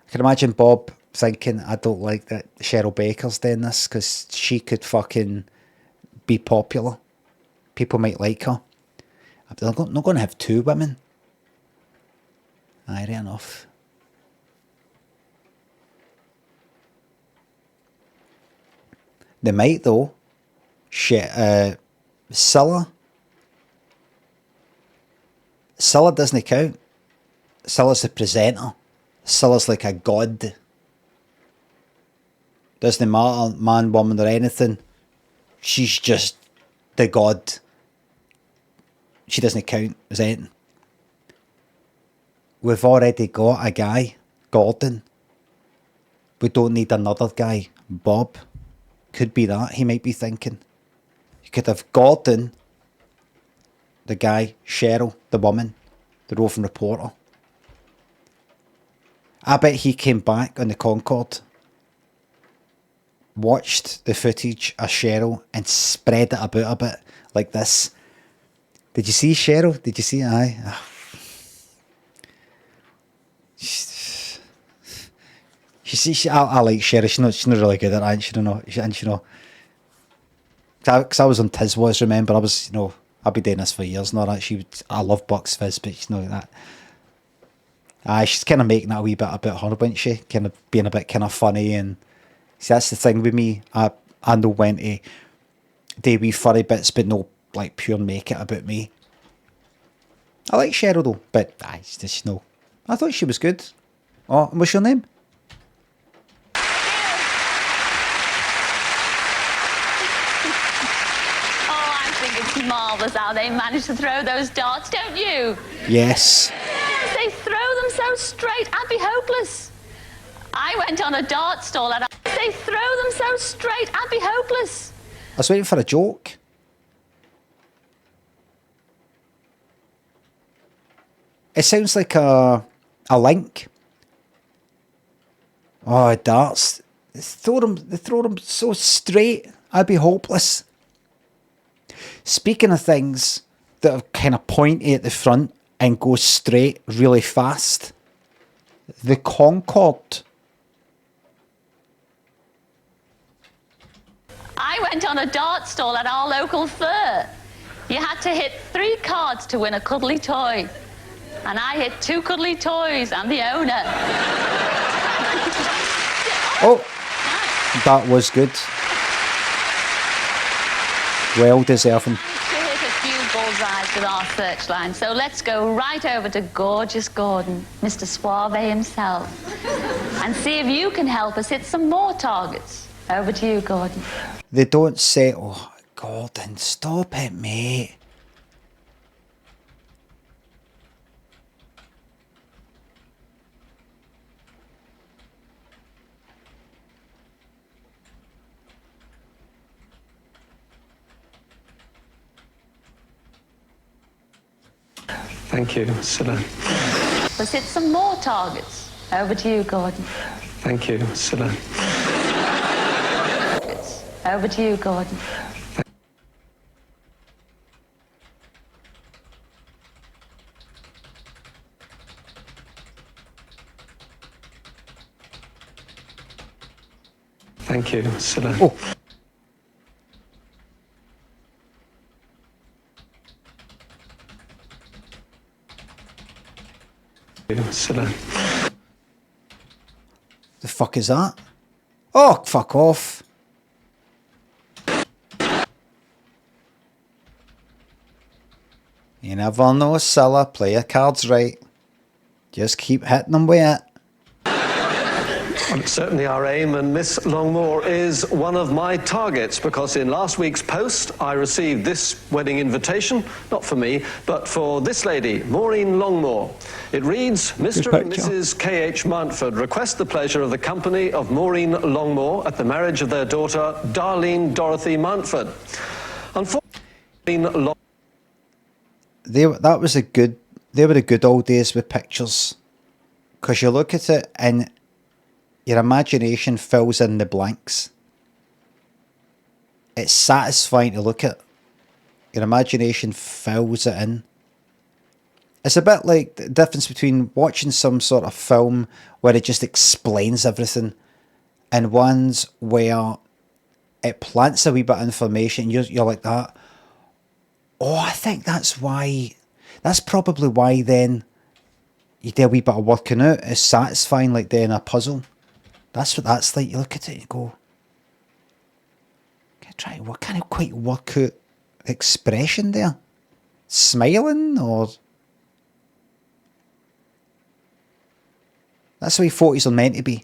A: I can imagine Bob thinking, I don't like that Cheryl Baker's doing this because she could fucking be popular. People might like her. I'm not going to have two women. Aye, right enough. They might though. Shit, Scylla. Scylla doesn't count. Scylla's the presenter. Scylla's like a god. Doesn't matter, man, woman or anything. She's just the god. She doesn't count as anything. We've already got a guy, Gordon. We don't need another guy, Bob. Could be that, he might be thinking. You could have Gordon, the guy, Cheryl, the woman, the roving reporter. I bet he came back on the Concorde, watched the footage of Cheryl and spread it about a bit like this. Did you see Cheryl? Did you see? Aye. I like Cheryl. She's not really good at that. Because I was on Tiswas, remember? I was, I've been doing this for years now. I love Bucks Fizz, but she's not like that. She's kind of making that a wee bit about her, wasn't she? Kind of being a bit kind of funny. And see, that's the thing with me. I know when to do wee funny bits, but no, like, pure make it about me. I like Cheryl though, but it's just no. I thought she was good. Oh, and what's your name?
B: Marvellous how they managed to throw those darts, don't you?
A: Yes.
B: Yes, they throw them so straight, I'd be hopeless. I went on a dart stall and they throw them so straight, I'd be hopeless.
A: I was waiting for a joke. It sounds like a link. Oh, darts. They throw them so straight, I'd be hopeless. Speaking of things that are kind of pointy at the front and go straight really fast, the Concorde.
B: I went on a dart stall at our local fair. You had to hit 3 cards to win a cuddly toy. And I hit 2 cuddly toys. I'm the owner.
A: Oh, that was good. Well deserving.
B: To hit a few bullseyes with our searchline. So let's go right over to gorgeous Gordon, Mr. Suave himself, and see if you can help us hit some more targets. Over to you, Gordon.
A: They don't say, oh, Gordon, stop it, mate.
I: Thank you, Scylla.
B: Let's hit some more targets. Over to you, Gordon.
I: Thank you, Scylla.
B: Over to you, Gordon.
I: Thank you, Scylla.
A: Oh.
I: Scylla.
A: The fuck is that? Oh, fuck off. You never know, Scylla. Play your cards right. Just keep hitting them with it.
I: Well, it's certainly our aim, and Miss Longmore is one of my targets, because in last week's post I received this wedding invitation, not for me, but for this lady, Maureen Longmore. It reads, Mr. and Mrs. K.H. Mountford request the pleasure of the company of Maureen Longmore at the marriage of their daughter, Darlene Dorothy Mountford. Unfortunately,
A: They were the good old days with pictures, because you look at it and your imagination fills in the blanks. It's satisfying to look at. Your imagination fills it in. It's a bit like the difference between watching some sort of film where it just explains everything and ones where it plants a wee bit of information. You're like that. Oh, I think that's probably why then you do a wee bit of working out. It's satisfying like doing a puzzle. That's what that's like. You look at it and you go, what kind of quite work out expression there? Smiling, or that's the way photos are meant to be.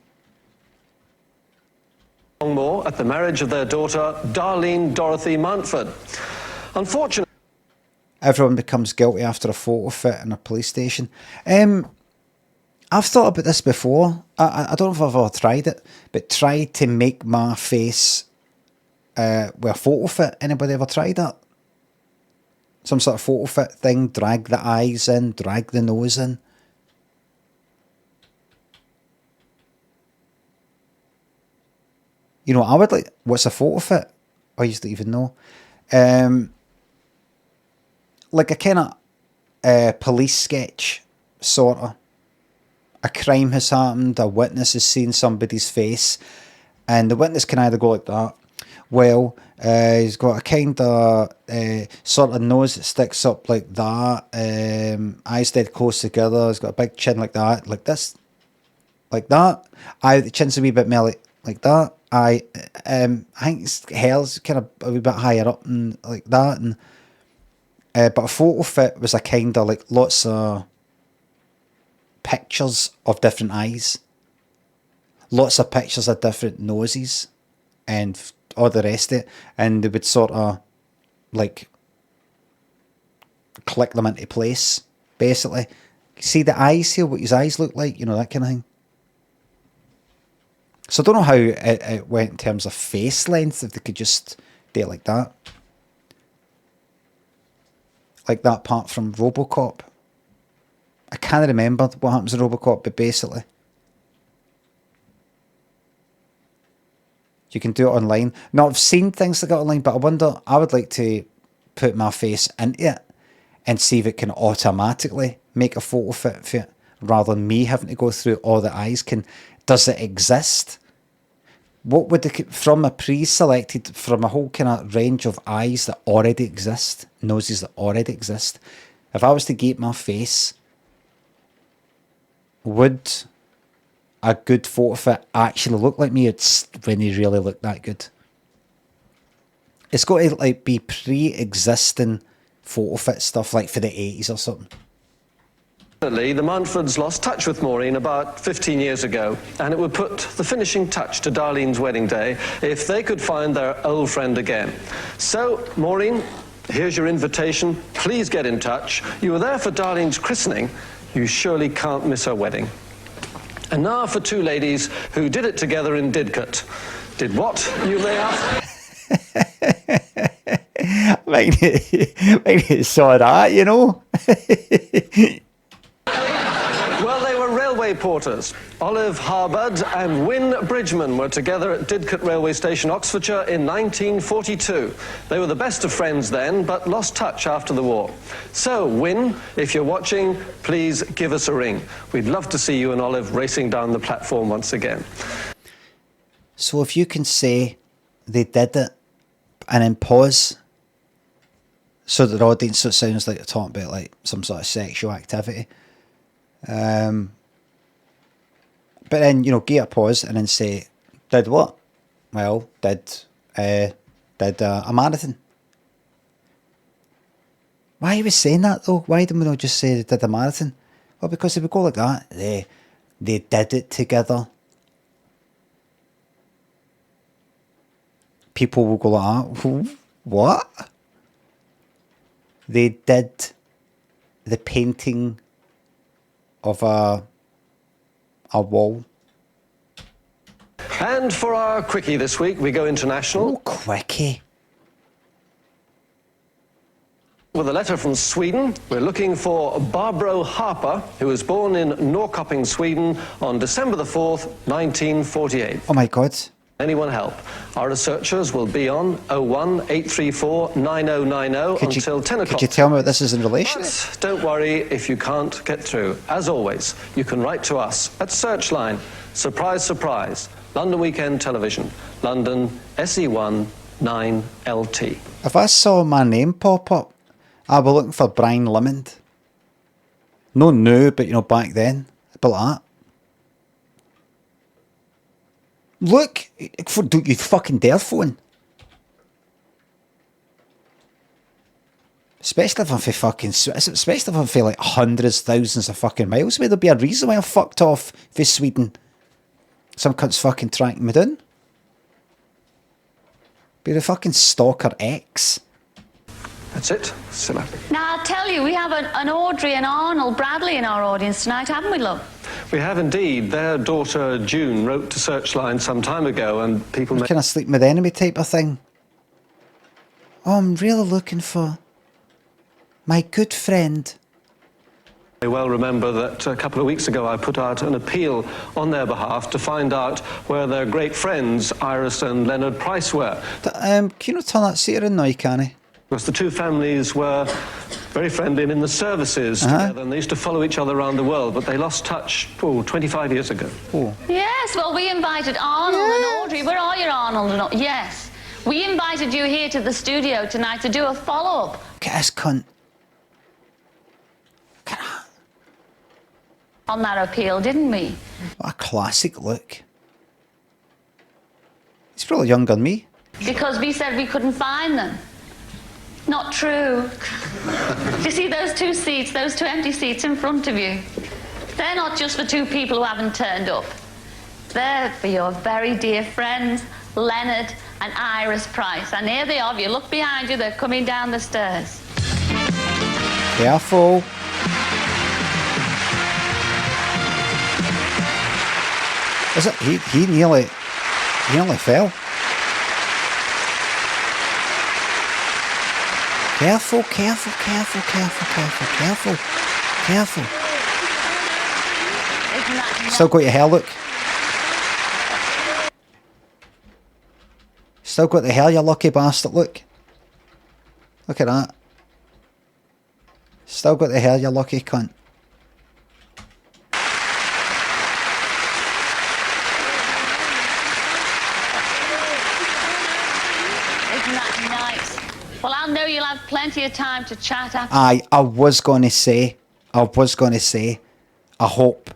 I: Longmore at the marriage of their daughter, Darlene Dorothy Mountford. Unfortunately,
A: everyone becomes guilty after a photo fit in a police station. I've thought about this before. I don't know if I've ever tried it, but tried to make my face with a photo fit. Anybody ever tried that? Some sort of photo fit thing, drag the eyes in, drag the nose in. You know, I would like, what's a photo fit? I used to even know. Like a kind of police sketch, sort of. A crime has happened, a witness has seen somebody's face, and the witness can either go like that. Well, he's got a kind of sort of nose that sticks up like that, eyes dead close together, he's got a big chin like that, like this, like that. The chin's a wee bit more like that. I think his hair's kind of a wee bit higher up and like that, and but a photo fit was a kind of like lots of pictures of different eyes, lots of pictures of different noses, and all the rest of it, and they would sort of like click them into place, basically. See the eyes here, what his eyes look like, you know, that kind of thing. So I don't know how it went in terms of face length, if they could just do it like that. Like that part from RoboCop. I can't remember what happens in RoboCop, but basically you can do it online. Now, I've seen things like that online, but I wonder, I would like to put my face into it and see if it can automatically make a photo fit for it, rather than me having to go through all the eyes. Does it exist? What would from a pre-selected, from a whole kind of range of eyes that already exist, noses that already exist, if I was to get my face, would a good photo fit actually look like me? It's when you really look that good. It's got to like be pre-existing photo fit stuff, like for the 80s or something.
I: the Mountfords lost touch with Maureen about 15 years ago, and it would put the finishing touch to Darlene's wedding day if they could find their old friend again. So, Maureen, here's your invitation. Please get in touch. You were there for Darlene's christening. You surely can't miss her wedding. And now for two ladies who did it together in Didcot. Did what, you may ask?
A: Mine saw that, you know.
I: Well, they were railway porters. Olive Harbord and Wyn Bridgman were together at Didcot Railway Station, Oxfordshire in 1942. They were the best of friends then, but lost touch after the war. So, Wyn, if you're watching, please give us a ring. We'd love to see you and Olive racing down the platform once again.
A: So if you can say they did it and then pause so that the audience, so it sounds like they're talking about like some sort of sexual activity. But then, you know, give it a pause and then say, did what? Well, did a marathon. Why are we saying that though? Why didn't we not just say they did a marathon? Well, because if we go like that, they did it together. People will go like that. What? They did the painting of a wall.
I: And for our quickie this week, we go international.
A: Oh, quickie.
I: With a letter from Sweden, we're looking for Barbro Harper, who was born in Norrköping, Sweden on December the 4th, 1948.
A: Oh my God.
I: Anyone help? Our researchers will be on 01834 9090 until 10 o'clock.
A: Could you tell me what this is in relation to?
I: But don't worry if you can't get through. As always, you can write to us at Searchline, surprise, surprise, London Weekend Television, London SE1 9LT.
A: If I saw my name pop up, I'd be looking for Brian Limond. No new, but you know, back then, about like that. Look, don't you fucking dare phone. Especially if I'm for fucking, especially if I'm for like hundreds, thousands of fucking miles away. There'll be a reason why I fucked off for Sweden. Some cunt's fucking tracking me down. Be the fucking stalker X.
I: That's it, Scylla.
B: Now, I'll tell you, we have an Audrey and Arnold Bradley in our audience tonight, haven't we, love?
I: We have indeed. Their daughter June wrote to Searchline some time ago, and people
A: Kind of sleep with the enemy type of thing. Oh, I'm really looking for my good friend.
I: may well remember that a couple of weeks ago I put out an appeal on their behalf to find out where their great friends Iris and Leonard Price were.
A: Can you not turn that seat in now, can he?
I: Because the two families were very friendly and in the services together, and they used to follow each other around the world, but they lost touch 25 years ago.
B: Yes, well, we invited Arnold and Audrey. Where are you, Arnold and Audrey? Yes. We invited you here to the studio tonight to do a follow-up.
A: Look at this cunt.
B: On that appeal, didn't we?
A: What a classic look. He's probably younger than me.
B: Because we said we couldn't find them. Not true. Do you see those two seats, those two empty seats in front of you? They're not just for two people who haven't turned up. They're for your very dear friends, Leonard and Iris Price. And here they are. If you look behind you, they're coming down the stairs.
A: Careful. Is it? He nearly fell. Careful, careful, careful, careful, careful, careful, careful. Still got your hair, look. Still got the hair, you lucky bastard, look. Look at that. Still got the hair, you lucky cunt.
B: Well, I know you'll have plenty of time to chat after.
A: I was going to say, I hope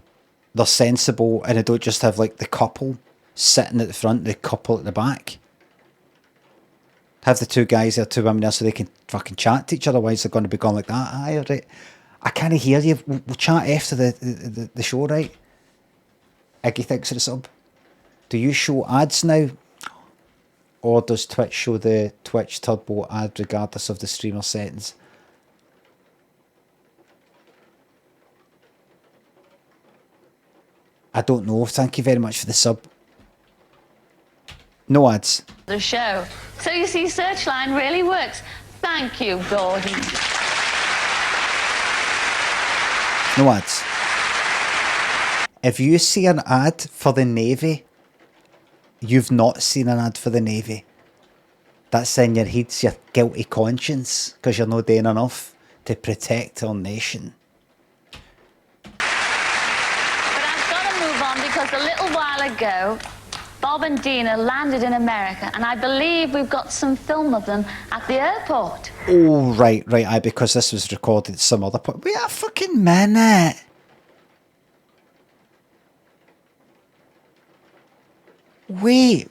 A: they're sensible and they don't just have like the couple sitting at the front, the couple at the back. Have the two guys there, two women there, so they can fucking chat to each other. Otherwise, they're going to be going like that. Aye, right. I can't hear you. We'll chat after the show, right? Iggy thinks of the sub. Do you show ads now? Or does Twitch show the Twitch Turbo ad regardless of the streamer settings? I don't know. Thank you very much for the sub. No ads.
B: The show. So you see, Searchline really works. Thank you, Gordon.
A: No ads. If you see an ad for the Navy, you've not seen an ad for the Navy. That's in your head's your guilty conscience because you're not doing enough to protect our nation.
B: But I've got to move on because a little while ago, Bob and Dina landed in America, and I believe we've got some film of them at the airport.
A: Oh, right, aye, because this was recorded at some other point. Wait a fucking minute. Wait.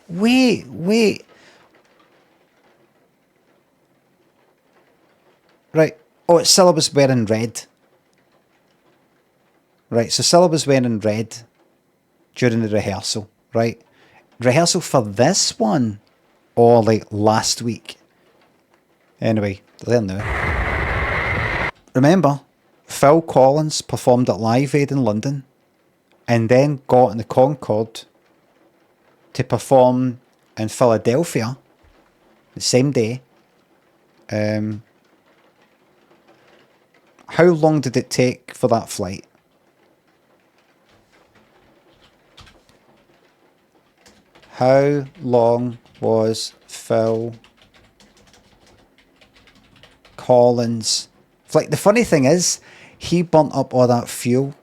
A: Right. Oh, Cilla was wearing red. Right, so Cilla was wearing red during the rehearsal, right? Rehearsal for this one or like last week. Anyway, there now. Remember, Phil Collins performed at Live Aid in London and then got in the Concorde to perform in Philadelphia the same day. How long did it take for that flight? How long was Phil Collins' flight? The funny thing is, he burnt up all that fuel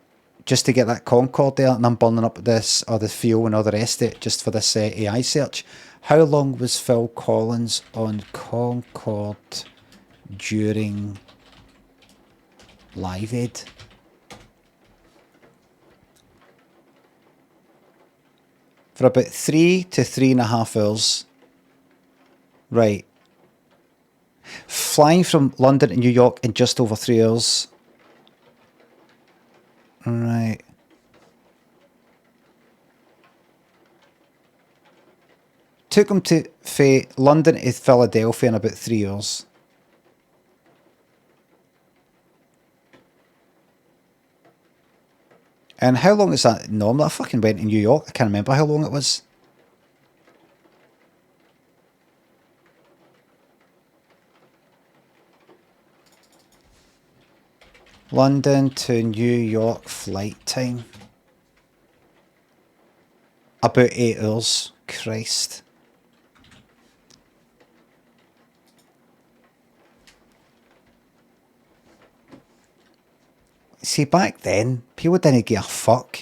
A: just to get that Concorde there, and I'm burning up this, or the fuel and all the rest of it, just for this AI search. How long was Phil Collins on Concorde during Live Aid? For about 3 to 3.5 hours. Right. Flying from London to New York in just over 3 hours. Right. Took him to London to Philadelphia in about 3 hours. And how long is that normally? I fucking went to New York. I can't remember how long it was. London to New York flight time. About 8 hours. Christ. See, back then, people didn't give a fuck.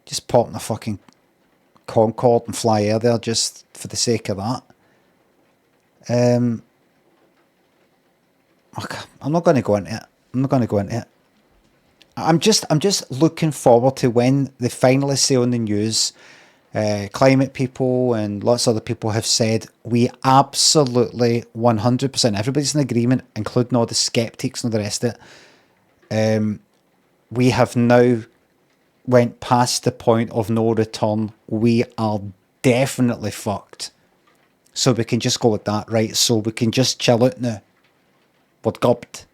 A: Just pop in the fucking Concorde and fly air there just for the sake of that. I'm not going to go into it. I'm just looking forward to when they finally say on the news, climate people and lots of other people have said, we absolutely 100%, everybody's in agreement, including all the skeptics and the rest of it. We have now went past the point of no return. We are definitely fucked. So we can just go like that, right? So we can just chill out now. We're gubbed.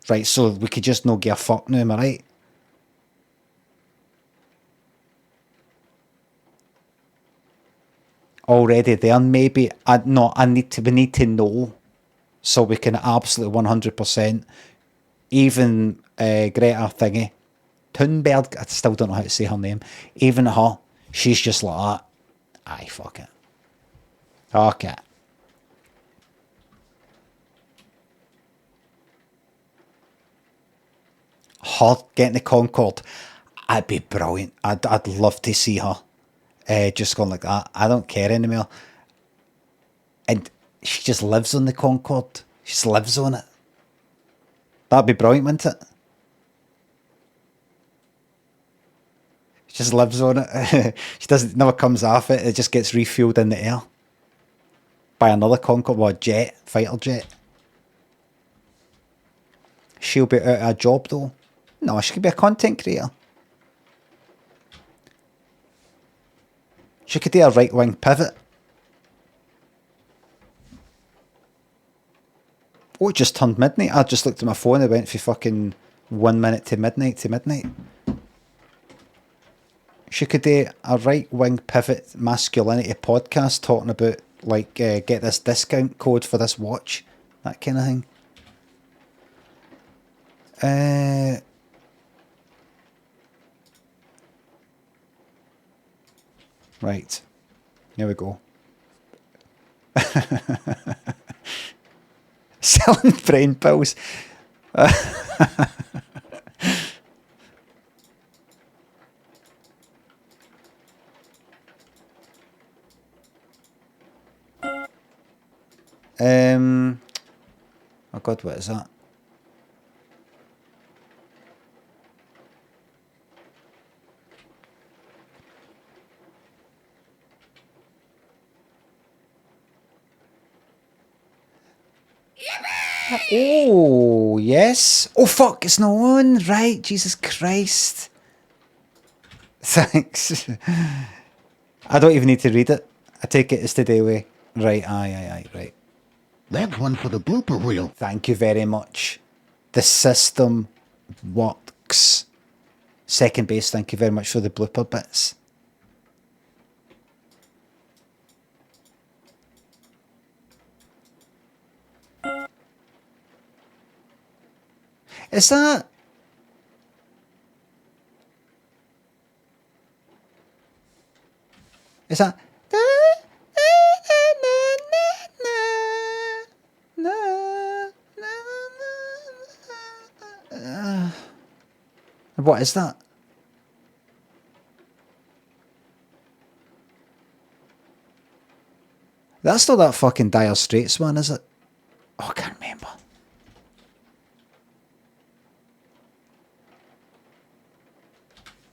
A: Right, so we could just not give a fuck now, am I right? Already there, maybe. We need to know. So we can absolutely 100%. Even Greta thingy, Thunberg, I still don't know how to say her name. Even her, she's just like that. Aye, fuck it. Okay. Her getting the Concorde, I'd be brilliant. I'd love to see her just going like that. I don't care anymore. And she just lives on the Concorde. She just lives on it. That'd be brilliant, wouldn't it? She just lives on it. Never comes off it. It just gets refueled in the air by another Concorde, or jet, fighter jet. She'll be out of a job though. No, she could be a content creator. She could do a right-wing pivot. Oh, it just turned midnight. I just looked at my phone and went for fucking 1 minute to midnight She could do a right-wing pivot masculinity podcast talking about, like, get this discount code for this watch. that kind of thing. Right. Here we go. Selling brain pills. Oh God, what is that? Oh, yes. Oh, fuck, it's not on. Right, Jesus Christ. Thanks. I don't even need to read it. I take it it's today way. Right, aye, right.
O: That's one for the blooper reel.
A: Thank you very much. The system works. Second base, thank you very much for the blooper bits. Is that... Is that... What is that? That's not that fucking Dire Straits one, is it? Oh, I can't remember.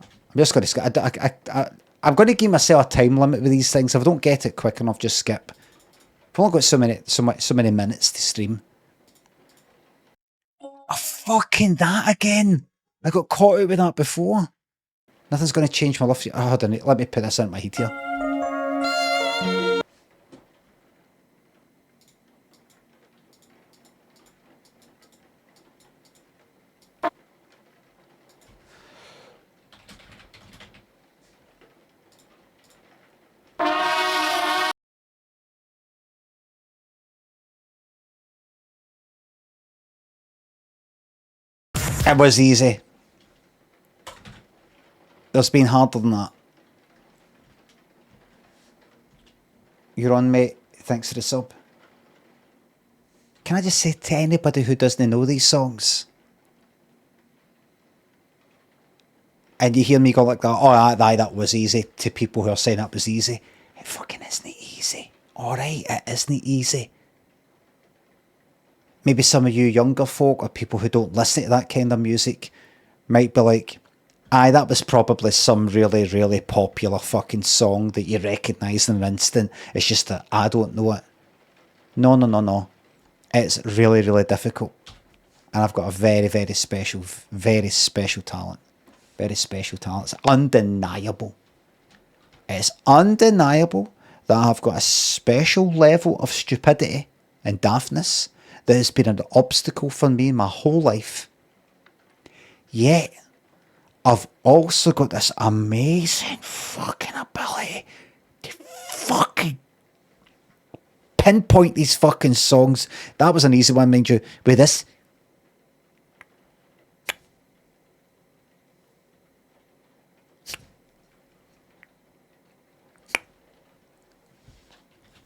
A: I'm just going to... I'm going to give myself a time limit with these things. If I don't get it quick enough, just skip. I've only got so many minutes to stream. Oh, fucking that again. I got caught out with that before. Nothing's going to change my life. Oh, hold on. Let me put this in my heat here. It was easy. There's been harder than that. You're on, mate. Thanks for the sub. Can I just say to anybody who doesn't know these songs, and you hear me go like that, oh, aye, that was easy, to people who are saying that was easy, it fucking isn't easy. Alright, it isn't easy. Maybe some of you younger folk or people who don't listen to that kind of music might be like, aye, that was probably some really, really popular fucking song that you recognise in an instant. It's just that I don't know it. No. It's really, really difficult. And I've got a very, very special talent. Very special talent. It's undeniable. It's undeniable that I've got a special level of stupidity and daftness that has been an obstacle for me my whole life. Yet, I've also got this amazing fucking ability to fucking pinpoint these fucking songs. That was an easy one, mind you. With this,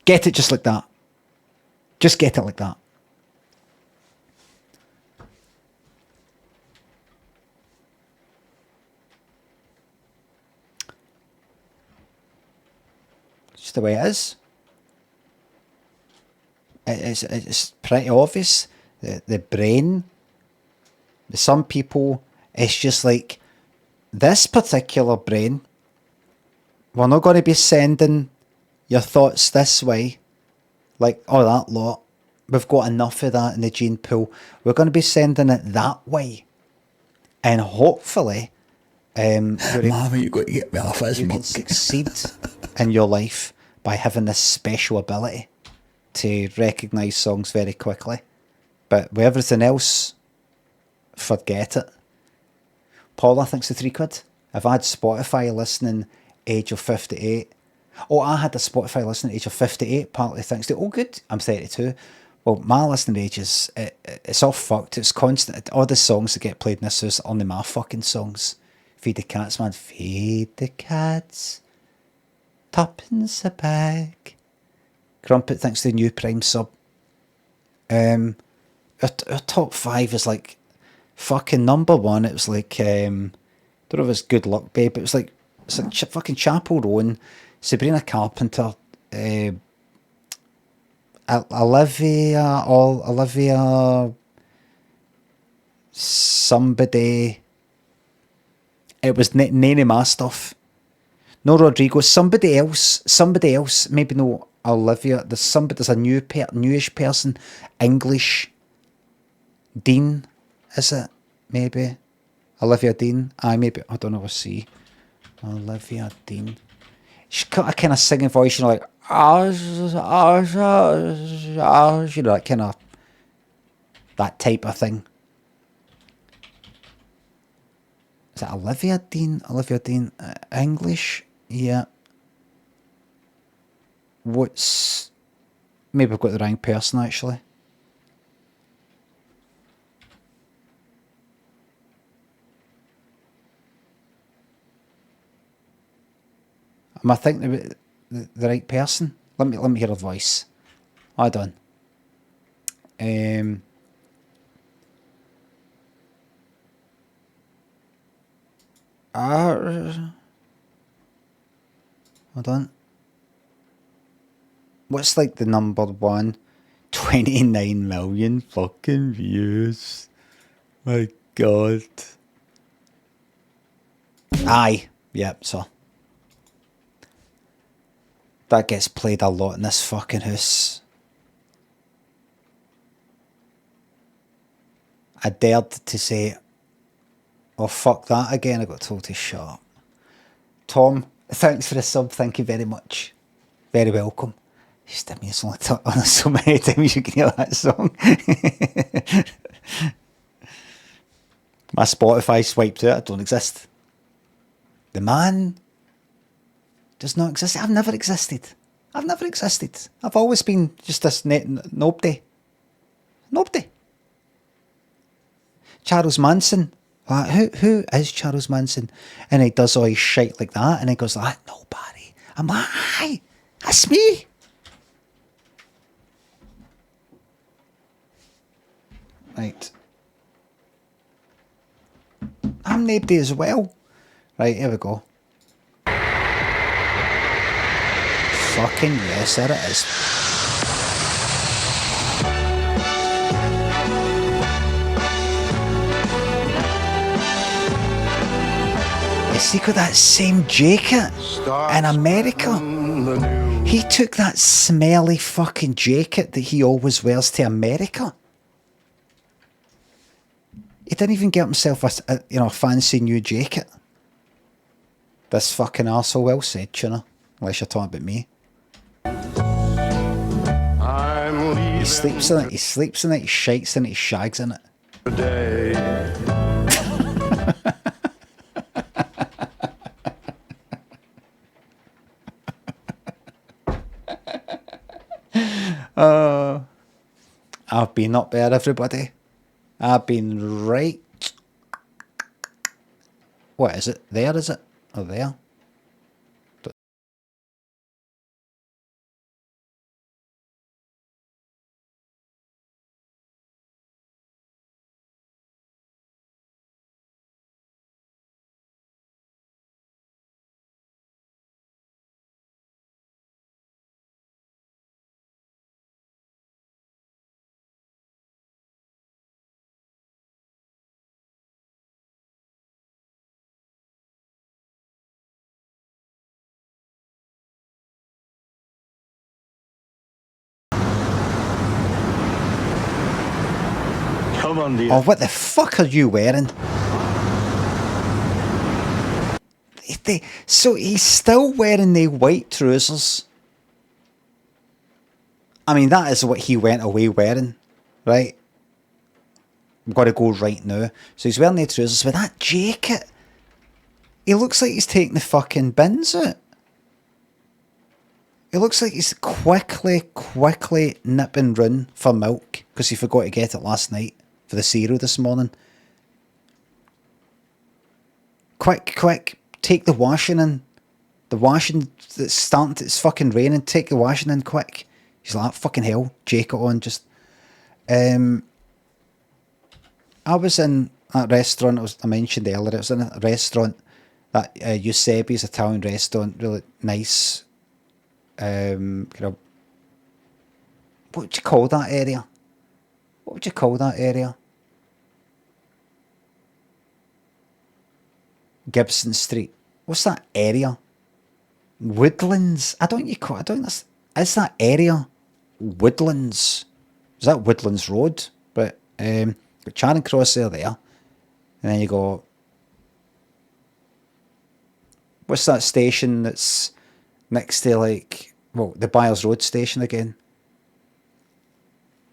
A: get it just like that. Just get it like that. Just the way it is. It's pretty obvious. The brain, some people, it's just like, this particular brain, we're not going to be sending your thoughts this way, like, oh, that lot. We've got enough of that in the gene pool. We're going to be sending it that way. And hopefully,
O: Mama, you got to get me off this
A: you can succeed in your life by having this special ability to recognise songs very quickly. But with everything else, forget it. Paula thinks the £3. I've had Spotify listening age of 58. Oh, I had the Spotify listening age of 58, partly thanks to, oh good, I'm 32. Well, my listening age is it's all fucked. It's constant. All the songs that get played in this is only my fucking songs. Feed the cats, man. Feed the cats. Tuppence a bag. Crumpet thinks the new Prime sub. Our top 5 is like fucking number 1. It was like don't know if it's Good Luck Babe. It's like fucking Chapel Roan, Sabrina Carpenter, Olivia, somebody. It was none of my stuff. No Rodrigo, somebody else. Maybe no Olivia. There's a newish person. English. Dean, is it? Maybe. Olivia Dean. Maybe. I don't know. We'll see. Olivia Dean. She's got a kind of singing voice, you know, like, you know, that kind of, that type of thing. Is that Olivia Dean? Olivia Dean. English? Yeah. Maybe I've got the wrong person, actually. Am I thinking about the right person? Let me hear her voice. Hold on. Hold on. What's like the number 1? 29 million fucking views. My God. Aye. Yep, so. That gets played a lot in this fucking house. I dared to say, oh fuck that again, I got told to shut up. Tom, thanks for the sub, thank you very much. Very welcome. Just I mean, it's only so many times you can hear that song. My Spotify swiped out, I don't exist. The man does not exist. I've never existed. I've always been just this nobody. Nobody. Charles Manson. Who is Charles Manson? And he does all his shit like that, and he goes like, nobody. I'm like, aye, that's me. Right. I'm nobody as well. Right, here we go. Fucking yes, there it is. Is he got that same jacket in America? He took that smelly fucking jacket that he always wears to America. He didn't even get himself a fancy new jacket. This fucking arsehole, well said, you unless you're talking about me. He sleeps in it, he shites in it, he shags in it. I've been up there, everybody. I've been right. What is it? There, is it? Oh, there.
K: Come on, dear.
A: Oh, what the fuck are you wearing? So he's still wearing the white trousers. I mean, that is what he went away wearing, right? I've got to go right now. So he's wearing the trousers with that jacket. He looks like he's taking the fucking bins out. It looks like he's quickly nip and run for milk because he forgot to get it last night for the cereal this morning. Quick, take the washing in. The washing that's starting, it's fucking raining. Take the washing in quick. He's like, fucking hell, jacket on. Just, I was in that restaurant I mentioned earlier. I was in a restaurant, that Eusebi's Italian restaurant, really nice. Kind of, what would you call that area? What would you call that area? Gibson Street. What's that area? Woodlands. I don't that's, is that area Woodlands? Is that Woodlands Road? But got Charing Cross there, and then you go, what's that station that's next to, like, well, the Byers Road station again?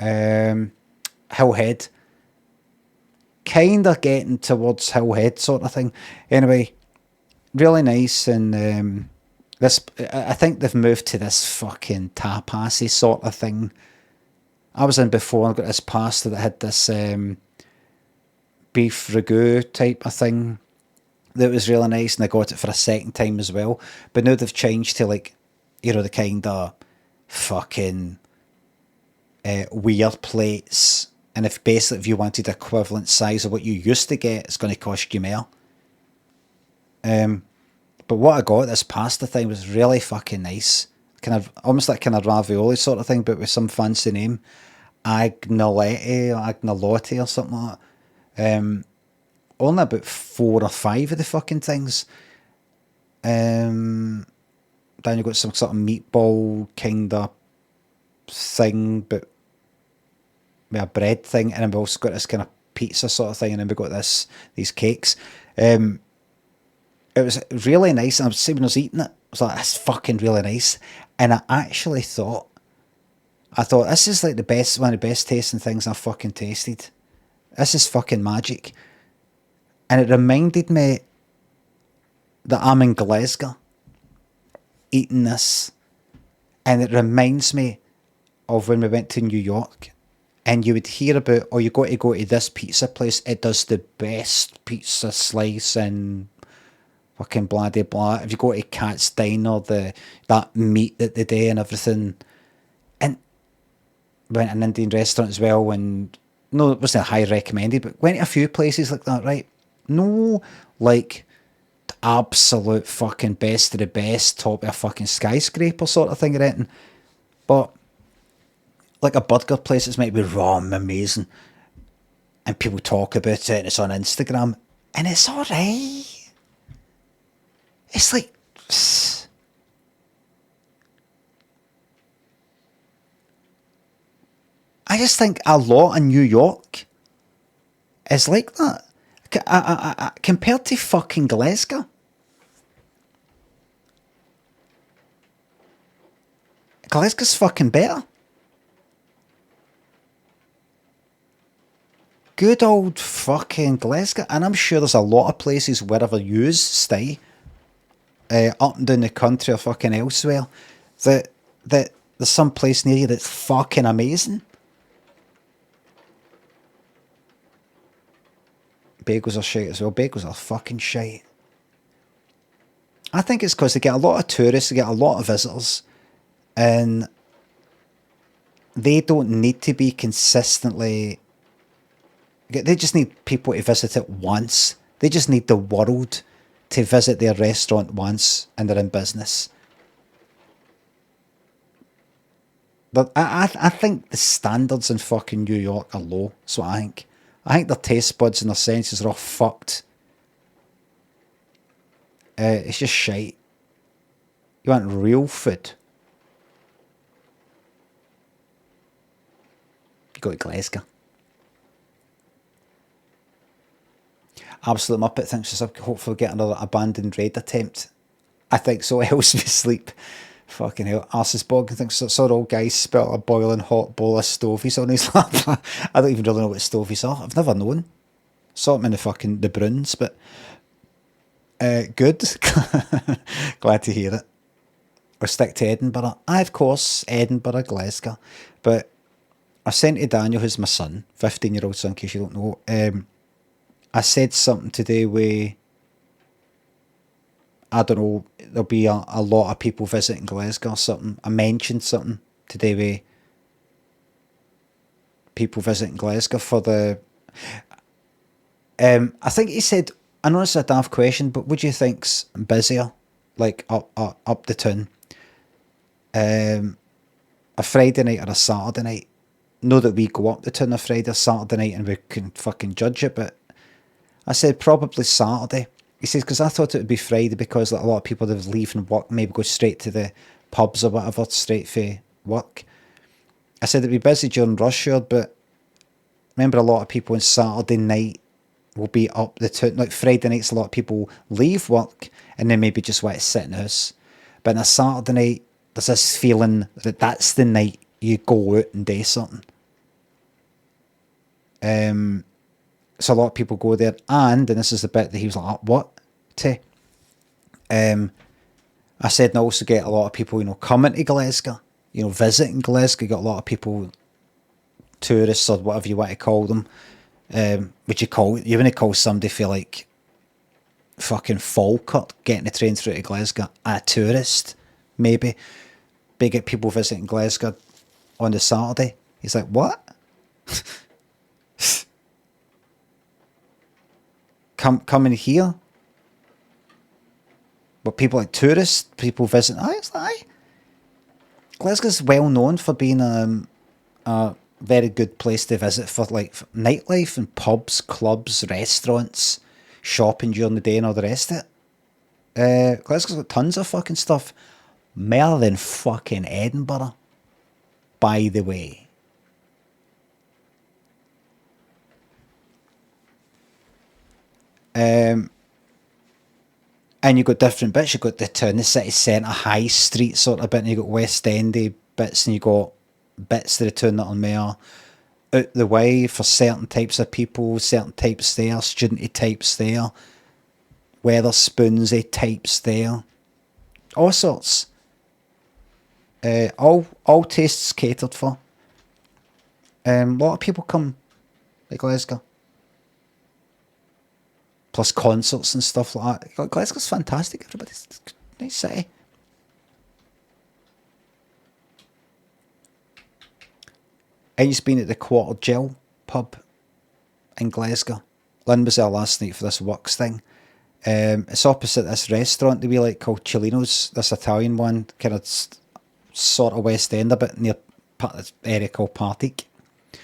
A: Hillhead. Kind of getting towards Hillhead sort of thing. Anyway, really nice, and this, I think they've moved to this fucking tapasy sort of thing. I was in before, I got this pasta that had this beef ragu type of thing that was really nice, and I got it for a second time as well. But now they've changed to, like, you know, the kind of fucking weird plates. And if you wanted equivalent size of what you used to get, it's going to cost you more. But what I got this pasta thing was really fucking nice. Kind of almost like kind of ravioli sort of thing, but with some fancy name. Agnolotti or something like that. Only about 4 or 5 of the fucking things. Then you got some sort of meatball kind of thing, but with a bread thing, and then we've also got this kind of pizza sort of thing, and then we've got these cakes. It was really nice, and I was saying when I was eating it, I was like, that's fucking really nice. And I actually thought this is like one of the best tasting things I've fucking tasted. This is fucking magic. And it reminded me that I'm in Glasgow eating this, and it reminds me of when we went to New York. And you would hear about, oh, you got to go to this pizza place. It does the best pizza slice and fucking blah de blah. If you go to Cat's Diner, that meat that they do and everything. And went to an Indian restaurant as well. And no, it wasn't high recommended, but went to a few places like that, right? No, like the absolute fucking best of the best, top of a fucking skyscraper sort of thing or anything. But like a burger place that's might be raw and amazing, and people talk about it, and it's on Instagram, and it's alright. It's like, I just think a lot in New York is like that. Compared to fucking Glasgow. Glasgow's fucking better. Good old fucking Glasgow. And I'm sure there's a lot of places wherever yous stay, up and down the country or fucking elsewhere, that there's some place near you that's fucking amazing. Bagels are shite as well. Bagels are fucking shite. I think it's because they get a lot of tourists, they get a lot of visitors, and they don't need to be consistently. They just need people to visit it once. They just need the world to visit their restaurant once, and they're in business. But I think the standards in fucking New York are low. That's what I think. I think their taste buds and their senses are all fucked. It's just shite. You want real food? You go to Glasgow. Absolute Muppet thinks us hopefully get another abandoned raid attempt. I think so, else we sleep. Fucking hell. Arse's Bog thinks saw old guy spilt a boiling hot bowl of stovies on his lap. I don't even really know what stovies are. I've never known. Saw them in the Bruns, but good. Glad to hear it. or stick to Edinburgh. Aye, of course, Edinburgh, Glasgow. But I sent to Daniel, who's my son, 15-year-old son, in case you don't know. I said something today where, I don't know, there'll be a lot of people visiting Glasgow or something. I mentioned something today where people visiting Glasgow for the... I think he said, I know it's a daft question, but would you think's busier, like up the town? A Friday night or a Saturday night? Know that we go up the town a Friday or Saturday night and we can fucking judge it, but I said probably Saturday. He says, because I thought it would be Friday because like, a lot of people that was leaving work maybe go straight to the pubs or whatever, straight for work. I said it'd be busy during rush hour, but remember a lot of people on Saturday night will be up the town. Like Friday nights, a lot of people leave work and then maybe just want to sit in the house. But on a Saturday night, there's this feeling that that's the night you go out and do something. So a lot of people go there, and this is the bit that he was like, what? I said, and I also get a lot of people, coming to Glasgow, visiting Glasgow. You got a lot of people, tourists or whatever you want to call them. You wouldn't call somebody for like fucking Falkirk getting the train through to Glasgow a tourist, maybe. Big people visiting Glasgow on the Saturday. He's like, what? Coming here? But people like tourists, people visiting. It's like, Glasgow's well known for being a very good place to visit for like nightlife and pubs, clubs, restaurants, shopping during the day and all the rest of it. Glasgow's got tons of fucking stuff. More than fucking Edinburgh, by the way. And you've got different bits. You've got the town, the city centre, high street sort of bit, and you've got West Endy bits, and you've got bits of the town that are more out the way for certain types of people, certain types there, studenty types there, Weatherspoonsy types there, all sorts. All tastes catered for. A lot of people come to Glasgow. Plus concerts and stuff like that. Glasgow's fantastic, everybody. It's a nice city. I used to be at the Quarter Jill pub in Glasgow. Lynn was there last night for this works thing. It's opposite this restaurant that we like called Cellino's, this Italian one, kind of sort of West End a bit near this area called Partick. And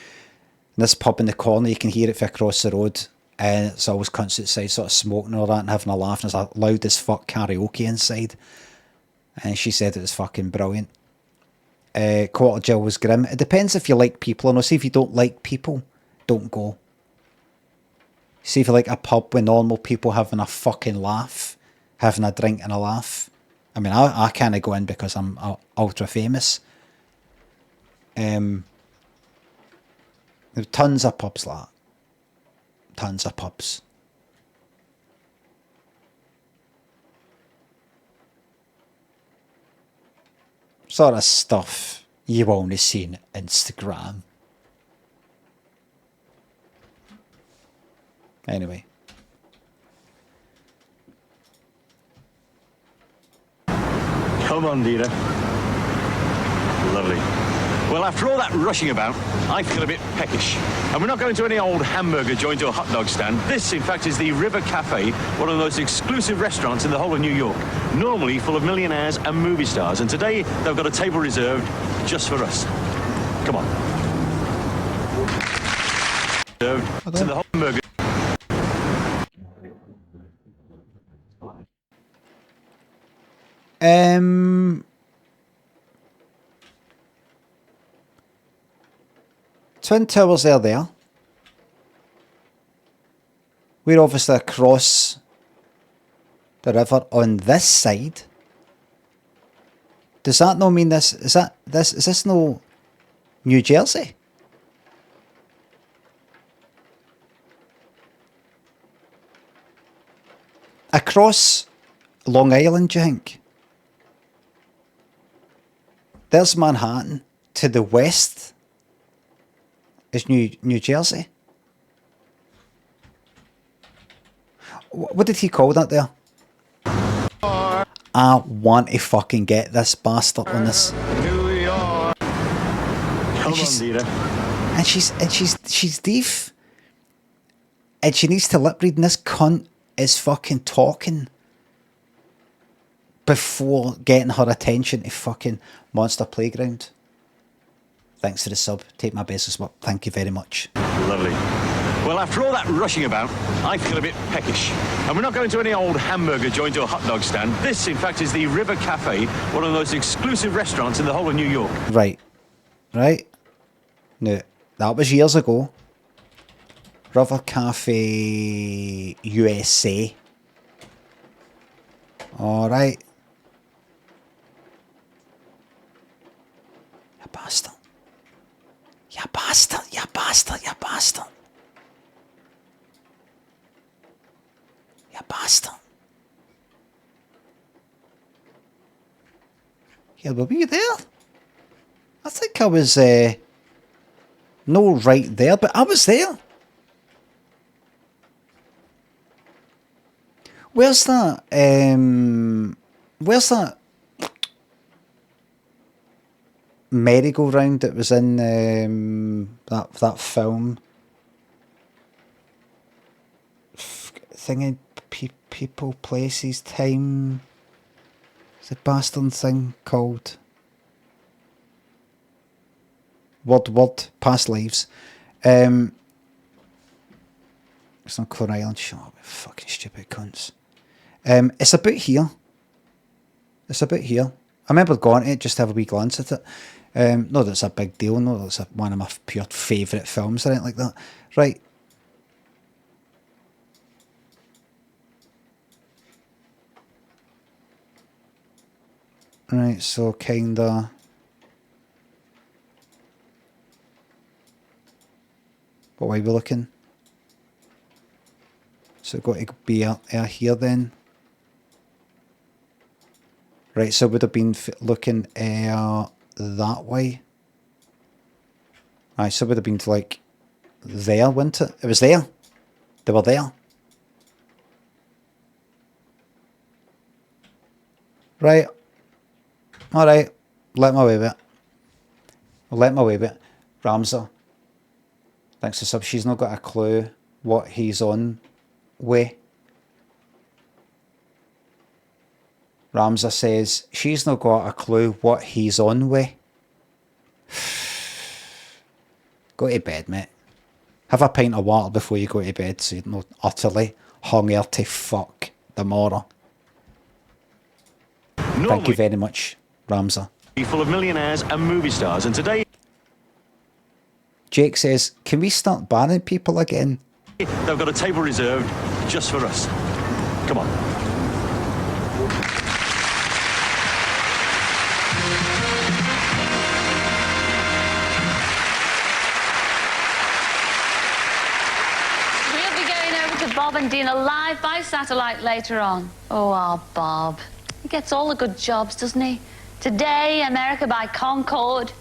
A: this pub in the corner, you can hear it from across the road, and it's always constant outside, sort of smoking and all that and having a laugh, and there's a loud as fuck karaoke inside. And she said it was fucking brilliant. Quarter Jill was grim. It depends if you like people or not. See, if you don't like people, don't go. See, if you like a pub with normal people having a fucking laugh, having a drink and a laugh. I mean, I can't go in because I'm ultra famous. There's tons of pubs like that. Tons of pubs. Sort of stuff you only see on Instagram. Anyway.
P: Come on, Dina. Lovely. Well, after all that rushing about, I feel a bit peckish. And we're not going to any old hamburger joint or hot dog stand. This, in fact, is the River Cafe, one of the most exclusive restaurants in the whole of New York. Normally full of millionaires and movie stars. And today, they've got a table reserved just for us. Come on. Reserved to the hamburger.
A: Twin Towers are there. We're obviously across the river on this side. Does that not mean this? Is this no New Jersey? Across Long Island, do you think? There's Manhattan. To the west is New Jersey. What did he call that there? I want to fucking get this bastard on this. And she's deaf. And she needs to lip read, and this cunt is fucking talking before getting her attention to fucking Monster Playground. Thanks for the sub. Take my business up. Thank you very much.
P: Lovely. Well, after all that rushing about, I feel a bit peckish. And we're not going to any old hamburger joint or hot dog stand. This, in fact, is the River Cafe, one of the most exclusive restaurants in the whole of New York.
A: Right. No, that was years ago. River Cafe USA. Alright. You bastard. You bastard, you bastard, you bastard. You bastard. Yeah, were you there? I think I was, no right there, but I was there. Where's that, merry-go-round that was in, that film? Thingy, people, places, time. What's the bastard thing called? Word, past lives. It's not Coney Island. Shut up, fucking stupid cunts. It's about here. It's about here. I remember going to it just to have a wee glance at it. Not that it's a big deal. No, that's one of my pure favourite films or anything like that. Right. Right, so kinda. What way we looking? So got to be out here then. Right, so would have been looking that way. Right, so would have been to like there, wouldn't it? It was there. They were there. Right. Alright. Let my way with it. Let my way with it. Ramsar. Thanks to sub. She's not got a clue what he's on with. Ramsar says she's not got a clue what he's on with. Go to bed, mate. Have a pint of water before you go to bed so you're not utterly hungry to fuck tomorrow. Thank you very much, Ramsar.
P: Full of millionaires and movie stars, and today
A: Jake says, can we start banning people again?
P: they've got a table reserved just for us. Come on.
B: We'll be going over to Bob and Dina live by satellite later on. Oh, our Bob. He gets all the good jobs, doesn't he? Today, America by Concorde.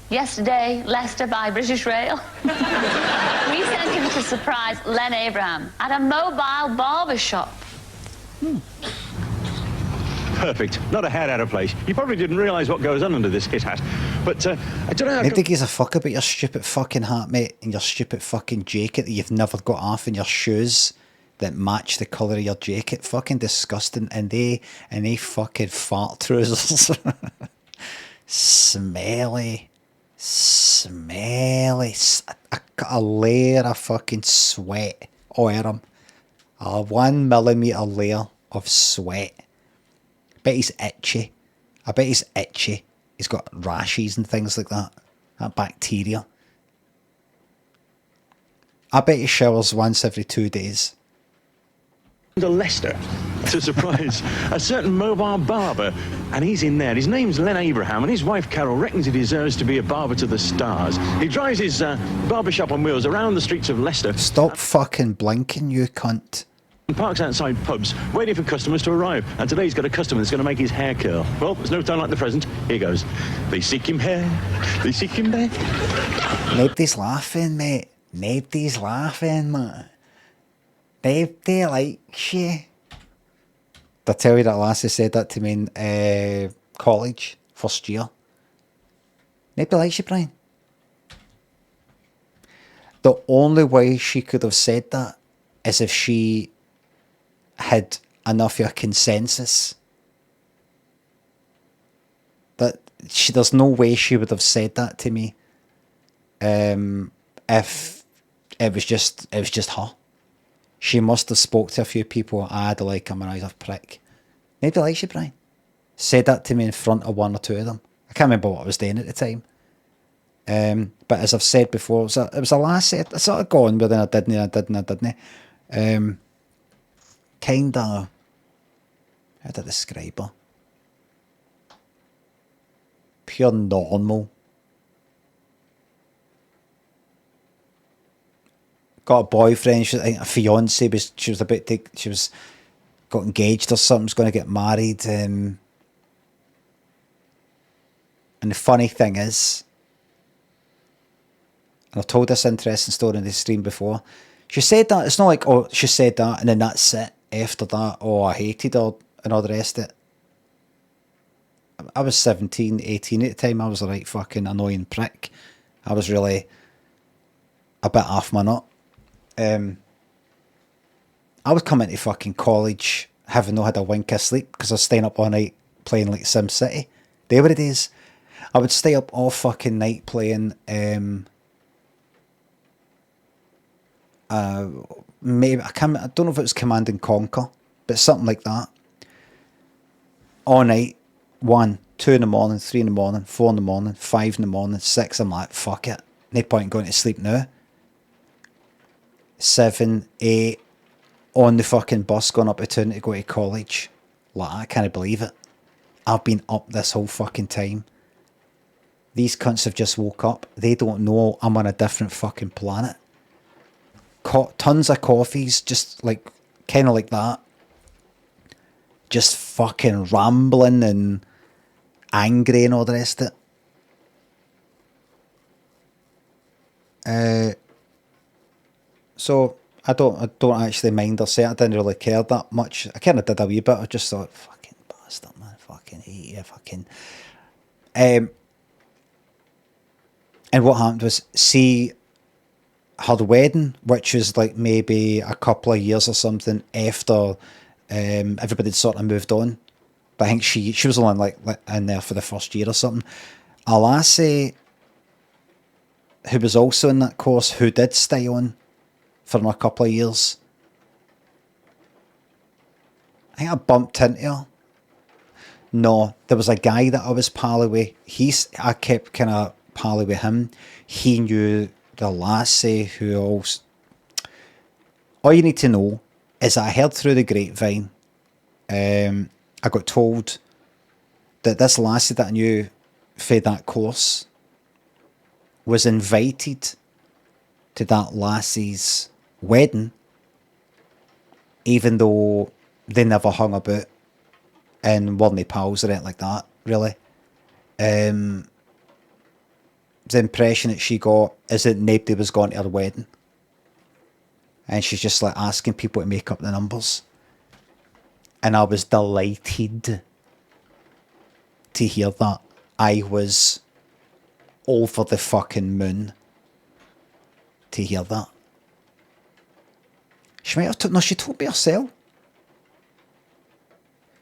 B: Yesterday, Leicester by British Rail. We sent him to surprise Len Abraham at a mobile barber shop.
P: Perfect. Not a hat out of place. You probably didn't realise what goes on under this hit hat. But I don't know how...
A: I think he's a fuck about your stupid fucking hat, mate, and your stupid fucking jacket that you've never got off, and your shoes that match the colour of your jacket. Fucking disgusting. And they fucking fart trousers. Smelly. I got a layer of fucking sweat on him. A 1 millimetre layer of sweat. I bet he's itchy. He's got rashes and things like that. That bacteria. I bet he showers once every 2 days.
P: To Leicester to surprise a certain mobile barber, and he's in there. His name's Len Abraham, and his wife Carol reckons he deserves to be a barber to the stars. He drives his barbershop on wheels around the streets of Leicester.
A: Stop fucking blinking, you cunt.
P: Parks outside pubs, waiting for customers to arrive. And today he's got a customer that's going to make his hair curl. Well, there's no time like the present. Here goes. They seek him hair. They seek him there.
A: Nobody's laughing, mate. Nobody's laughing, man. Nobody likes you. Did I tell you that lassie said that to me in college, first year? Nobody likes you, Brian. The only way she could have said that is if she had enough of a consensus. That there's no way she would have said that to me if it was just her. She must have spoke to a few people. I had like him and I was a prick. Nobody likes you, Brian. Said that to me in front of one or two of them. I can't remember what I was doing at the time. But as I've said before, it was a lassie. I sort of gone, but then I didn't. Kinda, how to describe her? Pure normal. Got a boyfriend. She, I think a fiance. She was about to. She was got engaged or something. Was going to get married. And the funny thing is, and I've told this interesting story in the stream before. She said that. It's not like, oh, she said that and then that's it. After that, oh, I hated her and all the rest of it. I was 17, 18 at the time. I was a right fucking annoying prick. I was really a bit off my nut. I would come into fucking college having not had a wink of sleep because I was staying up all night playing like SimCity. They were the days. I would stay up all fucking night playing maybe I don't know if it was Command and Conquer, but something like that. All night, 1, 2 in the morning, 3 in the morning, 4 in the morning, 5 in the morning, 6. I'm like, fuck it. No point in going to sleep now. 7, 8, on the fucking bus going up to town to go to college. Like, I can't believe it. I've been up this whole fucking time. These cunts have just woke up. They don't know I'm on a different fucking planet. Tons of coffees, just like, kind of like that. Just fucking rambling and angry and all the rest of it. So I don't actually mind or say I didn't really care that much. I kind of did a wee bit. I just thought, fucking bastard, man, fucking hate you, fucking. And what happened was, see, her wedding, which was like maybe a couple of years or something after everybody had sort of moved on. But I think she was only like in there for the first year or something. A lassie who was also in that course, who did stay on for another couple of years. I think I bumped into her. No, there was a guy that I was pally with. I kept kind of pally with him. He knew the lassie who also... All you need to know is I heard through the grapevine, I got told that this lassie that I knew for that course was invited to that lassie's wedding, even though they never hung about and weren't pals or anything like that, really. The impression that she got is that nobody was going to her wedding. And she's just like asking people to make up the numbers. And I was delighted to hear that. I was over the fucking moon to hear that. She might have she told me herself.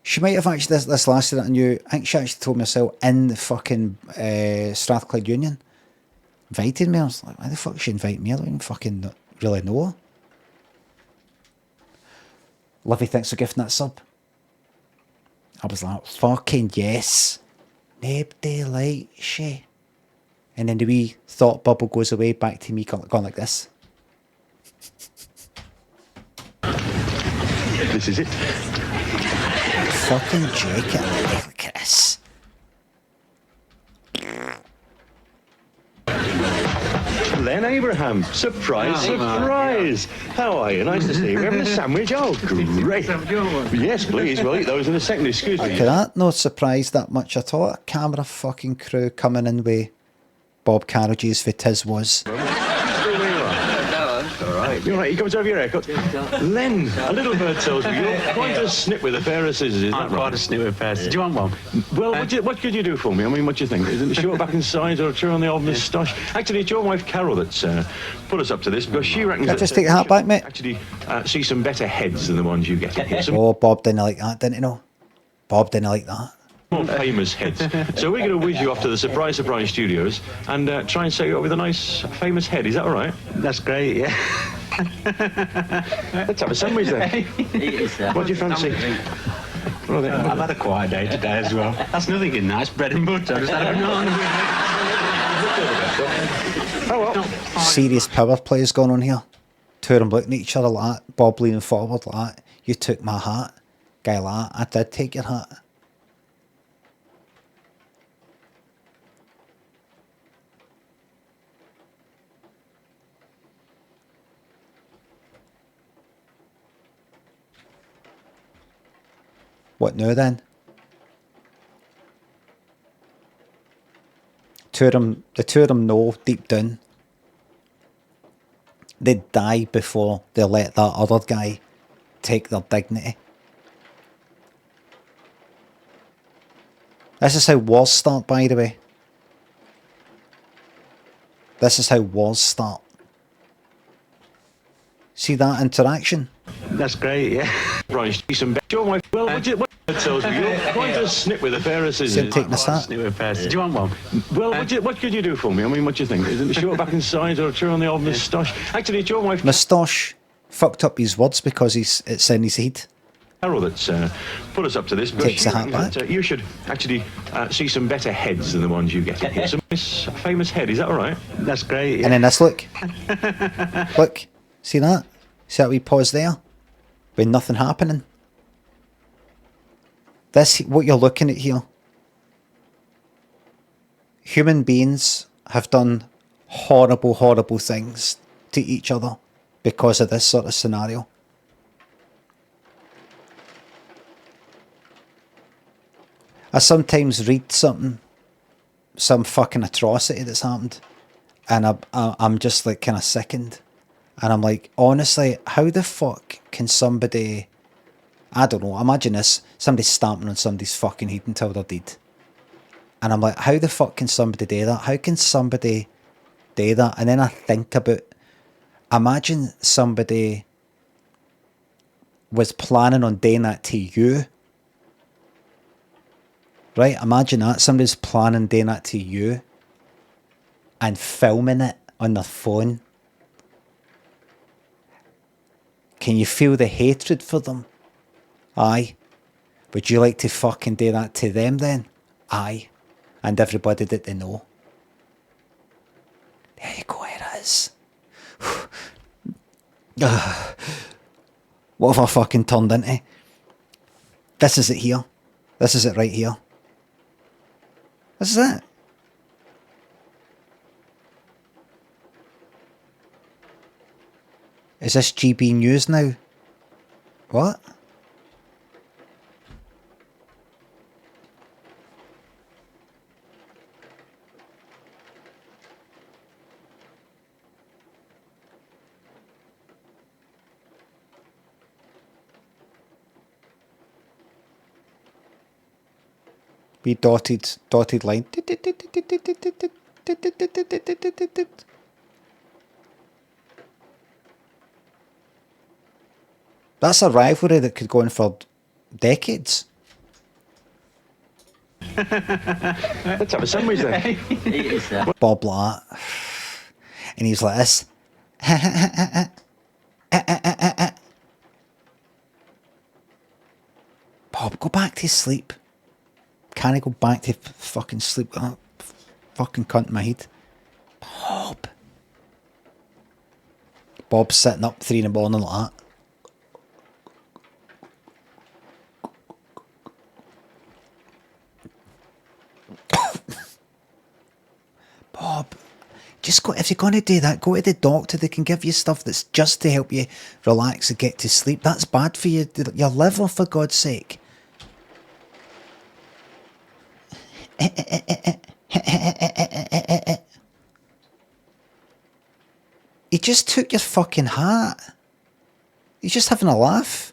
A: She might have actually, this lassie that I knew, I think she actually told me herself in the fucking Strathclyde Union. Invited me. I was like, why the fuck did she invite me? I don't even fucking really know her. Livy, thanks for gifting that sub. I was like, fucking yes. Nobody likes you. And then the wee thought bubble goes away, back to me going like this.
P: This is it.
A: Fucking Jake, look at this.
P: Ben Abraham. Surprise, surprise. How are you? Nice to see you. We're having a sandwich. Oh, great. Yes, please. We'll eat those in a second. Excuse me.
A: Okay, that not surprised that much at all. A camera fucking crew coming in with Bob Carriage's for Tiz was.
P: You're right, you come to have your haircut. Len, a little bird tells me you're quite a snip with a pair of scissors, is that right? I'm quite a snip with a pair of scissors. Do you want one? Well, what could you do for me? I mean, what do you think? Is it the short back and sides or a turn on the old moustache? Actually, it's your wife, Carol, that's put us up to this, because she reckons
A: Can I just take your hat back, mate?
P: Actually, see some better heads than the ones you get.
A: Oh, Bob didn't like that, didn't he know? Bob didn't like that.
P: More famous heads. So we're going to whiz you off to the Surprise Studios and try and set you up with a nice famous head. Is that all right? That's great, yeah. Let's have a sandwich then. What do you fancy? Well, I've had a quiet day today as well. That's nothing in that. It's bread and butter. Just had a
A: Serious power plays going on here. Two of them looking at each other like that. Bob leaning forward like that. You took my hat. Guy like that. I did take your hat. What now then? The two of them know deep down they'd die before they let that other guy take their dignity. This is how wars start, by the way. This is how wars start. See that interaction?
P: That's great, yeah. Right, some your wife. Well, what tells me you're quite a snip with a pair of scissors.
A: Take this hat.
P: Do you want one? Well, what could you do for me? I mean, what do you think? Is it the short back and sides or a turn on the old moustache? Actually, it's your wife.
A: Moustache fucked up his words because it's in his head.
P: Carol that's put us up to this.
A: Takes the hat back.
P: You should actually see some better heads than the ones you get. Some nice famous head. Is that all right? That's great. Yeah.
A: And then this look. Look. See that? See that wee pause there? With nothing happening. This, what you're looking at here. Human beings have done horrible, horrible things to each other because of this sort of scenario. I sometimes read something, some fucking atrocity that's happened, and I'm just like kind of sickened. And I'm like, honestly, how the fuck can somebody, I don't know, imagine this, somebody stamping on somebody's fucking head until they're dead. And I'm like, how the fuck can somebody do that? How can somebody do that? And then I think about, imagine somebody was planning on doing that to you. Right, imagine that, somebody's planning doing that to you and filming it on their phone. Can you feel the hatred for them? Aye. Would you like to fucking do that to them then? Aye. And everybody that they know. There you go, it is. What have I fucking turned into? This is it here. This is it right here. This is it. Is this GB News now? What? Be dotted line. That's a rivalry that could go on for decades.
P: Let's have a sandwich then.
A: Bob like that. And he's like this. Bob, go back to sleep. Can I go back to fucking sleep with that fucking cunt in my head? Bob. Bob's sitting up 3 in the morning like that. Bob, Just go, if you're going to do that, go to the doctor. They can give you stuff that's just to help you relax and get to sleep. That's bad for you, your liver, for God's sake. He just took your fucking hat. He's just having a laugh.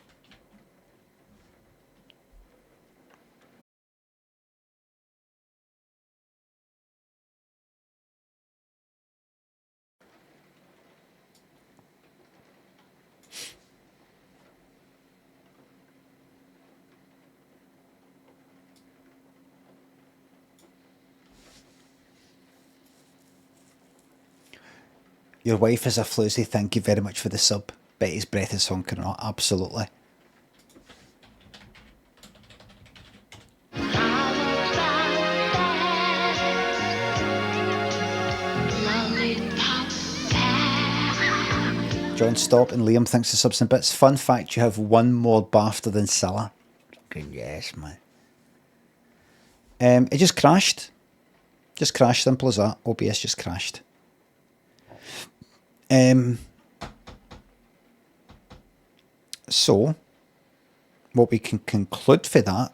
A: Your wife is a floozy. Thank you very much for the sub. Betty's breath is honking out. Absolutely. John Stop and Liam thanks for subs and bits. Fun fact, you have one more BAFTA than Scylla. Yes, man. It just crashed. Just crashed, simple as that. OBS just crashed. So, what we can conclude for that,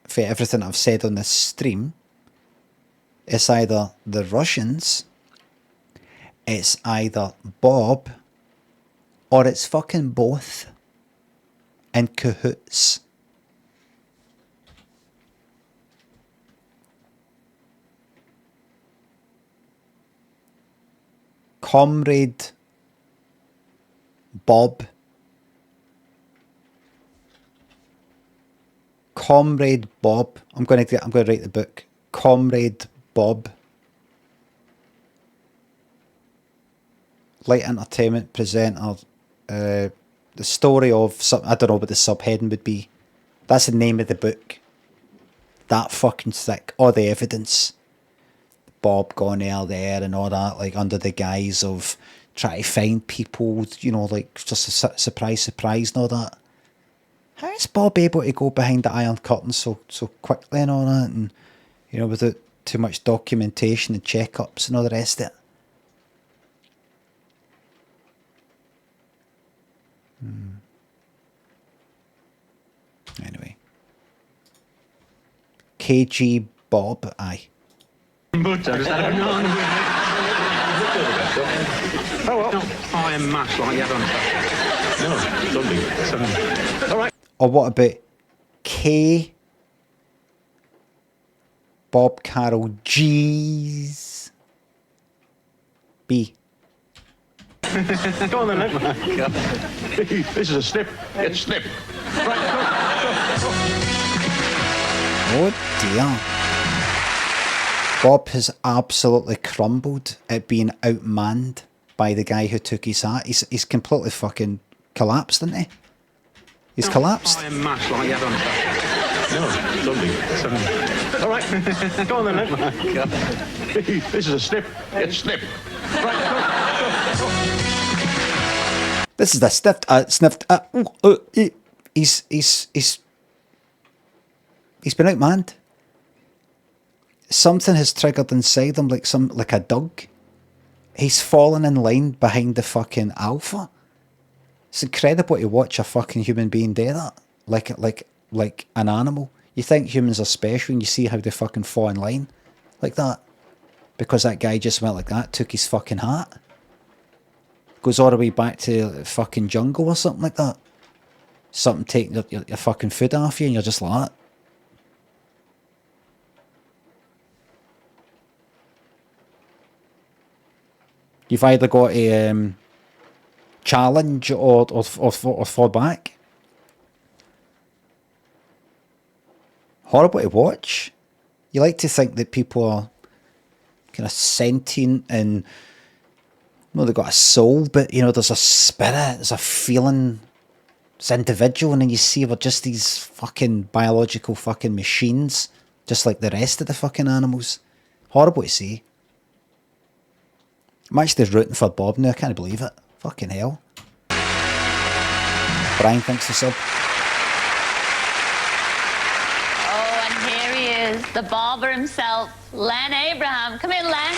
A: for everything I've said on this stream, is either the Russians, it's either Bob, or it's fucking both in cahoots. Comrade Bob. Comrade Bob. I'm going to write the book. Comrade Bob. Light entertainment presenter. The story of some, I don't know what the subheading would be. That's the name of the book. That fucking thick. All the evidence. Bob gone there and all that, like under the guise of trying to find people, you know, like just a surprise and all that. How is Bob able to go behind the Iron Curtain so quickly and all that, and you know, without too much documentation and checkups and all the rest of it? Anyway, KG Bob, aye.
P: But I am much like you have on. All right.
A: Or what about K Bob Carroll G's B?
P: Go on then, this is a snip. It's snip.
A: Oh dear. Bob has absolutely crumbled at being outmanned by the guy who took his hat. He's completely fucking collapsed, isn't he? He's collapsed.
P: I am much like you have on. No, all right. Go on then, this is a snip. It's snip.
A: This is the sniffed. He's been outmanned. Something has triggered inside him, like a dog. He's fallen in line behind the fucking alpha. It's incredible to watch a fucking human being do that, like an animal. You think humans are special, and you see how they fucking fall in line, like that, because that guy just went like that, took his fucking hat, goes all the way back to the fucking jungle or something like that. Something taking your fucking food off you, and you're just like that. You've either got a challenge or fall back. Horrible to watch. You like to think that people are kind of sentient and, well, they've got a soul, but, you know, there's a spirit, there's a feeling, it's individual, and then you see we're just these fucking biological fucking machines, just like the rest of the fucking animals. Horrible to see. I'm actually rooting for Bob now, I can't believe it. Fucking hell. Brian, thanks for sub.
B: Oh, and here he is, the barber himself, Len Abraham. Come in, Len.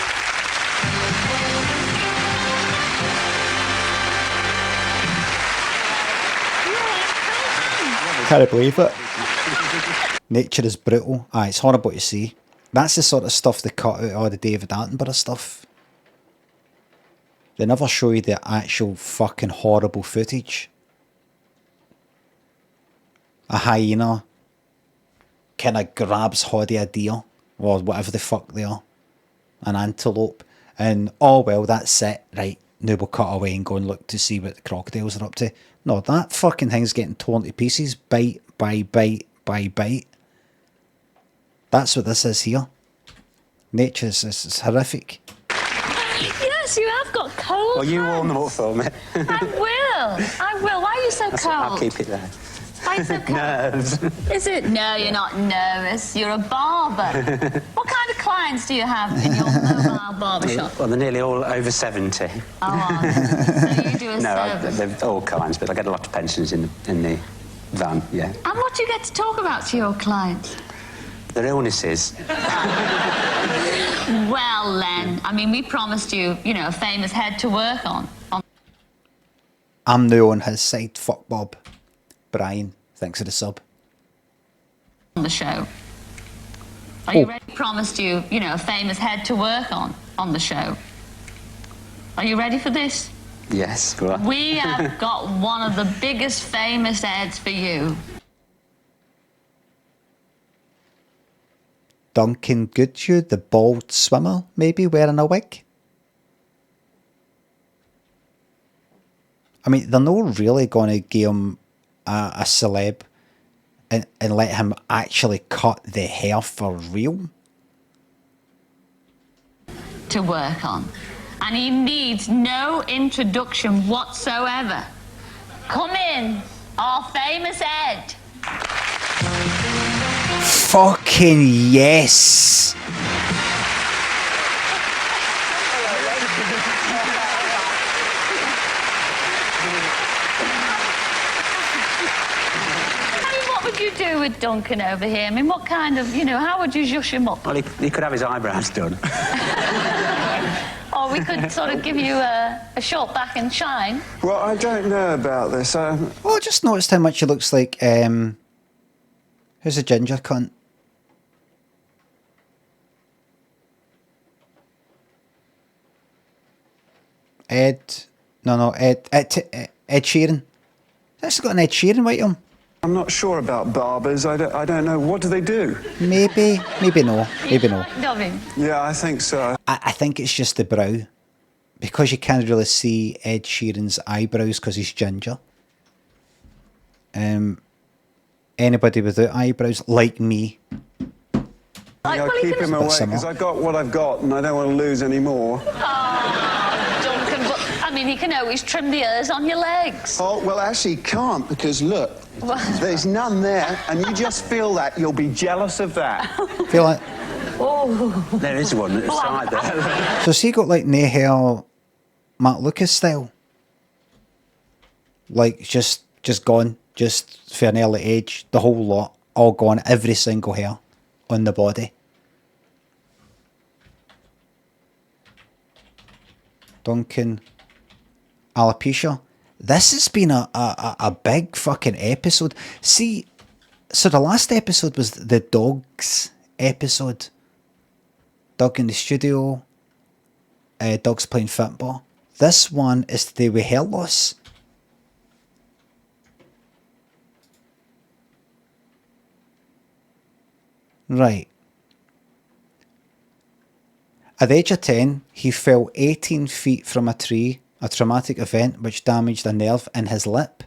A: Can't believe it. Nature is brutal. Aye, it's horrible to see. That's the sort of stuff they cut out of all the David Attenborough stuff. They never show you the actual fucking horrible footage. A hyena kind of grabs Hoddy a deer, or whatever the fuck they are. An antelope. And, oh well, that's it. Right, now we'll cut away and go and look to see what the crocodiles are up to. No, that fucking thing's getting torn to pieces, bite by bite by bite. That's what this is here. Nature is horrific.
B: Yes, you have got cold.
K: Well, you warm them up for me.
B: I will. Why are you so cold?
K: I'll keep it there.
B: Why are you so cold?
K: Nerves.
B: Is it? No, you're not nervous. You're a barber. What kind of clients do you have in your mobile barber shop?
K: Well, they're nearly all over 70.
B: Oh, so you do a service.
K: They're all kinds, but I get a lot of pensioners in the van, yeah.
B: And what do you get to talk about to your clients?
K: Their illnesses.
B: Well, Len, I mean, we promised you, a famous head to work on.
A: I'm now on his side. Fuck Bob. Brian, thanks for the sub.
B: On the show. Are you ready? Promised you, a famous head to work on the show. Are you ready for this?
K: Yes, go on.
B: We have got one of the biggest famous ads for you.
A: Duncan Goodhue, the bald swimmer, maybe wearing a wig. I mean, they're not really going to give him a celeb and let him actually cut the hair for real.
B: To work on. And he needs no introduction whatsoever. Come in, our famous Ed.
A: Fucking yes!
B: What would you do with Duncan over here? I mean, what kind of, how would you zhush him up?
K: Well, he could have his eyebrows done.
B: Or we could sort of give you a short back and shine.
Q: Well, I don't know about this.
A: Oh, I just noticed how much he looks like, who's a ginger cunt? Ed Sheeran. That's got an Ed Sheeran right on.
Q: I'm not sure about barbers. I don't know. What do they do?
A: Maybe no. Maybe no.
Q: Yeah, I think so.
A: I think it's just the brow. Because you can't really see Ed Sheeran's eyebrows because he's ginger. Anybody without eyebrows, like me.
Q: I'll keep him away because I got what I've got and I don't want to lose any more.
B: Duncan, but I mean, he can always trim the hairs on your legs.
Q: Oh, well, actually, he can't because look, there's none there, and you just feel that. You'll be jealous of that.
A: Feel it?
B: Oh.
K: There is one at the side there.
A: So has he got like nae hair, Matt Lucas style? Like just gone, just for an early age, the whole lot, all gone, every single hair on the body. Duncan, alopecia. This has been a big fucking episode. See, so the last episode was the dogs episode. Dog in the studio. Dogs playing football. This one is to do with hair loss. Right. At the age of 10, he fell 18 feet from a tree, a traumatic event which damaged a nerve in his lip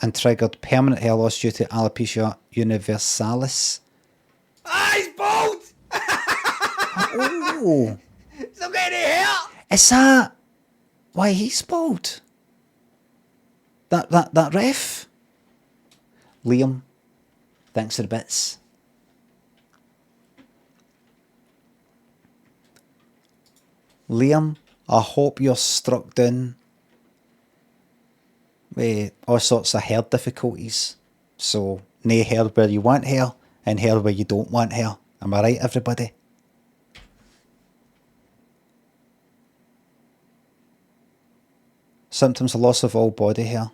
A: and triggered permanent hair loss due to alopecia universalis.
G: Ah, he's bald!
A: Oh.
G: He's not got any hair!
A: Is that why he's bald? That ref? Liam, thanks for the bits. Liam, I hope you're struck down with all sorts of hair difficulties. So, nae hair where you want hair and hair where you don't want hair. Am I right, everybody? Symptoms of loss of all body hair.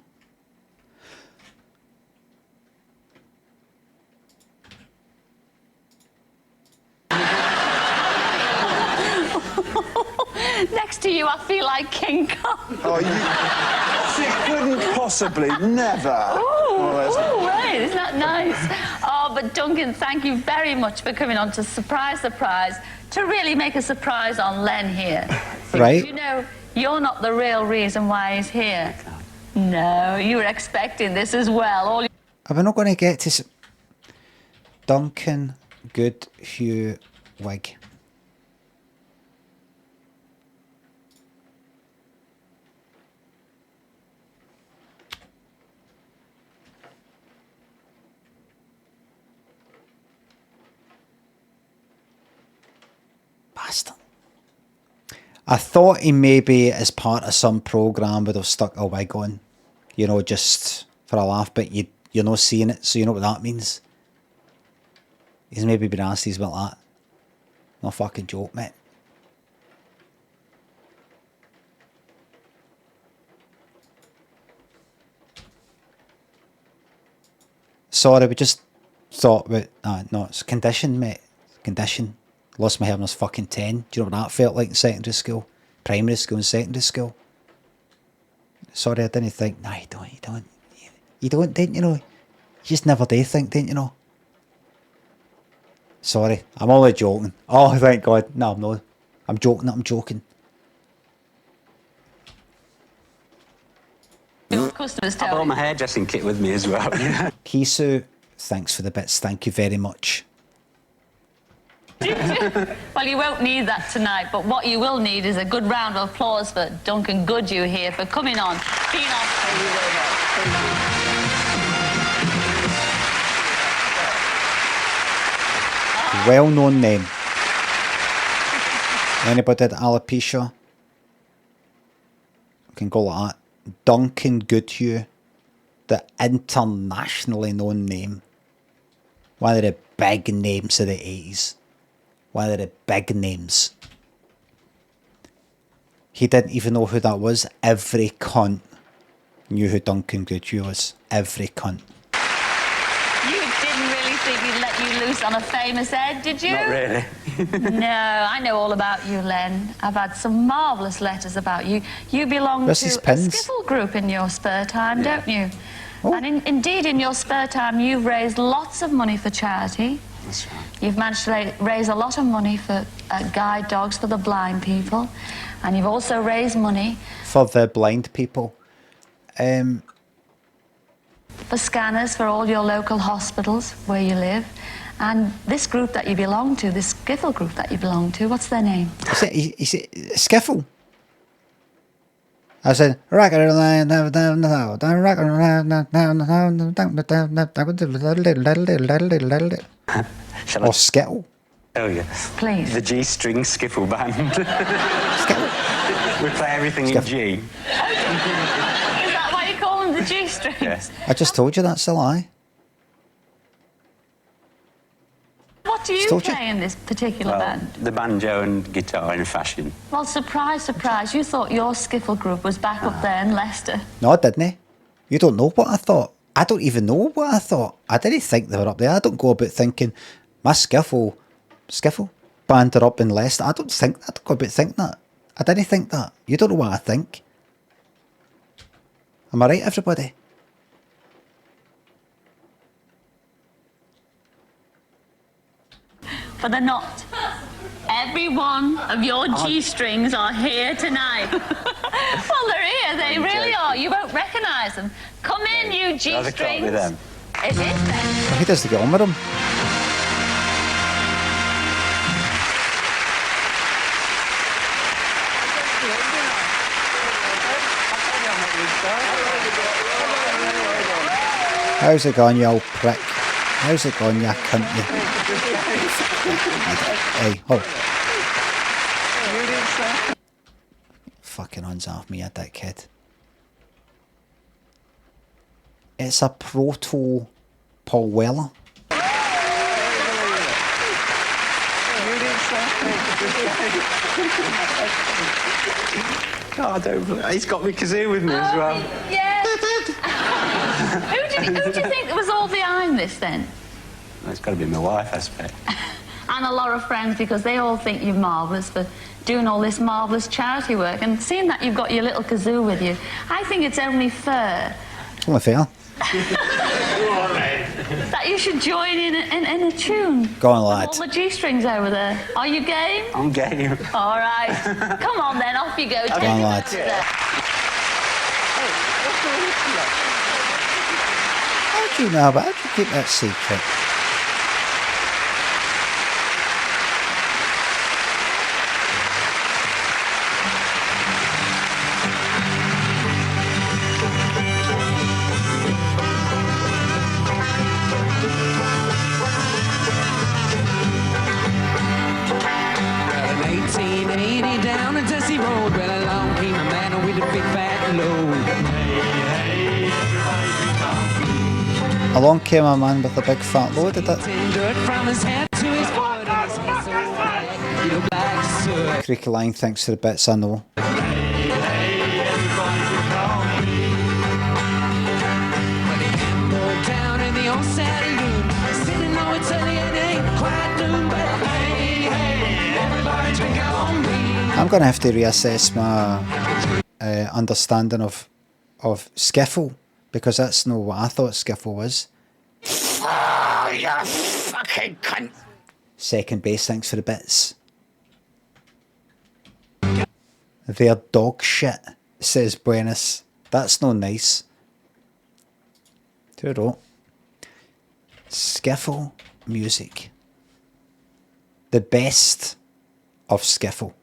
B: next to you, I feel like King Kong.
Q: Oh, she couldn't possibly, never.
B: Ooh, right, isn't that nice? Oh, but Duncan, thank you very much for coming on to Surprise, Surprise, to really make a surprise on Len here.
A: Right.
B: You know, you're not the real reason why he's here. No, you were expecting this as well.
A: Are we not going to get to Duncan Goodhue wig? Bastard. I thought he maybe, as part of some programme, would have stuck a wig on, you know, just for a laugh, but you're not seeing it, so you know what that means. He's maybe been asked these about that. No fucking joke, mate. Sorry, we just thought, no, it's condition, mate. Condition. Lost my hair when I was fucking 10. Do you know what that felt like in secondary school? Primary school and secondary school. Sorry, I didn't think. No, you don't, didn't you know? You just never do think, didn't you know? Sorry, I'm only joking. Oh, thank God. No, I'm not. I'm joking.
B: Customers
K: I brought my hairdressing kit with me as well.
A: Kisu, thanks for the bits. Thank you very much.
B: Well, you won't need that tonight, but what you will need is a good round of applause for Duncan Goodhue here for coming on. Thank you very much.
A: Well-known name. Anybody had alopecia? Can go like that. Duncan Goodhue, the internationally known name. One of the big names of the 80s. One of the big names. He didn't even know who that was. Every cunt knew who Duncan Goodhue was. Every cunt.
B: You didn't really think we'd let you loose on a famous Ed, did you?
K: Not really.
B: No, I know all about you, Len. I've had some marvellous letters about you. You belong to a skiffle group in your spare time, don't you? Oh. And indeed, in your spare time, you've raised lots of money for charity.
K: That's right.
B: You've managed to raise a lot of money for guide dogs for the blind people. And you've also raised money
A: for the blind people.
B: For scanners for all your local hospitals where you live. And this group that you belong to, this skiffle group that you belong to, what's their name?
A: Is it skiffle? I said, or skittle.
K: Oh yeah.
B: Please.
K: The G-string skiffle band.
A: Skittle.
K: We play everything in G.
B: Is that why you call them the G-strings?
K: Yes.
A: I just told you that's a lie.
B: What do you play in this particular band?
K: The banjo and guitar in fashion.
B: Well, surprise, surprise, you thought your skiffle group was back up there in Leicester.
A: No, I didn't. You don't know what I thought. I don't even know what I thought. I didn't think they were up there. I don't go about thinking my skiffle band are up in Leicester. I don't go about thinking that. I didn't think that. You don't know what I think. Am I right, everybody?
B: But they're not. Every one of your G-strings are here tonight. Well, they're here. They really are. You won't recognise them. Come in, you G-strings.
K: With them.
B: It is them.
A: He does to get on with them. How's it going, you old prick? How's it going, you cunt? Hey, oh. Fucking hands off me, you dickhead. It's a proto Paul Weller.
K: Oh, I don't. He's got me kazoo with me as well.
B: Yeah. Who do you think was all behind this then?
K: Well, it's got to be my wife, I suppose.
B: and a lot of friends, because they all think you're marvellous for doing all this marvellous charity work. And seeing that you've got your little kazoo with you, I think it's only fair.
A: Only fair.
B: That you should join in a tune.
A: Go on, lad.
B: All the G-strings over there. Are you game?
Q: I'm game.
B: All right. Come on then, off you go.
A: Go on, lad. How do you know about it? How do you keep that secret? Along came a man with a big fat load, did it? Creaky line, thanks for the bits, I know. I'm going to have to reassess my understanding of skiffle, because that's not what I thought skiffle was.
G: Oh, you fucking cunt.
A: Second base, thanks for the bits. They're dog shit, says Buenos. That's no nice. Toodle. Skiffle music. The best of skiffle.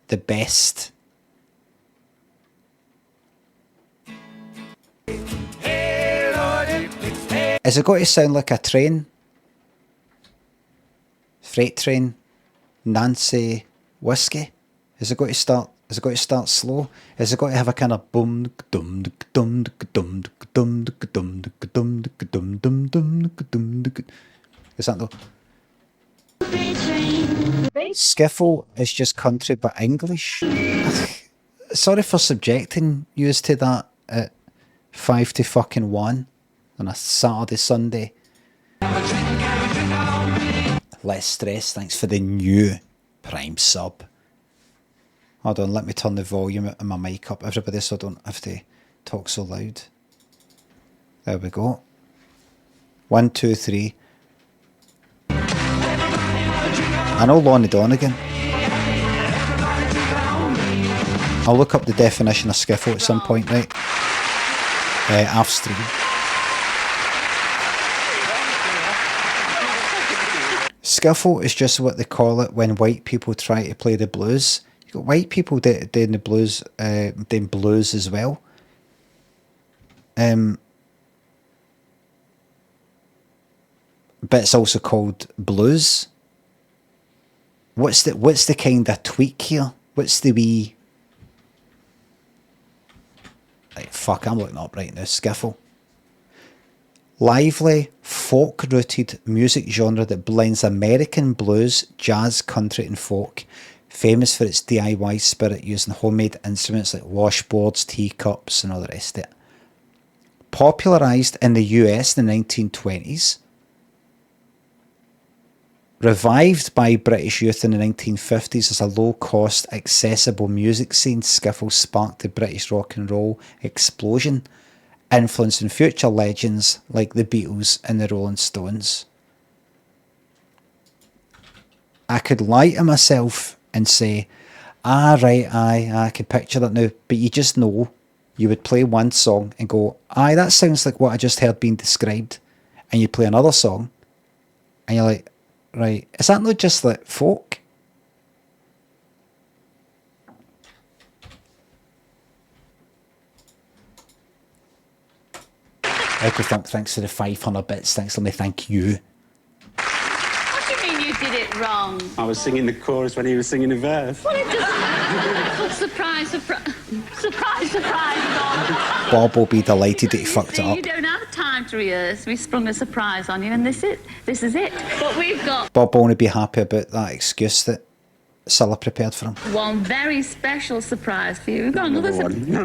A: The best. Is it going to sound like a train? Freight train? Nancy whiskey? Is it going to start? Is it going to start slow? Is it going to have a kind of boom dum dum dum dum dum dum dum dum dum dum dum? Is that the skiffle is just country but English? Sorry for subjecting you to that at 5 to fucking 1 on a Saturday, Sunday. Less stress, thanks for the new Prime sub. Hold on, let me turn the volume of my mic up, everybody, so I don't have to talk so loud. There we go. 1, 2, 3. I know Lonnie Donegan. I'll look up the definition of skiffle at some point, right? Off stream. Skiffle is just what they call it when white people try to play the blues. You got white people doing the blues, doing blues as well. But it's also called blues. What's the kind of tweak here? What's the wee? Like, fuck, I'm looking up right now. Skiffle. Lively, folk-rooted music genre that blends American blues, jazz, country and folk. Famous for its DIY spirit, using homemade instruments like washboards, teacups and all the rest of it. Popularised in the US in the 1920s. Revived by British youth in the 1950s as a low-cost, accessible music scene, skiffle sparked the British rock and roll explosion, influencing future legends like the Beatles and the Rolling Stones. I could lie to myself and say, I can picture that now, but you just know you would play one song and go, aye, that sounds like what I just heard being described, and you play another song and you're like, right, is that not just like folk? Thanks for the 500 bits. Thanks, let me thank you.
B: What do you mean you did it wrong?
K: I was singing the chorus when he was singing the verse.
B: Well, it doesn't. Surprise, surprise, surprise, surprise,
A: Bob will be delighted that he fucked it up.
B: You don't have time to rehearse. We sprung a surprise on you, and this is it. But we've got
A: Bob will only be happy about that excuse that Cilla prepared for him.
B: one very special surprise for you. We've got another
K: one. No.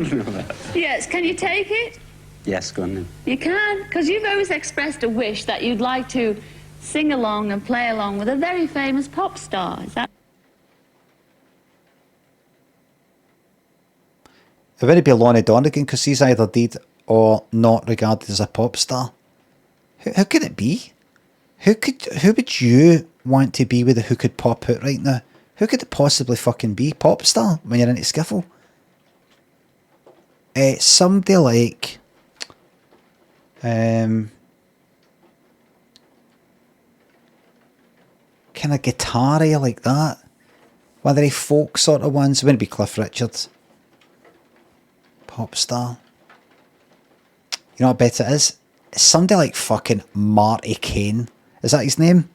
B: Yes, can you take it?
K: Yes, go on then.
B: You can, because you've always expressed a wish that you'd like to sing along and play along with a very famous pop star. Is that?
A: It wouldn't be Lonnie Donegan because he's either dead or not regarded as a pop star. Who could it be? Who would you want to be with who could pop out right now? Who could it possibly fucking be? Pop star when you're into skiffle? Somebody like kind of guitar-y like that. One of the folk sort of ones. It wouldn't be Cliff Richards. Pop star. You know what I bet it is? It's somebody like fucking Marty Kane. Is that his name?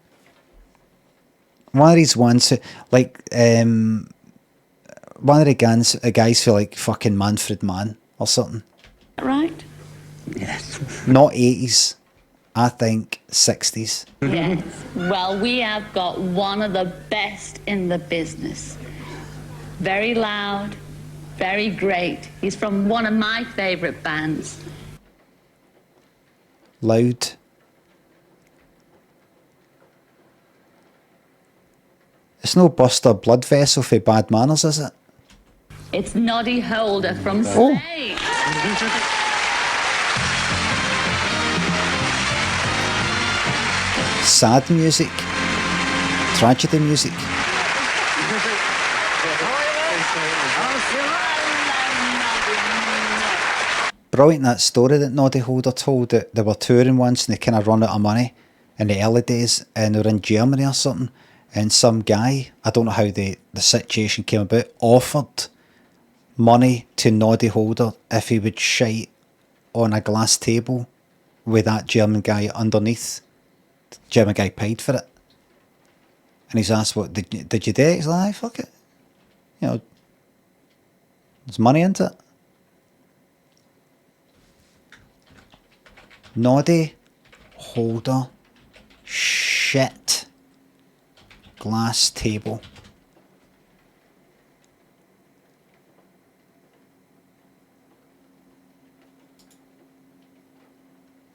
A: One of these ones who, like, one of the guys feel like fucking Manfred Mann or something.
B: Right?
A: Yes. Not 80s. I think 60s.
B: Yes. Well, we have got one of the best in the business. Very loud, very great. He's from one of my favourite bands.
A: Loud. It's no Buster Blood Vessel for Bad Manners, is it?
B: It's Noddy Holder from
A: Oh.
B: Slade.
A: Sad music. Tragedy music. Brilliant that story that Noddy Holder told, that they were touring once and they kind of run out of money in the early days and they were in Germany or something, and some guy, I don't know how the situation came about, offered money to Noddy Holder if he would shite on a glass table with that German guy underneath. The German guy paid for it. And he's asked, what, did you do it? He's like, aye, fuck it. You know, there's money into it. Noddy Holder shit glass table.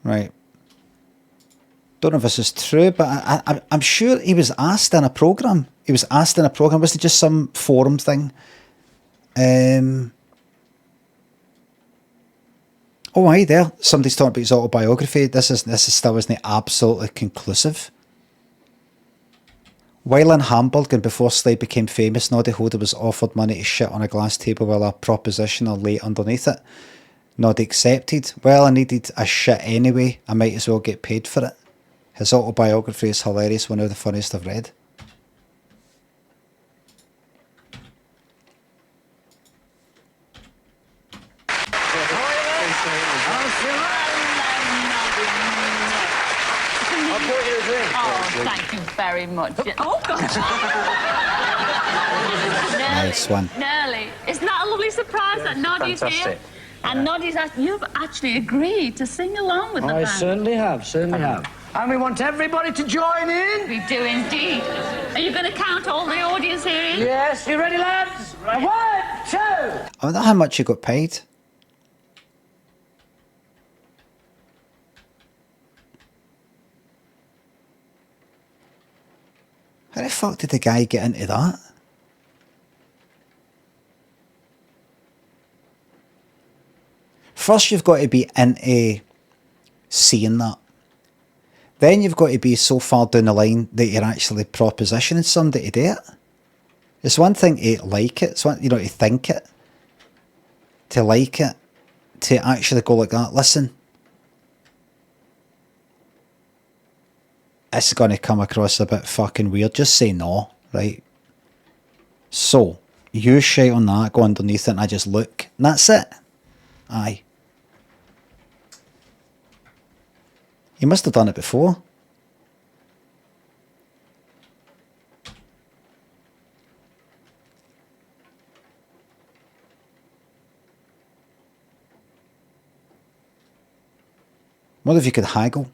A: Right. Don't know if this is true, but I'm sure he was asked in a programme. He was asked in a programme. Was it just some forum thing? Oh, aye, there. Somebody's talking about his autobiography. This still isn't absolutely conclusive. While in Hamburg and before Slade became famous, Noddy Holder was offered money to shit on a glass table while a propositioner lay underneath it. Noddy accepted. Well, I needed a shit anyway. I might as well get paid for it. His autobiography is hilarious, one of the funniest I've read.
B: Oh, thank you very much. Oh, God.
A: Nice one.
B: Nearly. Isn't that a lovely surprise that Noddy's here? And Noddy's you've actually agreed to sing along with the band.
R: I certainly have. And we want everybody to join in.
B: We do indeed. Are you going to count all the audience here in?
R: Yes, you ready, lads? Right. 1, 2.
A: I wonder how much you got paid. How the fuck did the guy get into that? First, you've got to be into seeing that. Then you've got to be so far down the line that you're actually propositioning somebody to do it. It's one thing to like it, it's one, to think it, to like it, to actually go like that. Listen, it's going to come across a bit fucking weird. Just say no, right? So, you shite on that, go underneath it, and I just look. And that's it. Aye. You must have done it before. What if you could haggle?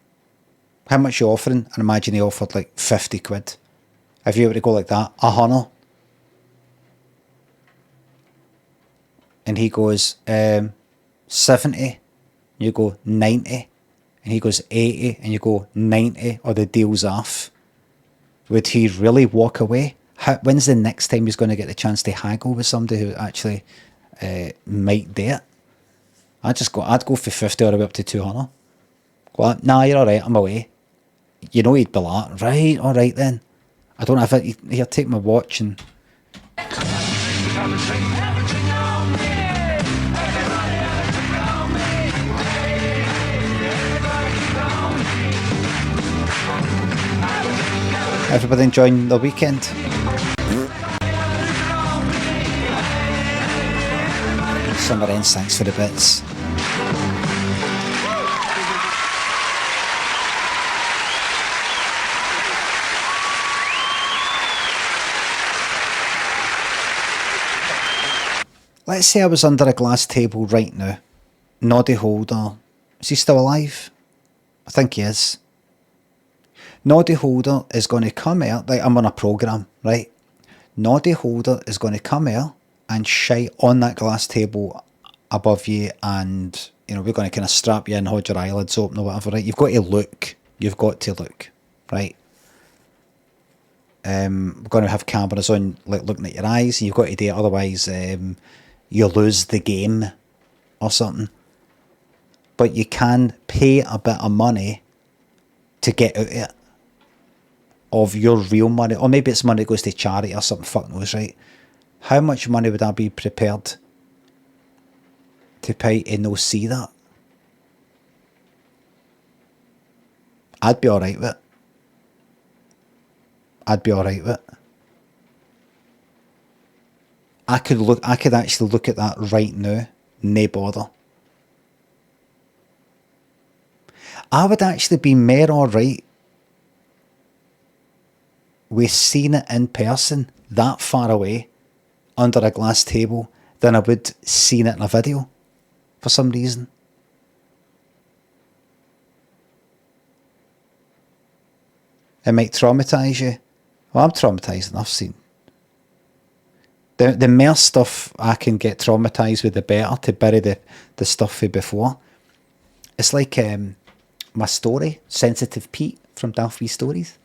A: How much you offering? And imagine he offered like 50 quid. If you were to go like that, 100. And he goes, 70. You go 90. and he goes 80 and you go 90 or the deal's off, would he really walk away? When's the next time he's going to get the chance to haggle with somebody who actually might do it? I'd go for 50 or up to 200. Well, nah, you're alright, I'm away. You know he'd be like, right, alright then. I don't have it. Here, take my watch and... Everybody enjoying the weekend? Summer ends, thanks for the bits. Let's say I was under a glass table right now. Noddy Holder. Is he still alive? I think he is. Noddy Holder is going to come out, like I'm on a programme, right? Noddy Holder is going to come out and shite on that glass table above you, and you know, we're going to kind of strap you in, hold your eyelids open or whatever, right? You've got to look. You've got to look, right? We're going to have cameras on, like looking at your eyes, and you've got to do it, otherwise you lose the game or something. But you can pay a bit of money to get out of it, of your real money, or maybe it's money that goes to charity or something, fuck knows, right? How much money would I be prepared to pay to no see that? I'd be alright with it. I'd be alright with it. I could actually look at that right now, no bother. I would actually be more alright with seeing it in person that far away under a glass table than I would seeing it in a video for some reason. It might traumatise you. Well, I'm traumatised enough seeing. The more stuff I can get traumatised with, the better, to bury the stuff from before. It's like my story, Sensitive Pete from Daft Wee Stories.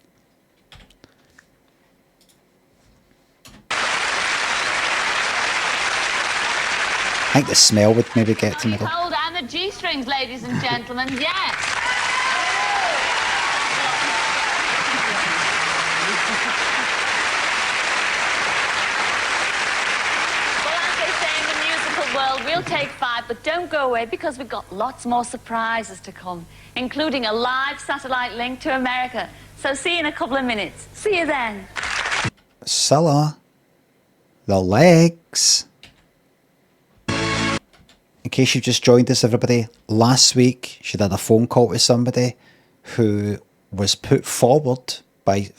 A: I think the smell would maybe get to me.
B: Hold on the G-strings, ladies and gentlemen. Yes. World, we'll take 5, but don't go away because we've got lots more surprises to come, including a live satellite link to America. So see you in a couple of minutes. See you then.
A: Cilla, the legs. In case you've just joined us, everybody, last week she had a phone call to somebody who was put forward by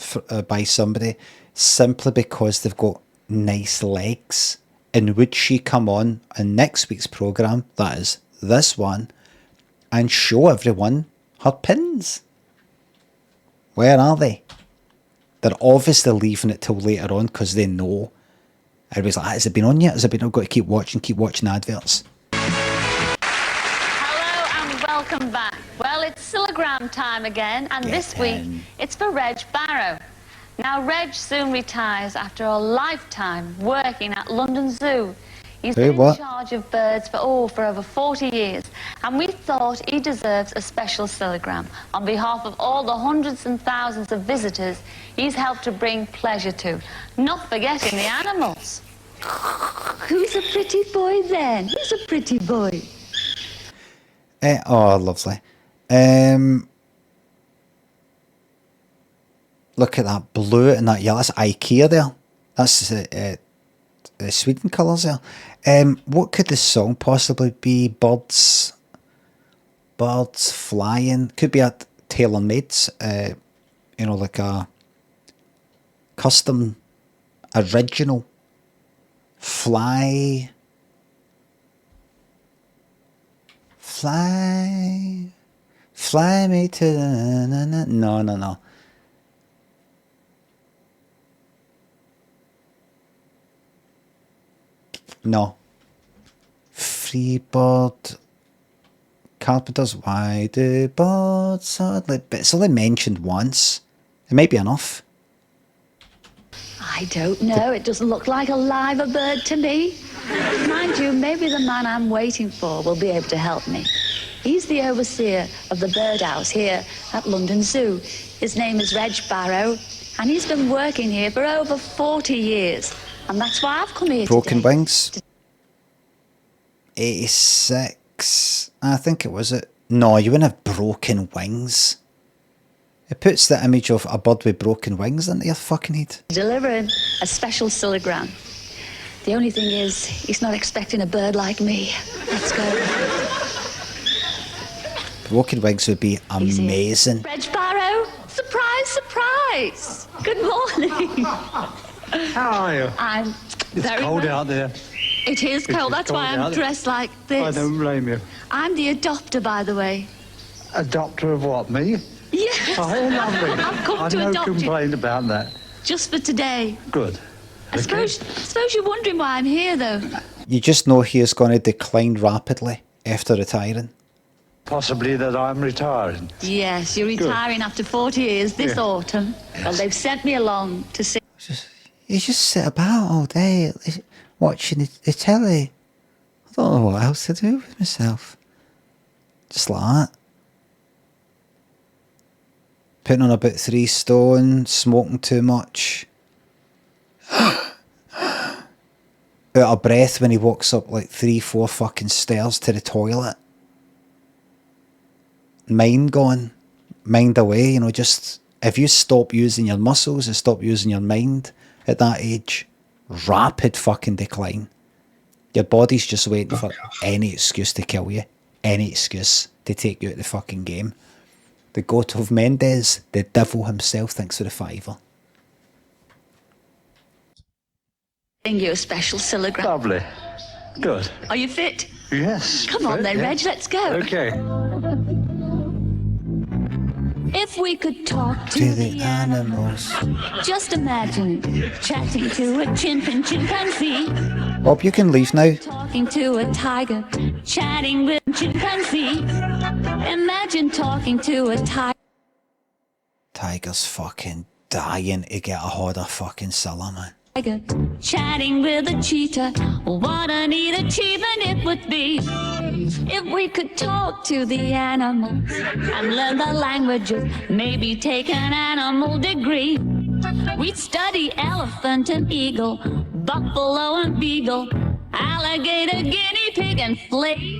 A: somebody simply because they've got nice legs. And would she come on next week's programme, that is this one, and show everyone her pins? Where are they? They're obviously leaving it till later on because they know. Everybody's like, has it been on yet? Has it been? I've got to keep watching adverts.
B: Hello and welcome back. Well, it's Cillagram time again, and this week it's for Reg Barrow. Now, Reg soon retires after a lifetime working at London Zoo. He's been in charge of birds for over 40 years, and we thought he deserves a special Cillagram on behalf of all the hundreds and thousands of visitors he's helped to bring pleasure to, not forgetting the animals.
F: Who's a pretty boy then? Who's a pretty boy?
A: Oh, lovely. Look at that blue and that yellow. That's IKEA there. That's Sweden colours there. What could the song possibly be? Birds flying. Could be a tailor-made, you know, like a custom, original. Fly me to the... No. No. Freebird. Carpenters, why do birds suddenly... But it's only mentioned once. It may be enough.
B: I don't know. It doesn't look like a liver bird to me. Mind you, maybe the man I'm waiting for will be able to help me. He's the overseer of the birdhouse here at London Zoo. His name is Reg Barrow, and he's been working here for over 40 years. And that's why I've come here
A: Broken
B: today.
A: Wings. 86. I think it was it. No, you wouldn't have broken wings. It puts the image of a bird with broken wings into your fucking head.
B: Delivering a special Cillagram. The only thing is, he's not expecting a bird like me. Let's go.
A: Broken wings would be amazing.
B: Reg Barrow, surprise, surprise. Good morning.
R: How are you?
B: I'm
R: It's
B: very
R: cold
B: well.
R: out there.
B: It is cold, that's why I'm dressed like this.
R: I don't blame you.
B: I'm the adopter, by the way.
R: A doctor of what, me?
B: Yes.
R: Oh, lovely.
B: I've come
R: I've
B: to
R: no
B: adopt you
R: complaint about that.
B: just for today.
R: Good.
B: I suppose you're wondering why I'm here, though.
A: You just know he is going to decline rapidly after retiring.
R: Possibly that I'm retiring.
B: Yes, you're
R: Good.
B: retiring after 40 years this
R: Yeah.
B: autumn. Well, they've sent me along to see...
A: You just sit about all day watching the telly. I don't know what else to do with myself. Just like that. Putting on about 3 stone, smoking too much. Out of breath when he walks up like 3-4 fucking stairs to the toilet. Mind gone. Mind away, you know, just... If you stop using your muscles and stop using your mind at that age, rapid fucking decline. Your body's just waiting for any excuse to kill you. Any excuse to take you out of the fucking game. The goat of Mendes, the devil himself, thinks of the fiver.
B: Bring you a special Cillagram.
R: Lovely. Good.
B: Are you fit?
R: Yes.
B: Come on then,
R: Yeah.
B: Reg, let's go.
R: Okay.
B: If we could talk
A: To the animals.
B: just imagine chatting to a chimpanzee,
A: Bob, you can leave now.
B: talking to a tiger, chatting with a chimpanzee. Imagine talking to a tiger.
A: Tiger's fucking dying to get a hold of fucking Scylla, man.
B: Chatting with a cheetah, what a neat achievement it would be if we could talk to the animals and learn the languages, maybe take an animal degree. We'd study elephant and eagle, buffalo and beagle, alligator, guinea pig and flea.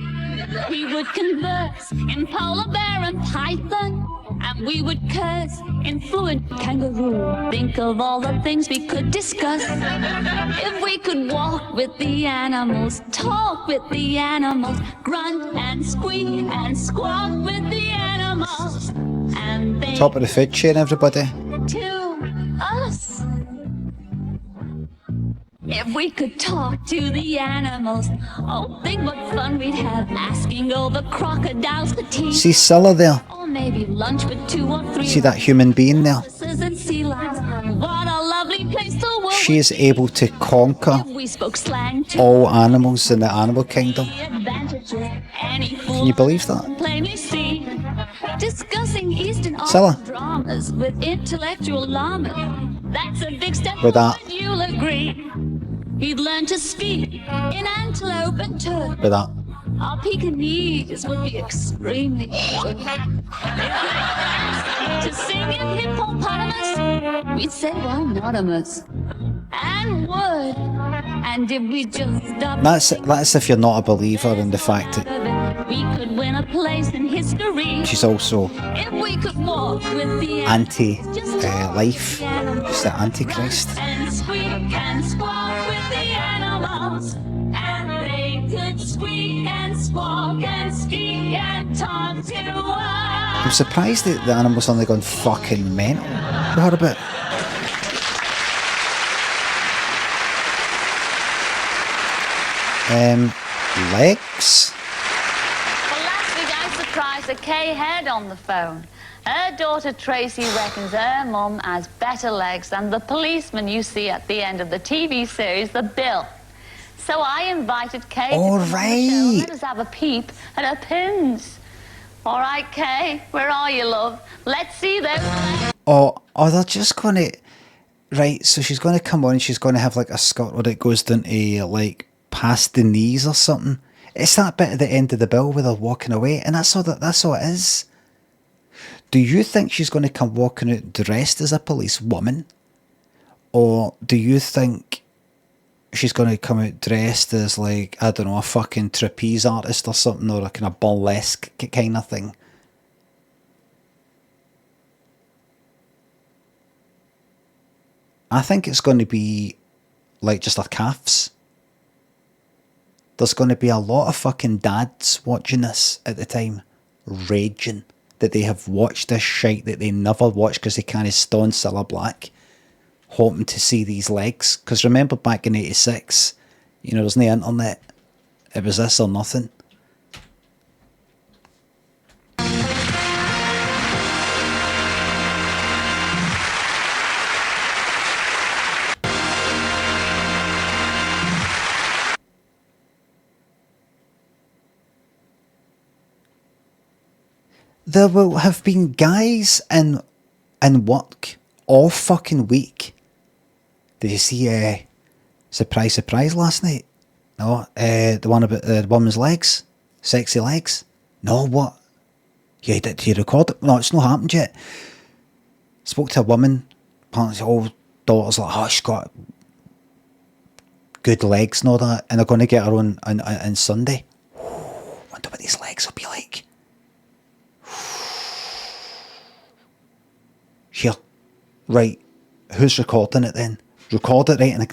B: We would converse in polar bear and python, and we would curse in fluent kangaroo. Think of all the things we could discuss if we could walk with the animals, talk with the animals, grunt and squeak and squawk with the animals, and they
A: Top of the food chain, everybody.
B: to us. If we could talk to the animals, oh, think what fun we'd have asking all the crocodiles for tea.
A: See Scylla there?
B: Or maybe lunch with 2 or 3
A: See that human being there?
B: horses and sea lions. What a lovely place the world
A: She is able to conquer
B: if we spoke slang to
A: all animals in the animal kingdom.
B: the advantages. Any fool
A: Can you believe that?
B: can plainly see. Discussing Eastern
A: Scylla.
B: art dramas with intellectual llamas. That's a big step
A: With that.
B: forward, you'll agree. We'd learn to speak in antelope and turtle.
A: With that.
B: Our Pekingese would be extremely good. To sing in hippopotamus, we'd say anonymous. And would. And if we just stopped,
A: That's if you're not a believer in the fact that
B: we could win a place in history.
A: she's also
B: If we could walk with the
A: anti-life. She's the Antichrist.
B: and squeak and squawk with the animals, and they could squeak and squawk and squeak and talk to us.
A: I'm surprised that the animal's only gone fucking mental. What about? Legs?
B: Well, last week I surprised a K-head on the phone. Her daughter Tracy reckons her mum has better legs than the policeman you see at the end of the TV series, The Bill. So I invited Kay to come on the show and let us have a peep at her pins. All right, Kay, where are you, love? Let's see them.
A: Oh, they're just going to... Right, so she's going to come on and she's going to have like a skirt where it goes down to like past the knees or something. It's that bit at the end of the bill where they're walking away, and that's all it is. Do you think she's going to come walking out dressed as a police woman? Or do you think she's going to come out dressed as like, I don't know, a fucking trapeze artist or something, or a kind of burlesque kind of thing? I think it's going to be like just her calves. There's going to be a lot of fucking dads watching this at the time, raging that they have watched this shite that they never watched because they can't stand Cilla Black, hoping to see these legs. Because remember back in 86, you know, there's no internet. It was this or nothing. There will have been guys in work all fucking week. Did you see Surprise Surprise last night? No, the one about the woman's legs, sexy legs. No, what? Yeah, did you record it? No, it's not happened yet. Spoke to a woman, apparently old daughter's like, oh, she's got good legs and all that, and they're going to get her on Sunday. Wonder what these legs will be like. Here, right, who's recording it then? Record it, right, and I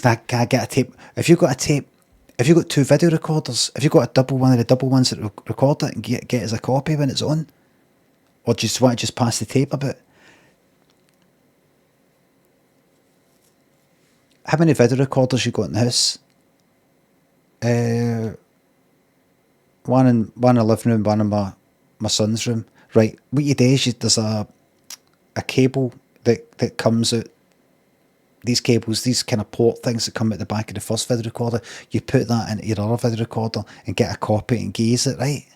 A: get a tape. If you've got a tape, if you've got two video recorders, if you've got one of the double ones that record it and get it as a copy when it's on, or just want to just pass the tape about. How many video recorders you got in the house? One in the living room, one in my son's room. Right, what you do is there's a cable that comes out, these cables, these kind of port things that come out the back of the first video recorder, you put that into your other video recorder and get a copy and gaze it, right?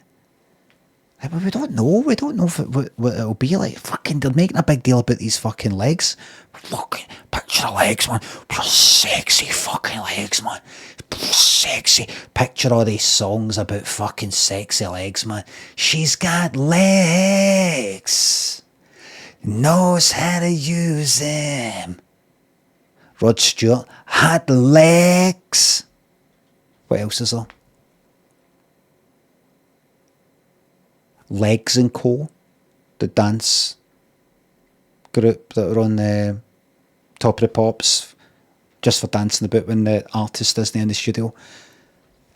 A: But we don't know what it'll be like. Fucking, they're making a big deal about these fucking legs. Fucking, picture of legs, man. Sexy fucking legs, man. Sexy. Picture all these songs about fucking sexy legs, man. She's got legs. Knows how to use them. Rod Stewart had legs. What else is there? Legs and Co, the dance group that are on the Top of the Pops, just for dancing about when the artist isn't in the studio.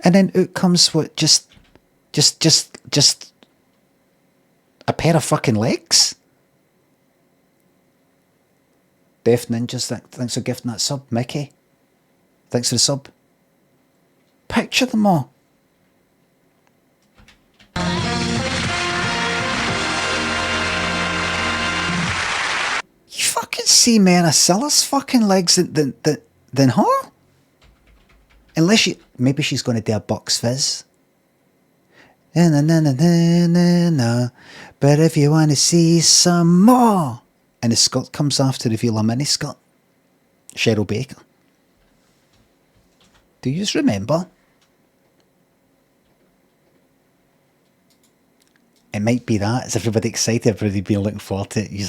A: And then out comes what, just a pair of fucking legs. Deaf Ninjas, thanks for gifting that sub. Mickey, thanks for the sub. Picture them all. You fucking see more of Cilla's fucking legs than her? Unless maybe she's going to do a Bucks Fizz. Na na na na na na. But if you want to see some more. And the skirt comes after reveal a mini skirt. Cheryl Baker. Do you remember? It might be that. Is everybody excited? Everybody been looking forward to it? You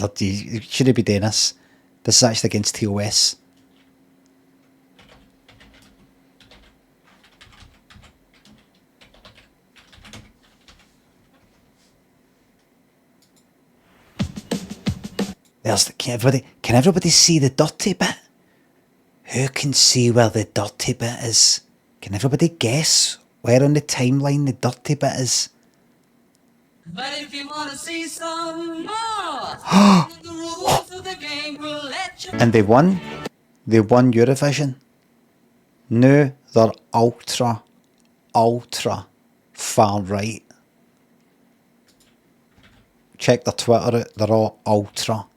A: shouldn't be doing this. This is actually against TOS. Can everybody see the dirty bit? Who can see where the dirty bit is? Can everybody guess where on the timeline the dirty bit is?
F: But if you want to see some more, the rules of the game will let you.
A: And they won. They won Eurovision. Now they're ultra far right. Check their Twitter out. They're all ultra.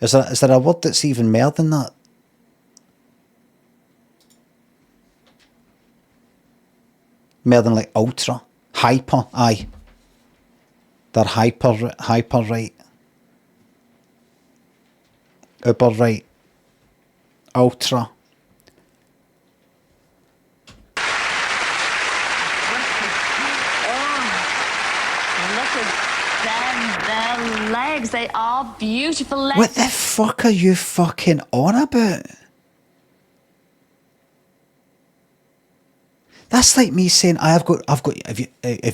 A: Is there a word that's even more than that? More than like ultra. Hyper, aye. They're hyper right. Uber right. Ultra.
B: Look at them, their legs. They are beautiful legs.
A: What the fuck are you fucking on about? That's like me saying have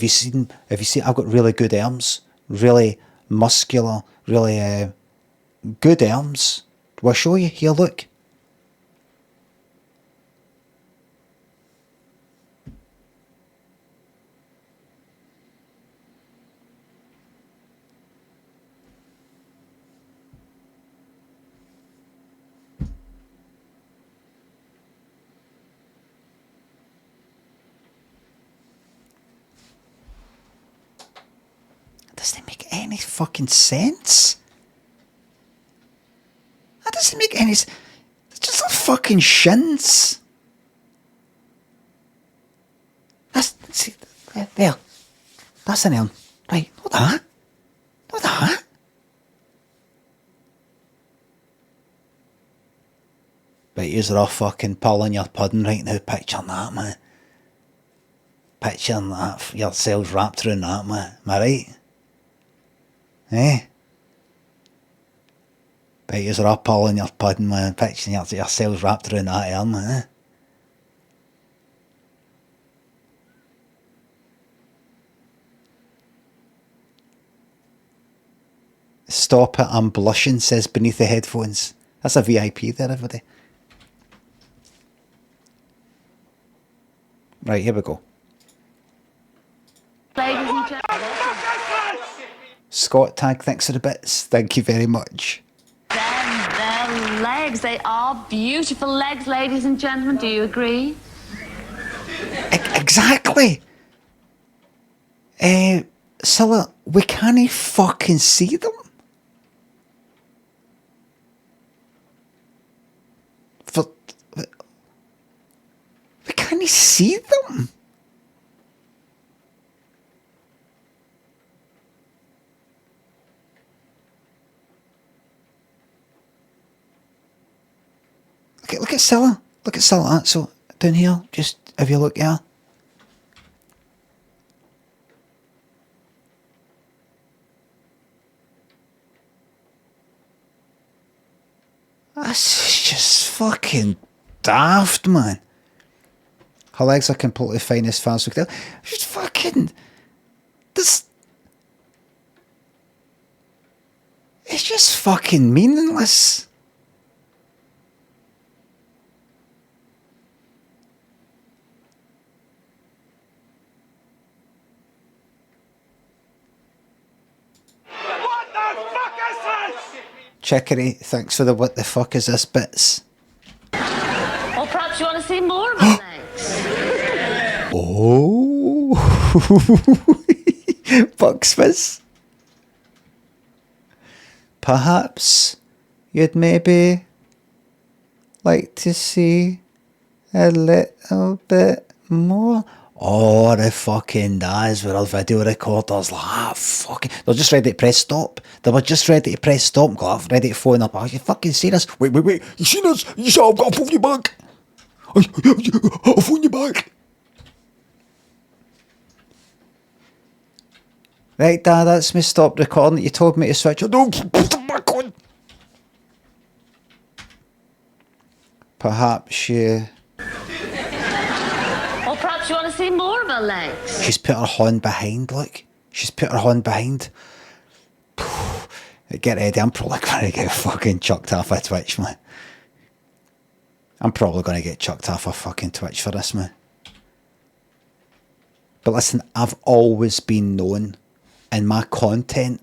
A: you seen I've got really good arms, really muscular, really good arms. Will I show you? Here, look. Doesn't make any fucking sense. That doesn't make any sense. It's just a fucking shins. See, there. That's an arm. Right, not that. Not that. But you're all fucking pulling your pudding right now, picturing that, man. Picturing that, yourselves wrapped around that, man. Am I right? Eh? Bet you're all pulling your pudding, man. Picturing yourselves wrapped around that arm, man. Stop it, I'm blushing, says beneath the headphones. That's a VIP there, everybody. Right, here we go.
B: Ladies and gentlemen.
A: Scott Tag, thanks for the bits. Thank you very much.
B: Their legs. They are beautiful legs, ladies and gentlemen. Do you agree?
A: Exactly. Cilla, we can't fucking see them. We can't see them. Look at Cilla. Look at Cilla. So down here, just have you look here. That's just fucking daft, man. Her legs are completely fine as far as we can tell. Just fucking... This... It's just fucking meaningless. Chickery, thanks for the what the fuck is this bits.
B: Or perhaps you want to see more of her legs.
A: Oh, Bucksmith. Perhaps you'd maybe like to see a little bit more. Oh, the fucking days with our video recorders like that. Fucking, they're just ready to press stop. They were just ready to press stop and go ready to phone up. Are you fucking serious? Wait. You seen us? You saw I've got to phone you back. I'll phone you back. Right, Dad, that's me stop recording. You told me to switch it. No, put it back on. Perhaps you...
B: Or perhaps you want to see more of her legs.
A: She's put her hand behind, look. She's put her hand behind. Get ready, I'm probably going to get fucking chucked off a Twitch, man. I'm probably going to get chucked off a fucking Twitch for this, man. But listen, I've always been known in my content,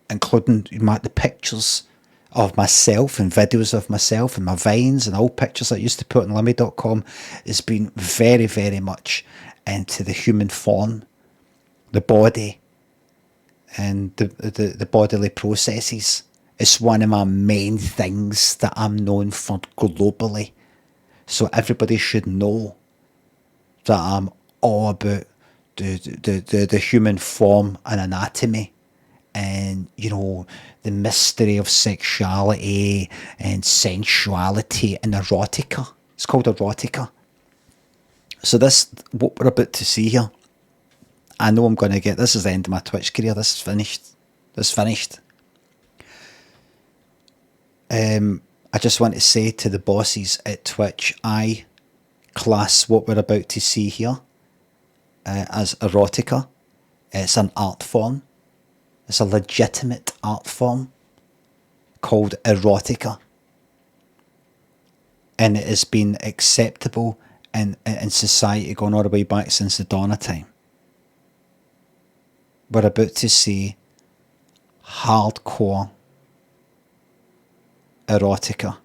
A: including the pictures of myself and videos of myself and my vines and all pictures I used to put on Limmy.com, has been very, very much into the human form, the body, and the bodily processes. It's one of my main things that I'm known for globally. So everybody should know that I'm all about the human form and anatomy, and you know, the mystery of sexuality and sensuality and erotica. It's called erotica. So this, what we're about to see here, I know I'm going to get, this is the end of my Twitch career. This is finished. This is finished. I just want to say to the bosses at Twitch, I class what we're about to see here as erotica. It's an art form. It's a legitimate art form called erotica. And it has been acceptable in society going all the way back since the dawn of time. We're about to see hardcore erotica.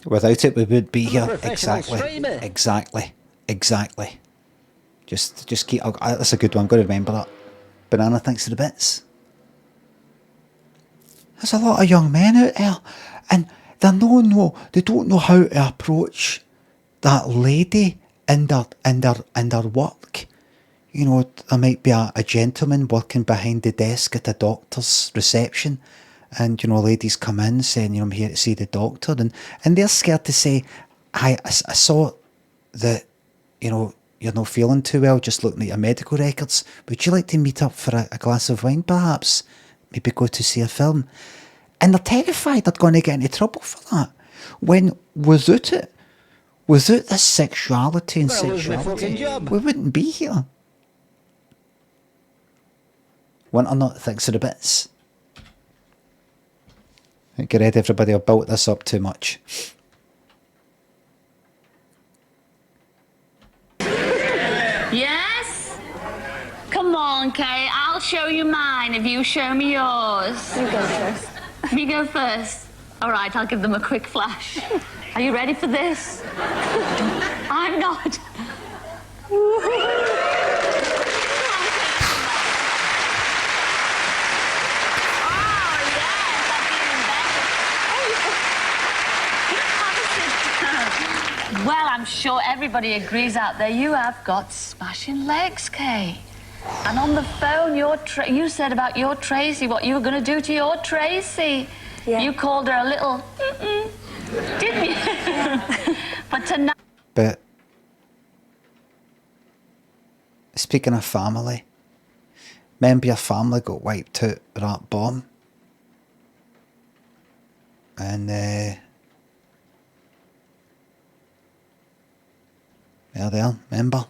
A: Without it, we would be here. Exactly. Just keep. That's a good one. I'm going to remember that. Banana, thanks to the bits. There's a lot of young men out there, and they don't know how to approach that lady in their work. You know, there might be a gentleman working behind the desk at the doctor's reception, and you know, ladies come in saying, you know, I'm here to see the doctor, and they're scared to say, I saw that, you know, you're not feeling too well, just looking at your medical records. Would you like to meet up for a glass of wine, perhaps? Maybe go to see a film. And they're terrified they're going to get into trouble for that. When without this sexuality and sexuality, we wouldn't be here. Want or not, thanks for the bits. Get ready, everybody, I've built this up too much.
B: Yes? Come on, Kay. I'll show you mine if you show me yours. You go first. Me go first. All right, I'll give them a quick flash. Are you ready for this? I'm not. Well, I'm sure everybody agrees out there you have got smashing legs, Kay. And on the phone, you said about your Tracy, what you were going to do to your Tracy. Yeah. You called her a little didn't you? But tonight...
A: But speaking of family, remember your family got wiped out with that bomb? And there, remember?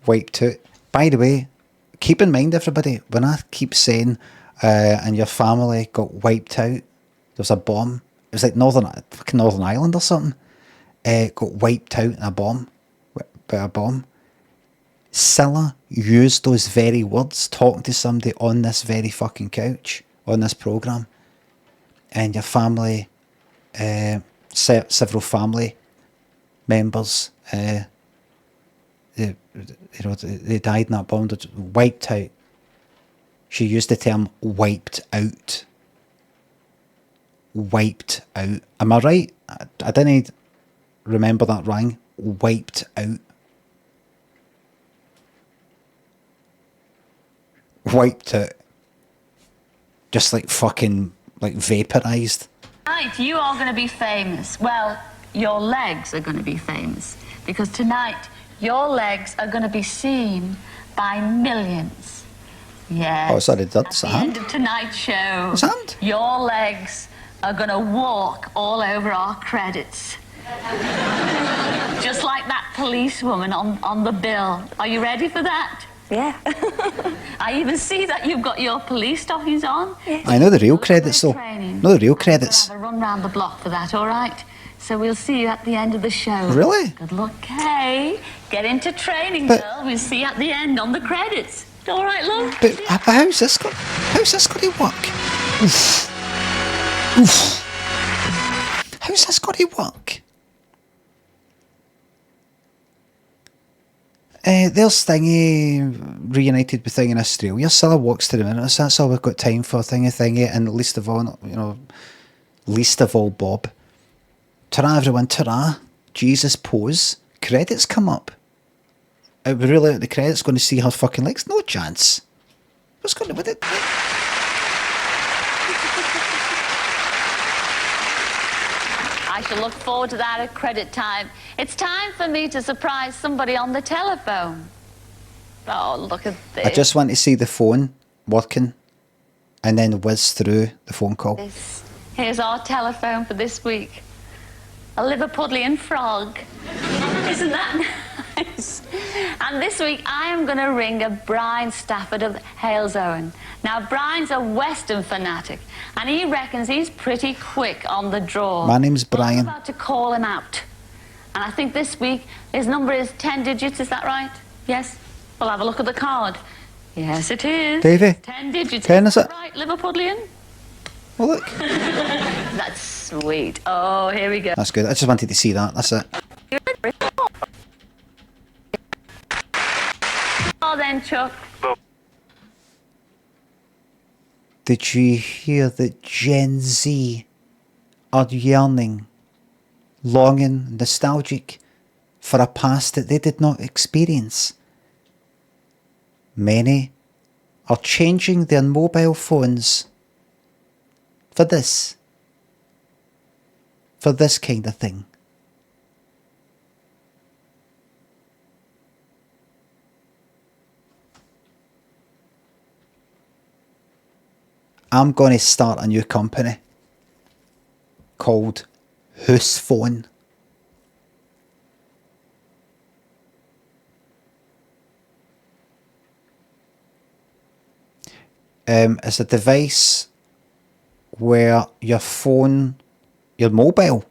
A: Wiped out. By the way, keep in mind, everybody, when I keep saying and your family got wiped out, there was a bomb. It was like Northern Ireland or something. Got wiped out in a bomb. By a bomb. Cilla used those very words talking to somebody on this very fucking couch, on this programme. And your family, several family members, they died in that bomb. Wiped out. She used the term wiped out. Wiped out. Am I right? I didn't remember that wrong. Wiped out. Wiped out. Just like fucking, like vaporised.
B: Tonight, you are going to be famous. Well, your legs are going to be famous. Because tonight, your legs are going to be seen by millions. Yes.
A: Oh, sorry, that's
B: at the end of tonight's show, your legs are going to walk all over our credits. Just like that policewoman on the bill. Are you ready for that? Yeah. I even see that you've got your police stockings on. Yeah.
A: I know the real credits, though. No, the real credits.
B: We'll have a run round the block for that, all right? So we'll see you at the end of the show.
A: Really?
B: Good luck, Kay. Get into training, girl. We'll see you at the end on the credits. All right, love?
A: But how's this got to work? Oof. Oof. How's this got to work? There's Thingy reunited with Thingy in Australia. Cilla walks to the minutes. That's all we've got time for. Thingy, and at least of all, you know, least of all Bob. Ta-ra, everyone, ta-ra. Jesus pose. Credits come up. It would really the credits going to see her fucking legs? No chance. What's going on with it?
B: I shall look forward to that at credit time. It's time for me to surprise somebody on the telephone. Oh, look at this.
A: I just want to see the phone working and then whiz through the phone call.
B: Here's our telephone for this week. A Liverpudlian frog. Isn't that nice? And this week I am going to ring a Brian Stafford of Halesowen. Now, Brian's a Western fanatic, and he reckons he's pretty quick on the draw.
A: My name's Brian.
B: I'm about to call him out. And I think this week his number is 10 digits, is that right? Yes? We'll have a look at the card. Yes, it is.
A: Davey?
B: 10 digits.
A: 10, is it?
B: Right, Liverpudlian?
A: Well, look.
B: That's sweet. Oh, here we go.
A: That's good. I just wanted to see that. That's it.
B: Oh, then, Chuck.
A: Did you hear that Gen Z are yearning, longing, nostalgic for a past that they did not experience? Many are changing their mobile phones for this kind of thing. I'm going to start a new company called Who's Phone. It's a device where your phone, your mobile,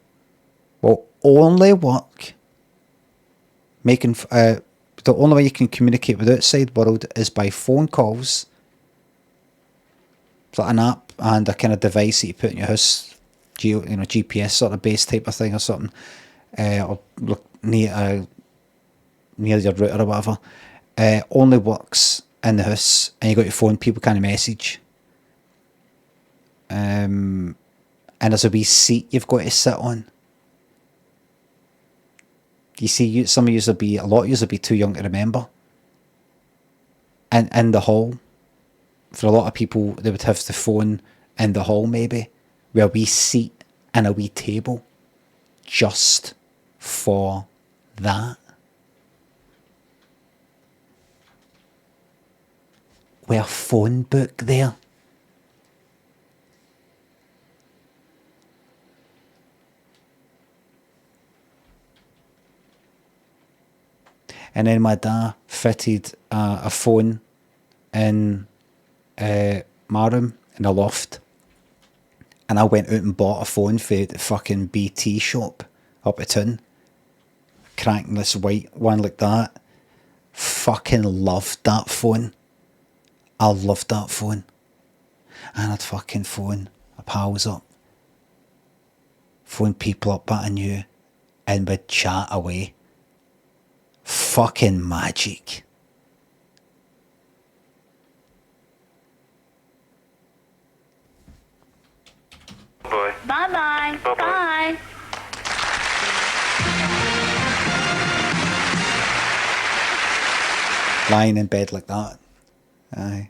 A: will only work making the only way you can communicate with the outside world is by phone calls. It's like an app and a kind of device that you put in your house, GPS sort of base type of thing or something, or look near your router or whatever. Only works in the house, and you got your phone. People can't message. And there's a wee seat you've got to sit on. You see, some of you will be, a lot of you will be too young to remember. And in the hall, for a lot of people, they would have the phone in the hall maybe, with a wee seat and a wee table, just for that. With a phone book there. And then my dad fitted a phone in my room in a loft. And I went out and bought a phone for the fucking BT shop up at town. Cracking this white one like that. Fucking loved that phone. I loved that phone. And I'd fucking phone my pals up. Phone people up that I knew. And we'd chat away. Fucking magic.
B: Bye. Bye-bye. Bye.
A: Lying in bed like that. Aye.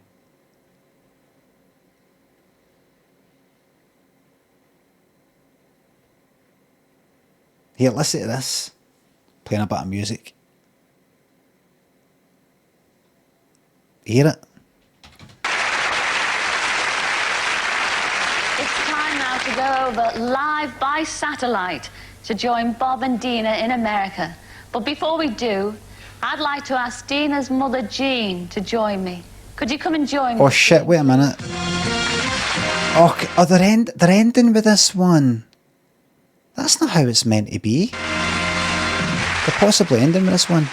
A: Here, listen to this. Playing a bit of music. Hear it?
B: It's time now to go over live by satellite to join Bob and Dina in America. But before we do, I'd like to ask Dina's mother, Jean, to join me. Could you come and join me?
A: Oh shit, wait a minute. Oh, they're ending with this one. That's not how it's meant to be. They're possibly ending with this one.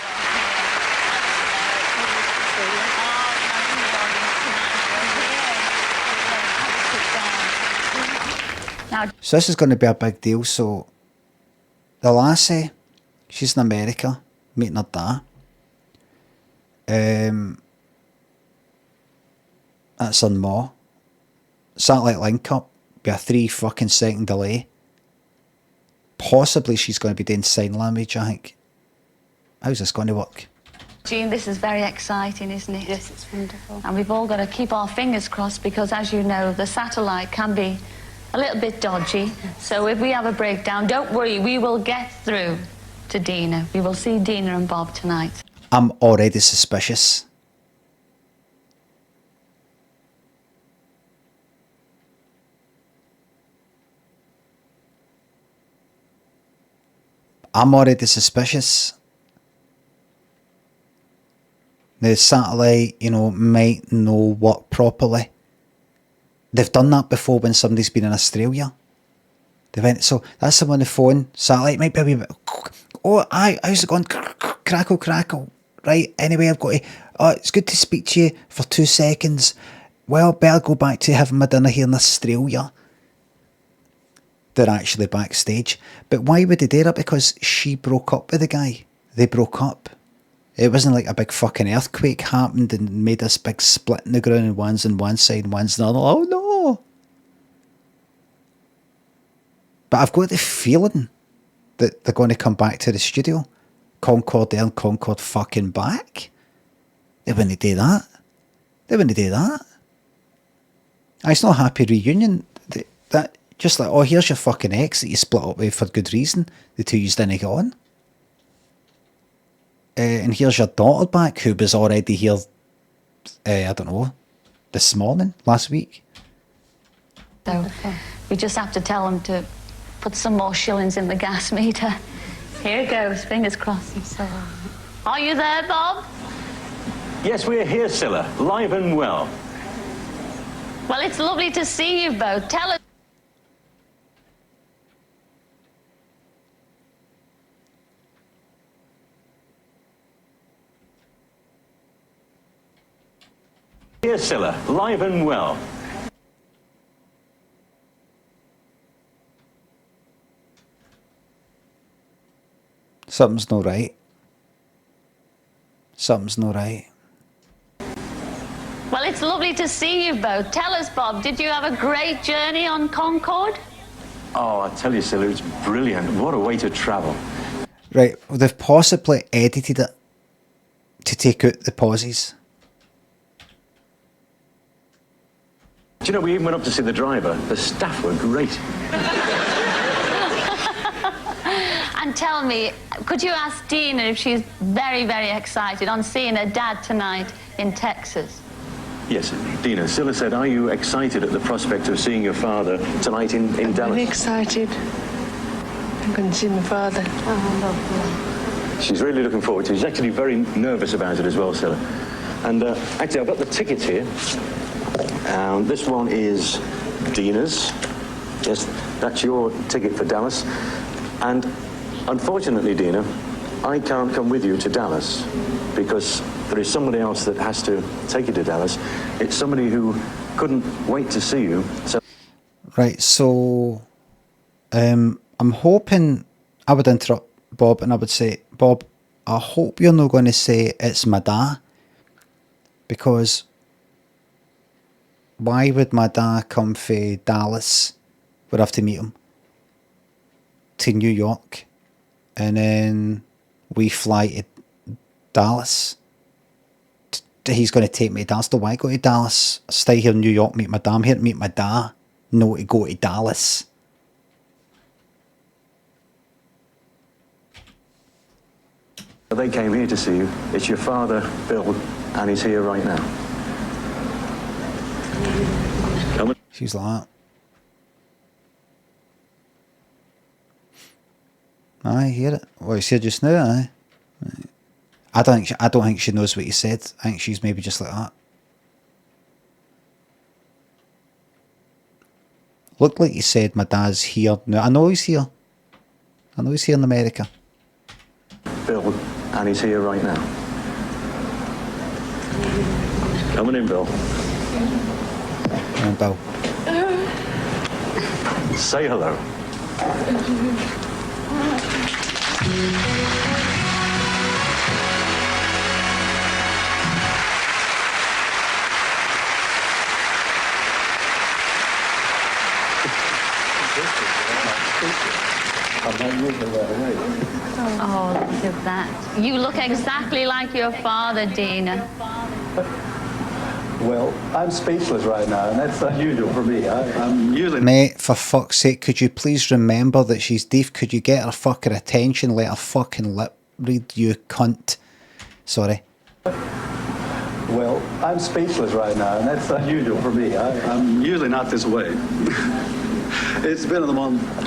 A: So this is going to be a big deal. So the lassie, she's in America, meeting her dad. That's on Ma. Satellite link up be a 3 fucking second delay. Possibly she's going to be doing sign language, I think. How's this going to work?
B: Jean, this is very exciting, isn't it?
S: Yes, it's wonderful.
B: And we've all got to keep our fingers crossed because, as you know, the satellite can be a little bit dodgy. So if we have a breakdown, don't worry, we will get through to Dina. We will see Dina and Bob tonight.
A: I'm already suspicious. I'm already suspicious. The satellite, you know, might not work properly. They've done that before when somebody's been in Australia. They went, so that's someone on the phone. Satellite might be a wee bit. Oh, aye, how's it going? Crackle, crackle. Right, anyway, I've got to. Oh, it's good to speak to you for 2 seconds. Well, better go back to having my dinner here in Australia. They're actually backstage. But why would they do that? Because she broke up with the guy. They broke up. It wasn't like a big fucking earthquake happened and made this big split in the ground and one's on one side and one's on the other. Oh no! But I've got the feeling that they're going to come back to the studio. Concord there and Concord fucking back. They wouldn't do that. They wouldn't do that. It's not a happy reunion. That just like, oh, here's your fucking ex that you split up with for good reason. The two you didn't get on. And here's your daughter back, who was already here, I don't know, this morning, last week.
B: So we just have to tell them to put some more shillings in the gas meter. Here it goes, fingers crossed. Are you there, Bob?
P: Yes, we're here, Cilla, live and well.
B: Well, it's lovely to see you both. Tell us.
P: Here, Cilla, live and well.
A: Something's not right. Something's not right.
B: Well, it's lovely to see you both. Tell us, Bob, did you have a great journey on Concorde?
P: Oh, I tell you, Cilla, it's brilliant. What a way to travel.
A: Right, well, they've possibly edited it to take out the pauses.
P: Do you know, we even went up to see the driver. The staff were great.
B: And tell me, could you ask Dina if she's very, very excited on seeing her dad tonight in Texas?
P: Yes, Dina, Cilla said, are you excited at the prospect of seeing your father tonight in Dallas?
S: I'm excited. I'm going to see my father. Oh, lovely.
P: She's really looking forward to it. She's actually very nervous about it as well, Cilla. And actually, I've got the tickets here. This one is Dina's. Yes, that's your ticket for Dallas. And unfortunately, Dina, I can't come with you to Dallas because there is somebody else that has to take you to Dallas. It's somebody who couldn't wait to see you. So,
A: right, so I'm hoping I would interrupt Bob and I would say, Bob, I hope you're not going to say it's my dad, because why would my dad come from Dallas? We'd have to meet him to New York, and then we fly to Dallas. He's going to take me to Dallas. Do I go to Dallas? Stay here in New York, meet my dad. I'm here to meet my dad. No, to go to Dallas.
P: they came here to see you. It's your father, Bill, and he's here right now.
A: She's like that. I hear it. What you said just now, aye. I don't think she knows what you said. I think she's maybe just like that. Looked like you said my dad's here. No, I know he's here. I know he's here in America.
P: Bill, and he's here right now. Coming in, Bill.
A: Come on, Bill.
P: Say hello.
B: Oh, look at that. You look exactly like your father, Dina.
T: Well, I'm speechless right now, and that's unusual for me. I'm usually...
A: Mate, for fuck's sake, could you please remember that she's deaf? Could you get her fucking attention? Let her fucking lip read, you cunt. Sorry.
T: Well, I'm speechless right now, and that's unusual for me. I'm usually not this way. It's been the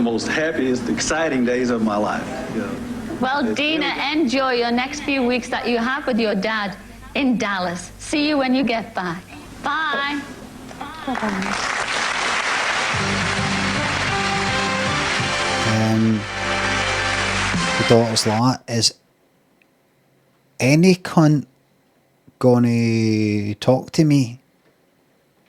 T: most happiest, exciting days of my life. You know.
B: Well, Dina, enjoy your next few weeks that you have with your dad in Dallas. See you when you get back. Bye.
A: The daughter's like, is any cunt gonna talk to me?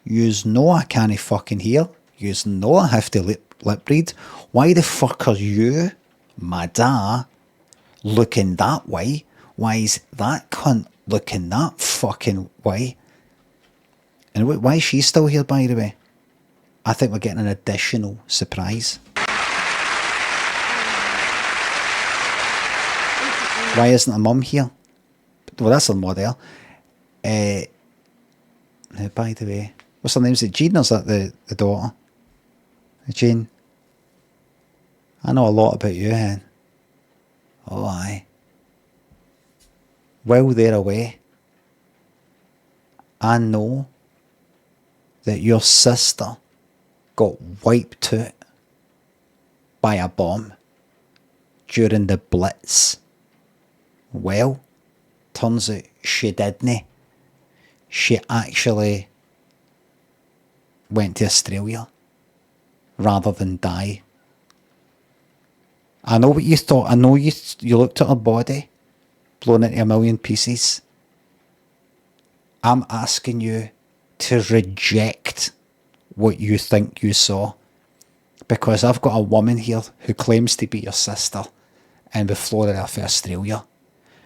A: Yous know I can't fucking hear. Yous know I have to lip read. Why the fuck are you, my dad, looking that way? Why is that cunt looking that fucking way? And why is she still here, by the way? I think we're getting an additional surprise. Why isn't her mum here? Well, that's her mother. By the way, what's her name? Is it Jean or is that the daughter? Jean. I know a lot about you, hen. Oh, aye. While they're away, I know that your sister got wiped out by a bomb during the Blitz. Well, turns out she didn't. She actually went to Australia rather than die. I know what you thought. I know you looked at her body blown into a million pieces. I'm asking you to reject what you think you saw, because I've got a woman here who claims to be your sister and we flown her for Australia.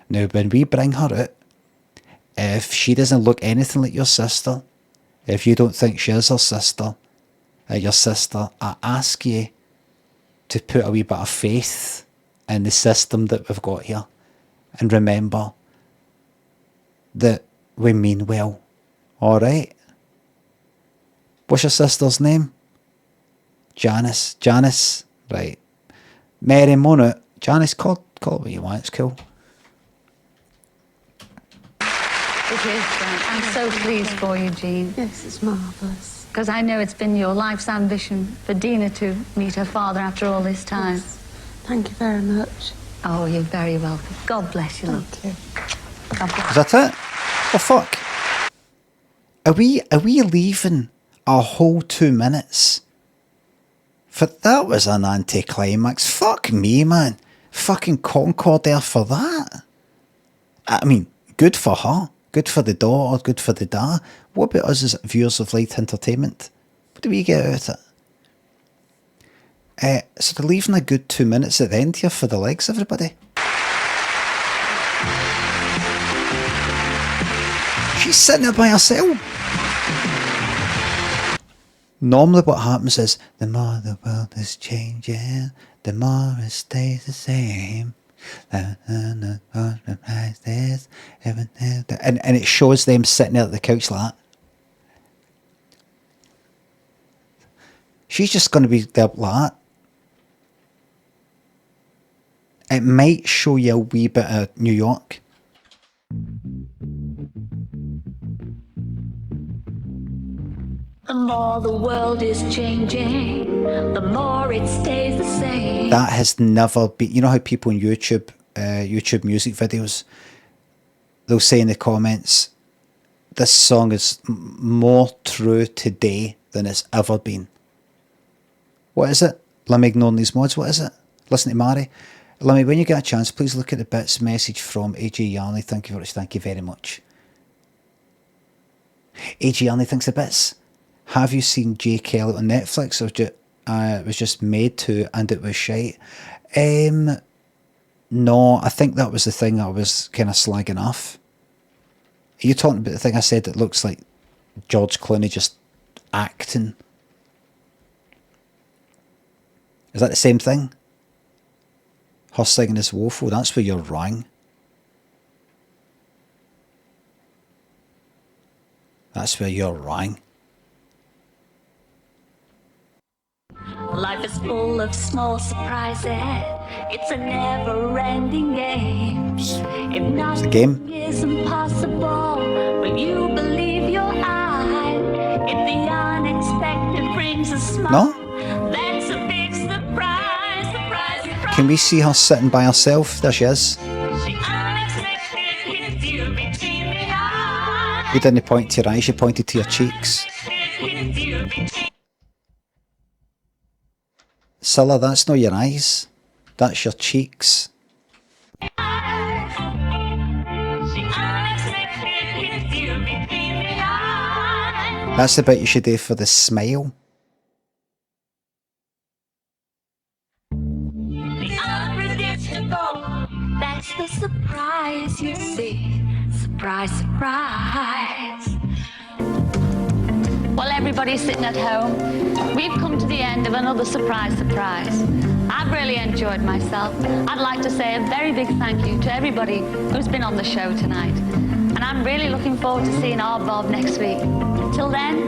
A: Now, when we bring her out, if she doesn't look anything like your sister, if you don't think she is her sister, your sister, I ask you to put a wee bit of faith in the system that we've got here. And remember that we mean well. Alright? What's your sister's name? Janice. Janice. Right. Mary Monut. Janice, call it what you want. It's cool.
B: It is, I'm so pleased for you, Jean.
S: Yes, it's marvellous.
B: Because I know it's been your life's ambition for Dina to meet her father after all this time.
S: Yes. Thank you very much.
B: Oh, you're very welcome. God bless you, love.
S: Thank you.
B: God bless.
A: Is that it? Oh, fuck. Are we leaving a whole 2 minutes? For that was an anticlimax. Fuck me, man. Fucking Concord there for that. I mean, good for her. Good for the daughter. Good for the dad. What about us as viewers of light entertainment? What do we get out of it? So they're leaving a good 2 minutes at the end here for the legs, everybody. She's sitting there by herself. Normally what happens is, the more the world is changing, the more it stays the same. And it shows them sitting there at the couch like that. She's just going to be there like that. It might show you a wee bit of New York.
B: The more the world is changing, the more it stays the same.
A: That has never been... You know how people on YouTube, YouTube music videos, they'll say in the comments, this song is more true today than it's ever been. What is it? Limmy ignoring these mods, what is it? Listen to Mari. Limmy, when you get a chance, please look at the bits message from AJ Yarnley. Thank you very much. AJ Yarnley thinks the bits. Have you seen J. Kelly on Netflix? Or it was just made to and it was shite? No, I think that was the thing I was kind of slagging off. Are you talking about the thing I said that looks like George Clooney just acting? Is that the same thing? Her singing is woeful. That's where you're wrong. That's where you're wrong.
B: Life is full of small surprises. It's a never-ending game. If nothing is impossible, will you believe your eyes? If the unexpected brings a smile, that's a big surprise, surprise, surprise.
A: Can we see her sitting by herself? There she is. You didn't point to your eyes, you pointed to your cheeks. Cilla, that's not your eyes. That's your cheeks. That's the bit you should do for the smile.
B: The unpredictable, that's the surprise you see. Surprise, surprise. Well, everybody's sitting at home. We've come to the end of another surprise. I've really enjoyed myself. I'd like to say a very big thank you to everybody who's been on the show tonight. And I'm really looking forward to seeing our Bob next week. Till then,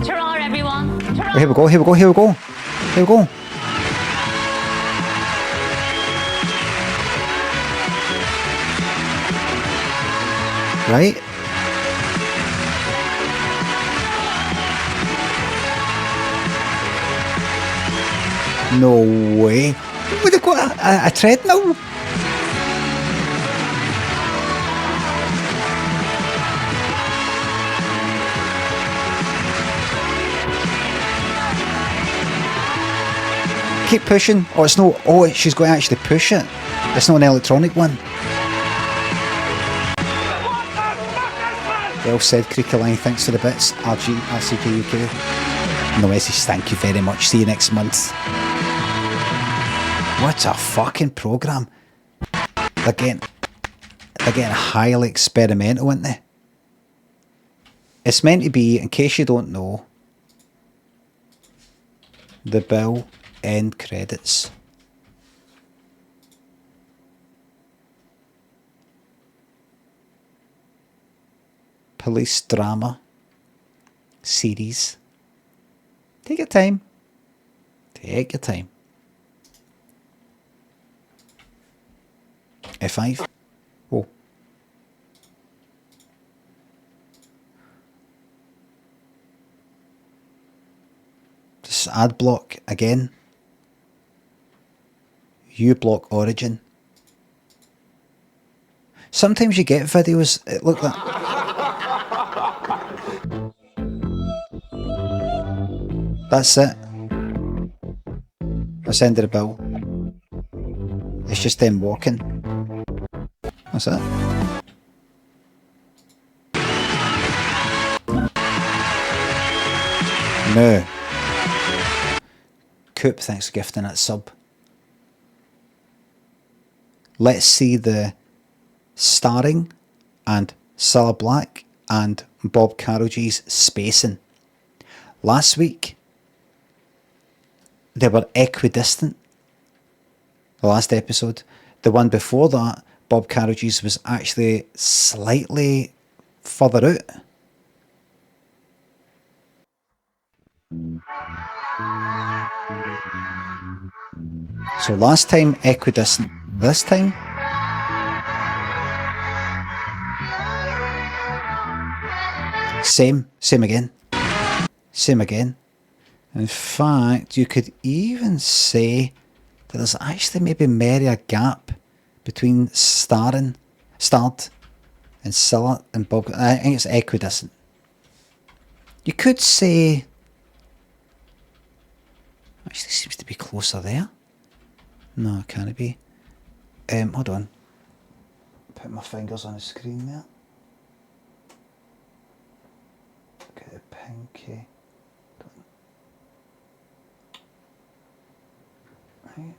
B: ta-ra everyone. Ta-ra.
A: Here we go, here we go, here we go. Here we go. Right? No way. Would have got a treadmill? Keep pushing. Oh, it's no. Oh, she's going to actually push it. It's not an electronic one. Well said, Creaky Line. Thanks for the bits. RCG UK. No message. Thank you very much. See you next month. What a fucking programme. They're getting highly experimental, aren't they? It's meant to be, in case you don't know, the Bill end credits. Police drama series. Take your time. Take your time. F5. Oh. This ad block again. U block origin. Sometimes you get videos. Look at that. That's it. That's the end of the bill. It's just them walking. That's it. No. Coop, thanks for gifting that sub. Let's see the starring and Cilla Black and Bob Carolgee's spacing. Last week, they were equidistant. The last episode. The one before that, Bob Carolgee's was actually slightly further out. So last time equidistant. This time same again. Same again. In fact, you could even say that there's actually maybe merely a gap between starred and Cilla and Bob. I think it's equidistant. You could say actually seems to be closer there. No, it can't be. Hold on. Put my fingers on the screen there. Get the pinky. Right.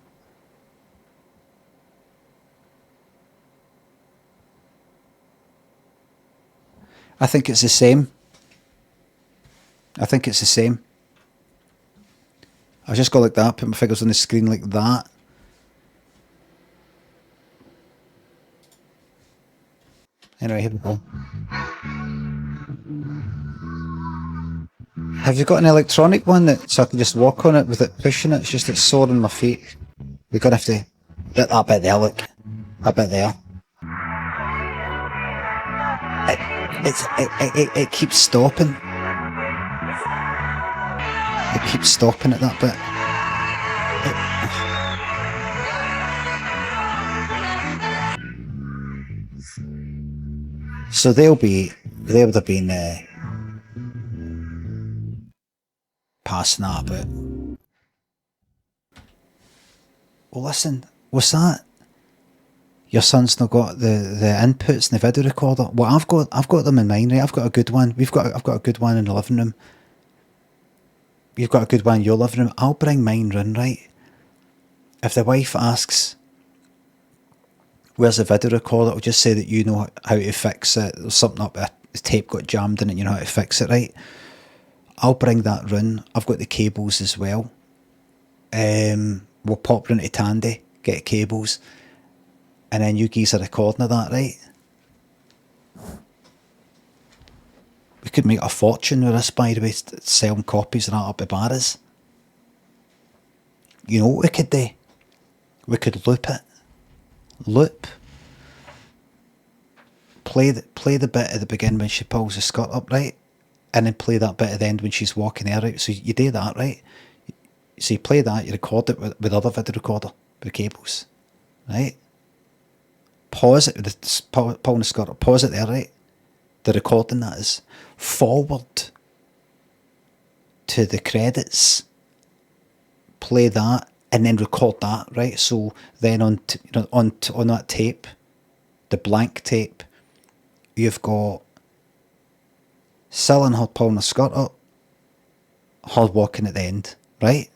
A: I think it's the same. I think it's the same. I'll just go like that, put my fingers on the screen like that. Anyway, here we go. Have you got an electronic one that so I can just walk on it with it pushing it? It's just it's sore on my feet. We're gonna have to get that bit there, look. That bit there. It keeps stopping. It keeps stopping at that bit. So they would have been passing that bit. Well, listen, what's that? Your son's not got the inputs in the video recorder. Well, I've got them in mine, right? I've got a good one. I've got a good one in the living room. You've got a good one in your living room. I'll bring mine round, right? If the wife asks, where's the video recorder, it'll just say that you know how to fix it. There's something up, the tape got jammed in it, you know how to fix it, right? I'll bring that round. I've got the cables as well. We'll pop round to Tandy, get cables, and then you guys are recording of that, right? We could make a fortune with this, by the way, selling copies of that up at Barras. You know what we could do? We could loop it. Loop. Play the bit at the beginning when she pulls the skirt up, right? And then play that bit at the end when she's walking there, right? So you do that, right? So you play that, you record it with other video recorder, with cables, right? Pause it with the pulling the skirt up, pause it there, right? The recording that is. Forward to the credits, play that, and then record that, right? So then on that tape, the blank tape, you've got Cilla and her pulling the skirt up, her walking at the end, right?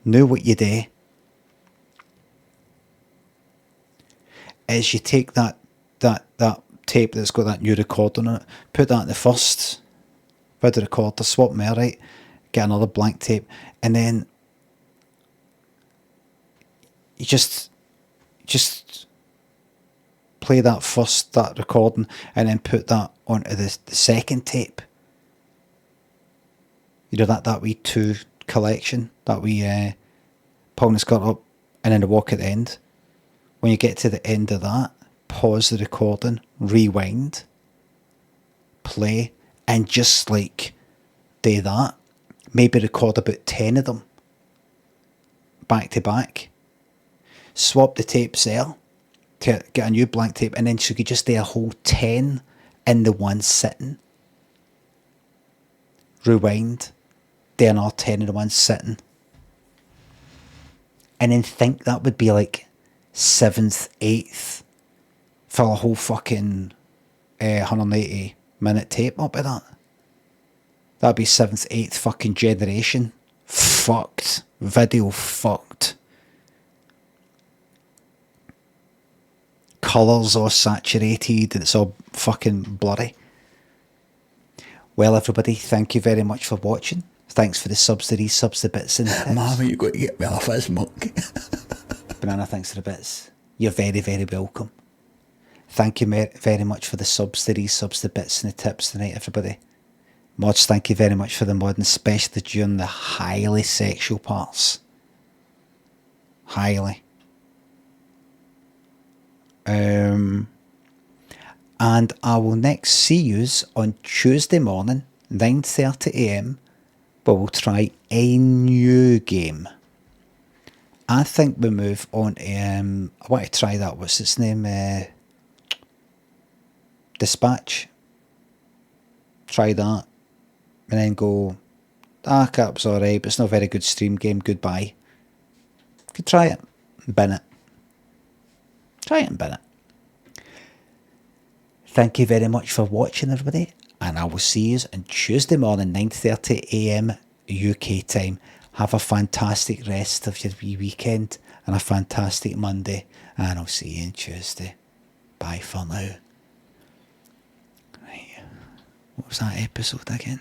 A: Now what you do is you take that tape that's got that new recording on it, put that in the first video recorder, swap them there, right? Get another blank tape, and then you just play that recording, and then put that onto the second tape. You know, that wee 2 collection, that wee pulling the skirt up, and then the walk at the end. When you get to the end of that, pause the recording, rewind, play, and just like do that. Maybe record about 10 of them back to back. Swap the tapes there to get a new blank tape, and then so you could just do a whole 10 in the one sitting. Rewind, do another 10 in the one sitting. And then think that would be like 7th, 8th for a whole fucking 180 minute tape up of that. That'd be 7th, 8th fucking generation. Fucked. Video fucked. Colours all saturated and it's all fucking blurry. Well, everybody, thank you very much for watching. Thanks for the subs, the resubs, the bits and the tips.
O: Mama, you got to get me off this monkey.
A: Banana, thanks for the bits. You're very, very welcome. Thank you very much for the subs, the resubs, the bits and the tips tonight, everybody. Mods, thank you very much for the mod, and especially during the highly sexual parts. Highly. And I will next see yous on Tuesday morning, 9:30 AM, but we'll try a new game. I think we move on to, I want to try that, what's its name, Dispatch. Try that, and then go, Cap's alright, but it's not a very good stream game, goodbye. Could try it, and bin it. Try it and bin it. Thank you very much for watching, everybody, and I will see you on Tuesday morning, 9:30 AM UK time. Have a fantastic rest of your wee weekend and a fantastic Monday, and I'll see you on Tuesday. Bye for now. Right. What was that episode again?